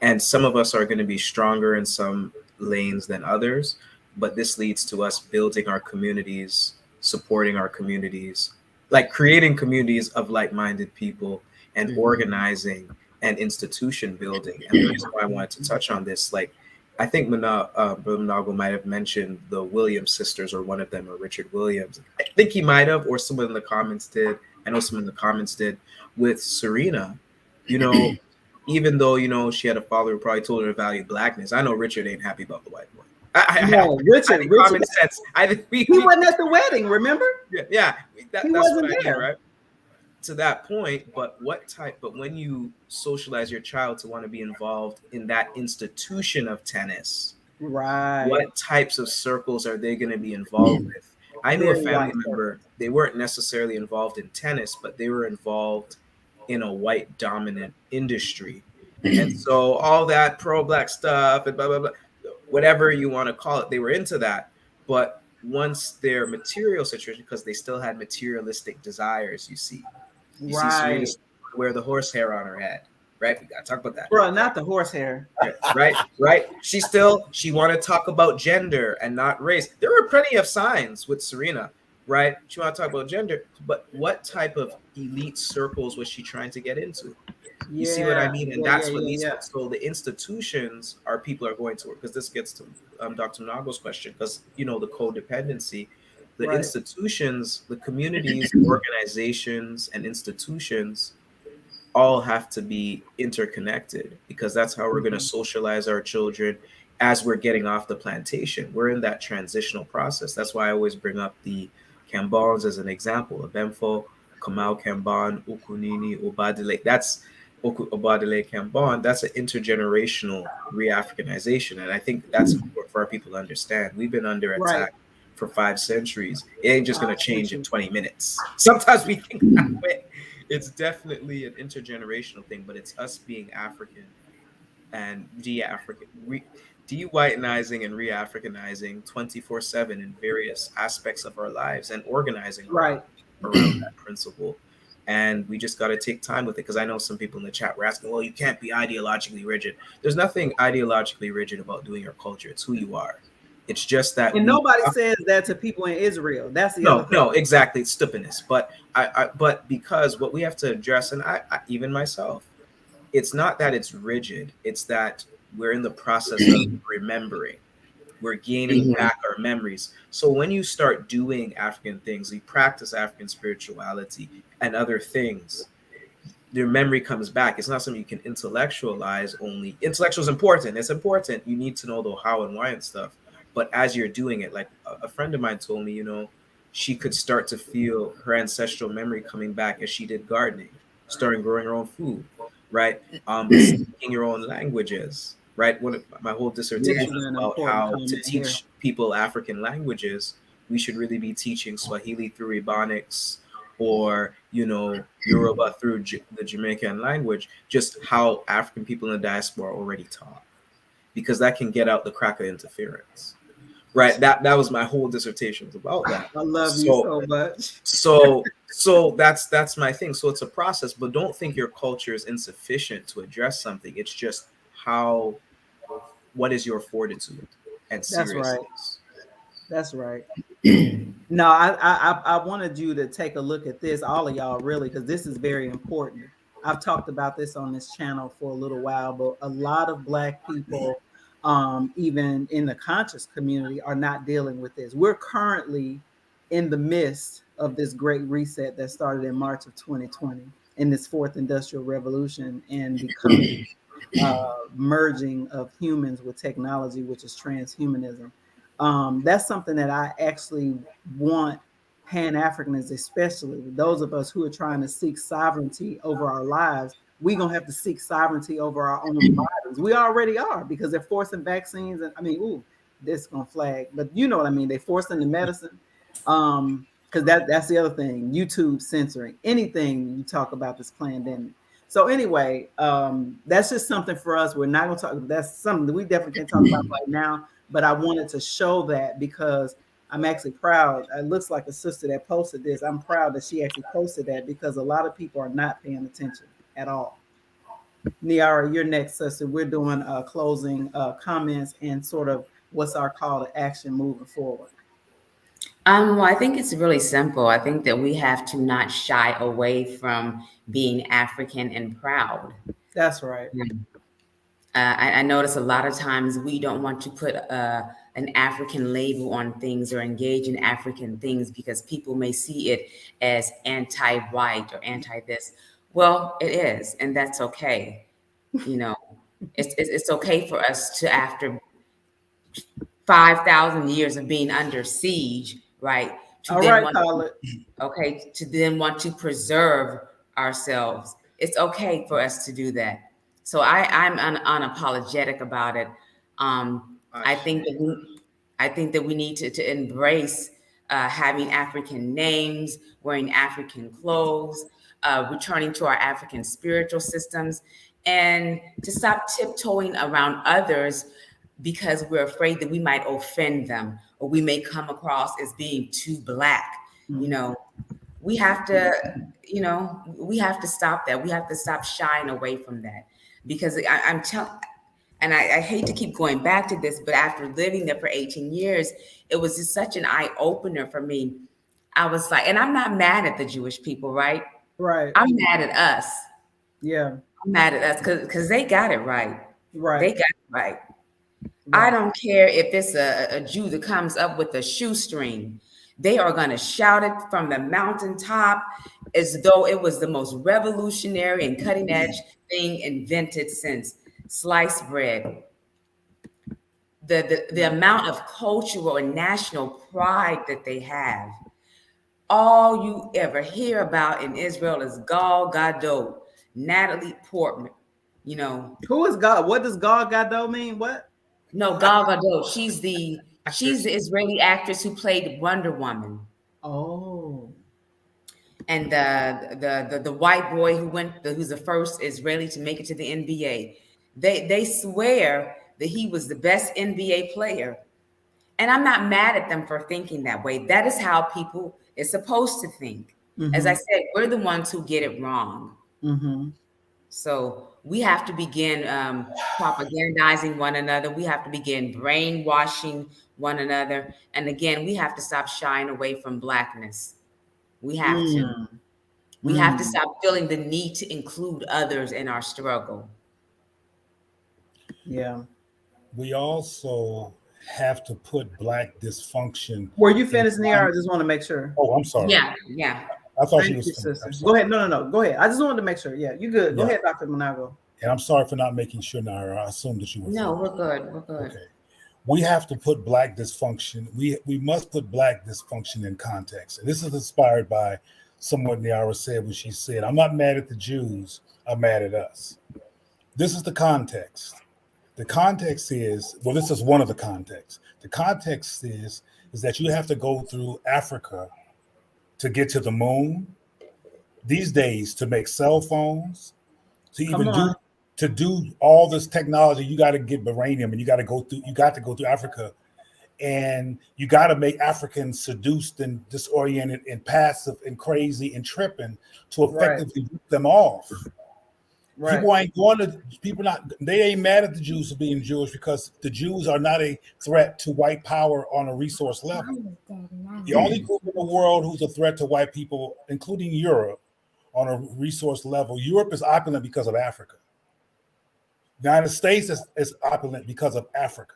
And some of us are going to be stronger in some lanes than others, but this leads to us building our communities, supporting our communities, like creating communities of like-minded people and organizing and institution building. And the reason why I wanted to touch on this, like, I think Brother Manago might have mentioned the Williams sisters, or one of them, or Richard Williams. I think he might have, or someone in the comments did. I know someone in the comments did, with Serena. You know, even though she had a father who probably told her to value blackness. I know Richard ain't happy about the white boy. No, I Richard, think common sense. I think he wasn't at the wedding, remember? yeah, He that's wasn't what I mean, there. right? To that point, but when you socialize your child to want to be involved in that institution of tennis, Right. what types of circles are they going to be involved with? I knew a Very family white member, they weren't necessarily involved in tennis, but they were involved in a white dominant industry. And so all that pro black stuff and blah, blah, blah, whatever you want to call it, they were into that. But once their material situation, because they still had materialistic desires, you see Serena Right. wear the horsehair on her head, right? We got to talk about that. Bro, not the horsehair. Yeah, right. She want to talk about gender and not race. There were plenty of signs with Serena, right? She want to talk about gender, but what type of elite circles was she trying to get into? You see what I Yeah. mean? And Yeah, yeah, that's what yeah, leads yeah. to. So the institutions are people are going to work, because this gets to Dr. Nago's question, because the codependency, the Right. institutions, the communities, organizations, and institutions all have to be interconnected, because that's how we're going to Mhm. socialize our children as we're getting off the plantation. We're in that transitional process. That's why I always bring up the Kambons as an example. Abemfo, Kamau Kambon, Ukunini, Obadile. That's Obadile Kambon. That's an intergenerational re-Africanization. And I think that's important for our people to understand. We've been under Right. attack for 5 centuries. It ain't just going to change in Centuries. 20 minutes. Sometimes we think that way. it's definitely an intergenerational thing, but it's us being African and de-whitenizing and re-Africanizing 24/7 in various aspects of our lives and organizing Right. around that principle. And we just got to take time with it, because I know some people in the chat were asking, well, you can't be ideologically rigid. There's nothing ideologically rigid about doing your culture. It's who you are. It's just that And we nobody says that to people in Israel. That's the other no, thing. no, exactly. It's stupidness. But but because what we have to address, and I even myself, it's not that it's rigid. It's that we're in the process of remembering. We're gaining Mhm. back our memories. So when you start doing African things, you practice African spirituality and other things, your memory comes back. It's not something you can intellectualize only. Intellectual is important. It's important. You need to know the how and why and stuff. But as you're doing it, like a friend of mine told me, she could start to feel her ancestral memory coming back as she did gardening, starting growing her own food, right? Speaking your own languages, right? My whole Which dissertation is is an about important how to comment here. teach people African languages. We should really be teaching Swahili through Ebonics, or Yoruba through the Jamaican language, just how African people in the diaspora are already taught, because that can get out the crack of interference, right? That was my whole dissertation, was about that. I love you So so much. that's my thing. So it's a process, but don't think your culture is insufficient to address something. It's just what is your fortitude and That's right. seriousness. That's right. No, I wanted you to take a look at this, all of y'all, really, because this is very important. I've talked about this on this channel for a little while, but a lot of Black people, even in the conscious community, are not dealing with this. We're currently in the midst of this great reset that started in March of 2020, in this fourth industrial revolution, and becoming uh, merging of humans with technology, which is transhumanism. That's something that I actually want Pan Africanists, especially those of us who are trying to seek sovereignty over our lives. We're gonna have to seek sovereignty over our own bodies. We already are, because they're forcing vaccines, and I mean, ooh, this is gonna flag, but you know what I mean. They're forcing the medicine. Because that's the other thing. YouTube censoring anything you talk about this pandemic. So anyway, that's just something for us. We're not going to talk. That's something that we definitely can talk about right now. But I wanted to show that because I'm actually proud. It looks like a sister that posted this. I'm proud that she actually posted that, because a lot of people are not paying attention at all. Niara, you're next, sister. We're doing closing comments and sort of what's our call to action moving forward. Well, I think it's really simple. I think that we have to not shy away from being African and proud. That's right. I notice a lot of times we don't want to put an African label on things or engage in African things because people may see it as anti-white or anti-this. Well, it is, and that's okay. You know, it's okay for us to, after 5,000 years of being under siege, right, to All then right, want call it. to then want to preserve ourselves. It's okay for us to do that. So I'm unapologetic about it. I think that we need to embrace having African names, wearing African clothes, returning to our African spiritual systems, and to stop tiptoeing around others because we're afraid that we might offend them or we may come across as being too Black. You Mhm. know, we have to, we have to stop that. We have to stop shying away from that, because I'm telling, and I hate to keep going back to this, but after living there for 18 years, it was just such an eye opener for me. I was like, and I'm not mad at the Jewish people, right? Right. I'm mad at us. Yeah. I'm mad at us because they got it right. They Right. got it right. I Right. don't care if it's a Jew that comes up with a shoestring. They are going to shout it from the mountaintop as though it was the most revolutionary and cutting edge thing invented since sliced bread. The amount of cultural and national pride that they have. All you ever hear about in Israel is Gal Gadot, Natalie Portman. You know, Who is God? What does God Gadot mean? What? no, Gal Gadot. She's Actress. the Israeli actress who played Wonder Woman. Oh. and the white boy who's the first Israeli to make it to the NBA. They swear that he was the best NBA player. And I'm not mad at them for thinking that way. That is how people is supposed to think. As I Mm-hmm. said, we're the ones who get it wrong. Mm-hmm. So we have to begin propagandizing one another. We have to begin brainwashing one another. And again, we have to stop shying away from Blackness. We have to. Mm. We have to Mm. stop feeling the need to include others in our struggle. Yeah. We also have to put Black dysfunction Were you in finished, Nia? I just want to make sure. Oh, I'm sorry. Yeah, yeah. I thought she Thank was you, finished. sister. I'm Go sorry. ahead. No, no, no. Go ahead. I just wanted to make sure. Yeah, you good. Go Yeah. ahead, Dr. Monago. And I'm sorry for not making sure, Naira. I assumed that you were No, finished. we're good. We're good. Okay. We have to put Black dysfunction, we must put Black dysfunction in context. And this is inspired by someone Niara said when she said, I'm not mad at the Jews, I'm mad at us. This is the context. The context is, well, this is one of the contexts. The context is that you have to go through Africa to get to the moon. These days, to make cell phones, to Come even on. do all this technology, you got to get uranium, and you got to go through Africa, and you got to make Africans seduced and disoriented and passive and crazy and tripping to Right. effectively root them off. Right. They ain't mad at the Jews for being Jewish because the Jews are not a threat to white power on a resource level. The only group in the world who's a threat to white people, including Europe, on a resource level, Europe is opulent because of Africa. The United States is opulent because of Africa.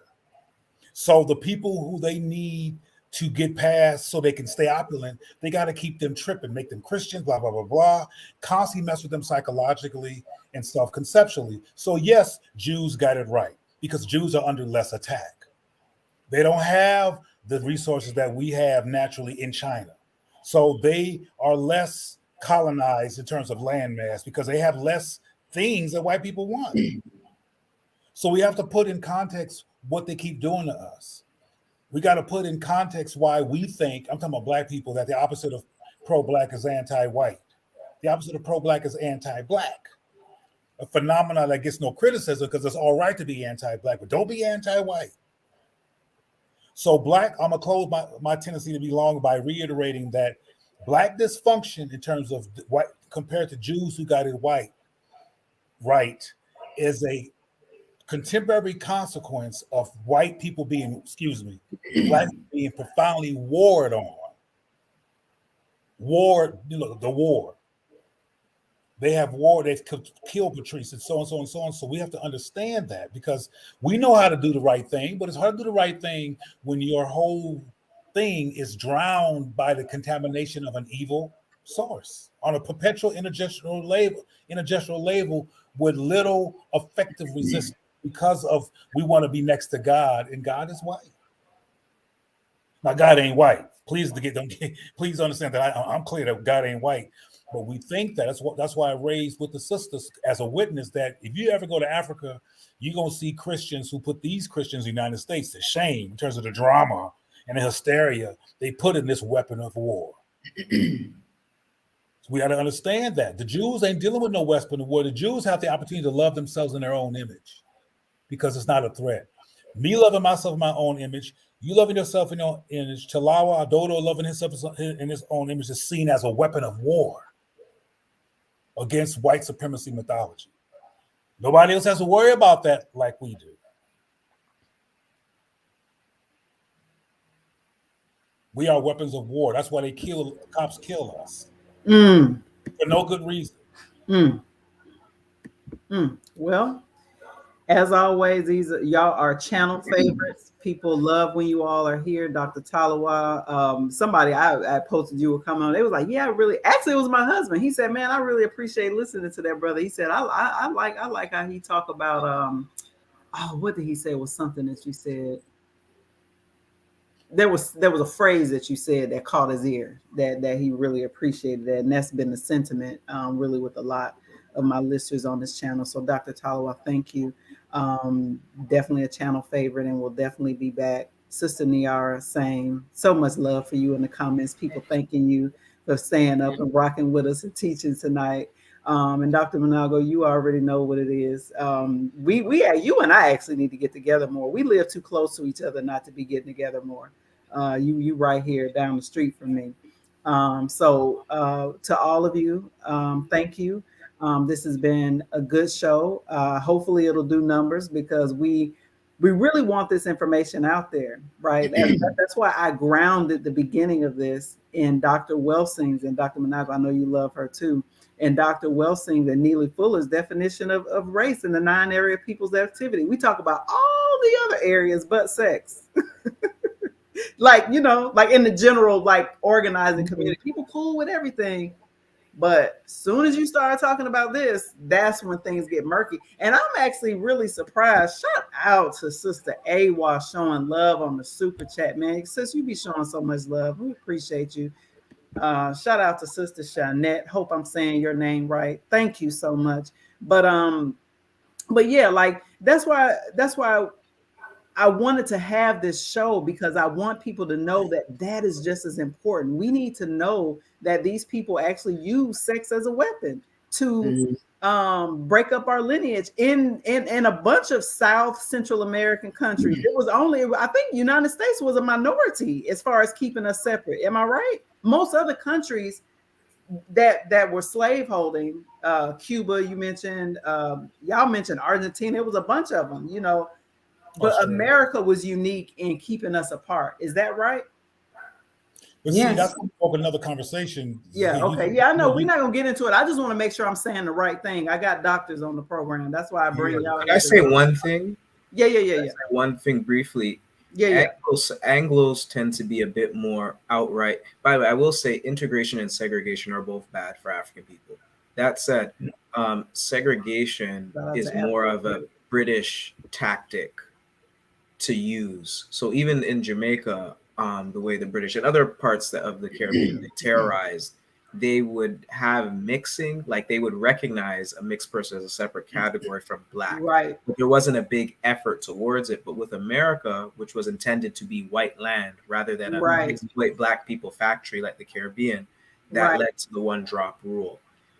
So the people who they need to get past so they can stay opulent, they got to keep them tripping, make them Christians, blah, blah, blah, blah, constantly mess with them psychologically and self-conceptually. So yes, Jews got it right because Jews are under less attack. They don't have the resources that we have naturally in China. So they are less colonized in terms of landmass because they have less things that white people want. So we have to put in context what they keep doing to us. We got to put in context why we think, I'm talking about Black people, that the opposite of pro-Black is anti-white. The opposite of pro-Black is anti-Black. A phenomenon that gets no criticism because it's all right to be anti-Black, but don't be anti-white. So Black, I'm going to close my tendency to be long by reiterating that Black dysfunction in terms of white compared to Jews who got it right is a contemporary consequence of white people being, Black being profoundly warred on. The war. They have war, they've killed Patrice and so on, so on, so on. So we have to understand that because we know how to do the right thing, but it's hard to do the right thing when your whole thing is drowned by the contamination of an evil source on a perpetual intergenerational label with little effective resistance because of we want to be next to God, and God is white. Now, God ain't white. Please understand that I'm clear that God ain't white. But we think that's why I raised with the sisters as a witness that if you ever go to Africa, you're going to see Christians who put these Christians in the United States to shame in terms of the drama and the hysteria they put in this weapon of war. So we got to understand that. The Jews ain't dealing with no weapon of war. The Jews have the opportunity to love themselves in their own image because it's not a threat. Me loving myself in my own image, you loving yourself in your image, Talawa Adodo loving himself in his own image is seen as a weapon of war against white supremacy mythology. Nobody else has to worry about that like we do. We are weapons of war. That's why cops kill us. For no good reason. Well, as always, y'all are channel favorites. People love when you all are here. Dr. Talawa, somebody I posted you were coming on. They was like, yeah, actually it was my husband. He said, man, I really appreciate listening to that brother. He said, I like how he talk about what did he say was something that you said? There was a phrase that you said that caught his ear that he really appreciated that, and that's been the sentiment really with a lot of my listeners on this channel. So Dr. Talawa, thank you. Definitely a channel favorite, and we'll definitely be back. Sister Niara, same. So much love for you in the comments. People thanking you for for staying up and rocking with us and teaching tonight. And Dr. Monago, you already know what it is. You and I actually need to get together more. We live too close to each other not to be getting together more. You right here down the street from me. To all of you, thank you. This has been a good show. Hopefully, it'll do numbers because we really want this information out there, right? That's why I grounded the beginning of this in Dr. Welsing's, and Dr. Monago, I know you love her too, and Dr. Welsing and Neely Fuller's definition of race in the 9 area people's activity. We talk about all the other areas but sex. Like, like in the general, like organizing community, people cool with everything. But as soon as you start talking about this, that's when things get murky. And I'm actually really surprised. Shout out to Sister Awa showing love on the super chat, man. Sis, you be showing so much love. We appreciate you. Shout out to Sister Shanette. Hope I'm saying your name right. Thank you so much. But yeah, like that's why I wanted to have this show, because I want people to know that is just as important. We need to know that these people actually use sex as a weapon to break up our lineage in a bunch of South Central American countries. It was only, I think, United States was a minority as far as keeping us separate. Am I right? Most other countries that were slaveholding, Cuba, you mentioned, y'all mentioned Argentina. It was a bunch of them, but America was unique in keeping us apart. Is that right? But see, that's another conversation. Yeah. Okay. Yeah, I know we're not gonna get into it. I just want to make sure I'm saying the right thing. I got doctors on the program. That's why I bring y'all. Can I say one thing? Yeah. One thing briefly. Yeah. Anglos tend to be a bit more outright. By the way, I will say integration and segregation are both bad for African people. That said, segregation is more of a British tactic to use. So even in Jamaica, the way the British and other parts of the Caribbean they terrorized, they would have mixing, like they would recognize a mixed person as a separate category from Black. Right. But there wasn't a big effort towards it. But with America, which was intended to be white land rather than a white Black people factory like the Caribbean, that led to the one drop rule.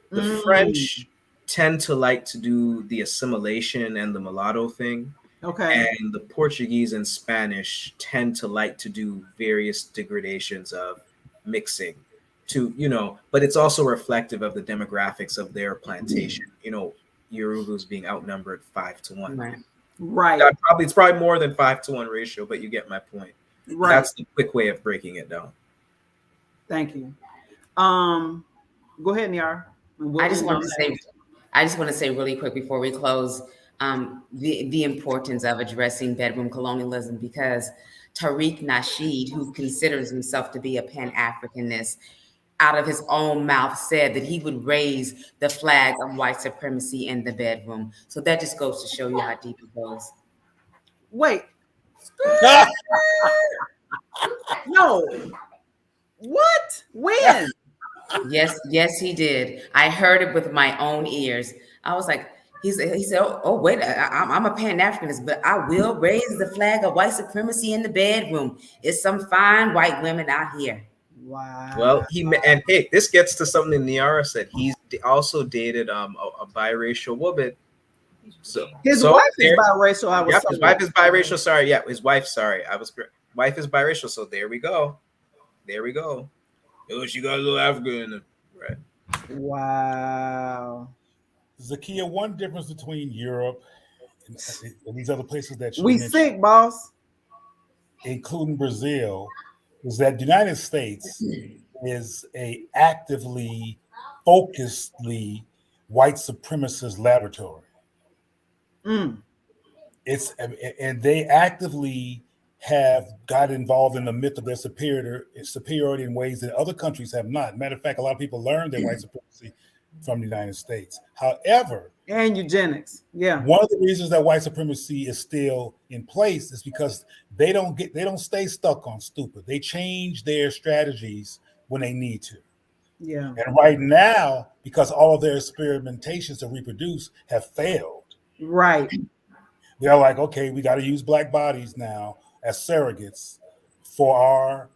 The French tend to like to do the assimilation and the mulatto thing. Okay. And the Portuguese and Spanish tend to like to do various degradations of mixing to, but it's also reflective of the demographics of their plantation. Yorubas being outnumbered 5-1. Right. It's probably more than 5-1 ratio, but you get my point. Right. That's the quick way of breaking it down. Thank you. Go ahead, Niara. I just want to say really quick before we close, the importance of addressing bedroom colonialism, because Tariq Nasheed, who considers himself to be a Pan-Africanist, out of his own mouth said that he would raise the flag of white supremacy in the bedroom. So that just goes to show you how deep it goes. Wait. No. What? When? Yes, he did. I heard it with my own ears. I was like, he said, oh wait, I'm a Pan-Africanist, but I will raise the flag of white supremacy in the bedroom. It's some fine white women out here. Wow. Well, hey, this gets to something Niara said. He's also dated a biracial woman. So his wife is biracial. His wife is biracial. Sorry, his wife. Sorry, wife is biracial. So there we go. Oh, she got a little African in it, right? Wow. Zakia, one difference between Europe and these other places that you mentioned, sick, boss, including Brazil, is that the United States is a actively, focusedly white supremacist laboratory. And they actively have got involved in the myth of their superiority in ways that other countries have not. Matter of fact, a lot of people learned their white supremacy from the United States. However, and eugenics. Yeah. One of the reasons that white supremacy is still in place is because they don't stay stuck on stupid. They change their strategies when they need to. Yeah. And right now, because all of their experimentations to reproduce have failed. Right. They're like, okay, we got to use Black bodies now as surrogates for our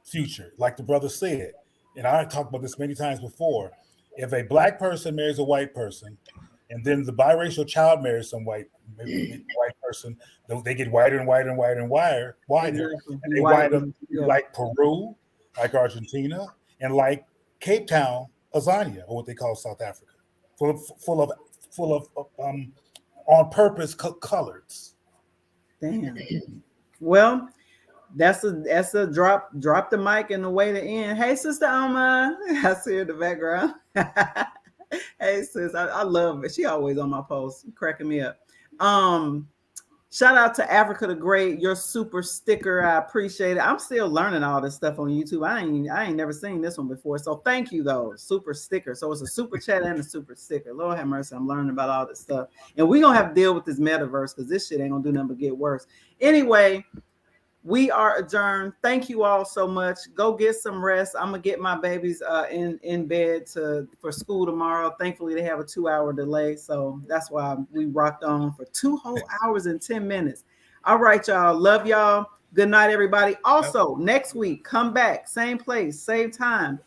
future. Like the brother said, and I talked about this many times before, if a black person marries a white person, and then the biracial child marries some white person, they get whiter and whiter and whiter and wider, Exactly. and You they white. wind up Yeah. like Peru, like Argentina, and like Cape Town, Azania, or what they call South Africa, full of on purpose coloreds. Damn. Well, that's a drop the mic and the way to end. Hey, sister Alma, I see her in the background. Hey, sis, I love it. She always on my post, cracking me up. Um, Shout out to Africa the Great, your super sticker. I appreciate it. I'm still learning all this stuff on YouTube. I ain't never seen this one before. So thank you though, super sticker. So it's a super chat and a super sticker. Lord have mercy, I'm learning about all this stuff. And we gonna have to deal with this metaverse because this shit ain't gonna do nothing but get worse. Anyway, we are adjourned. Thank you all so much. Go get some rest. I'm gonna get my babies in bed for school tomorrow. Thankfully, they have a 2-hour delay, so that's why we rocked on for 2 whole hours and 10 minutes. All right, y'all. Love y'all. Good night, everybody. Also, next week, come back, same place, same time.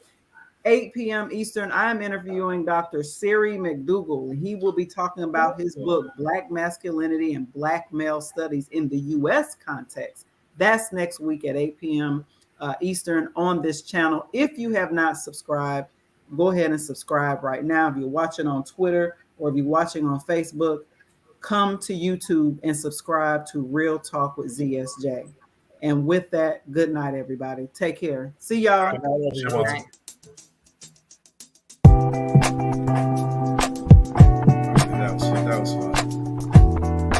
8 p.m. Eastern, I'm interviewing Dr. Siri McDougall. He will be talking about his book, Black Masculinity and Black Male Studies in the U.S. Context. That's next week at 8 p.m. Eastern on this channel. If you have not subscribed, go ahead and subscribe right now. If you're watching on Twitter or if you're watching on Facebook, come to YouTube and subscribe to Real Talk with ZSJ. And with that, good night, everybody. Take care. See y'all. Good night, everyone.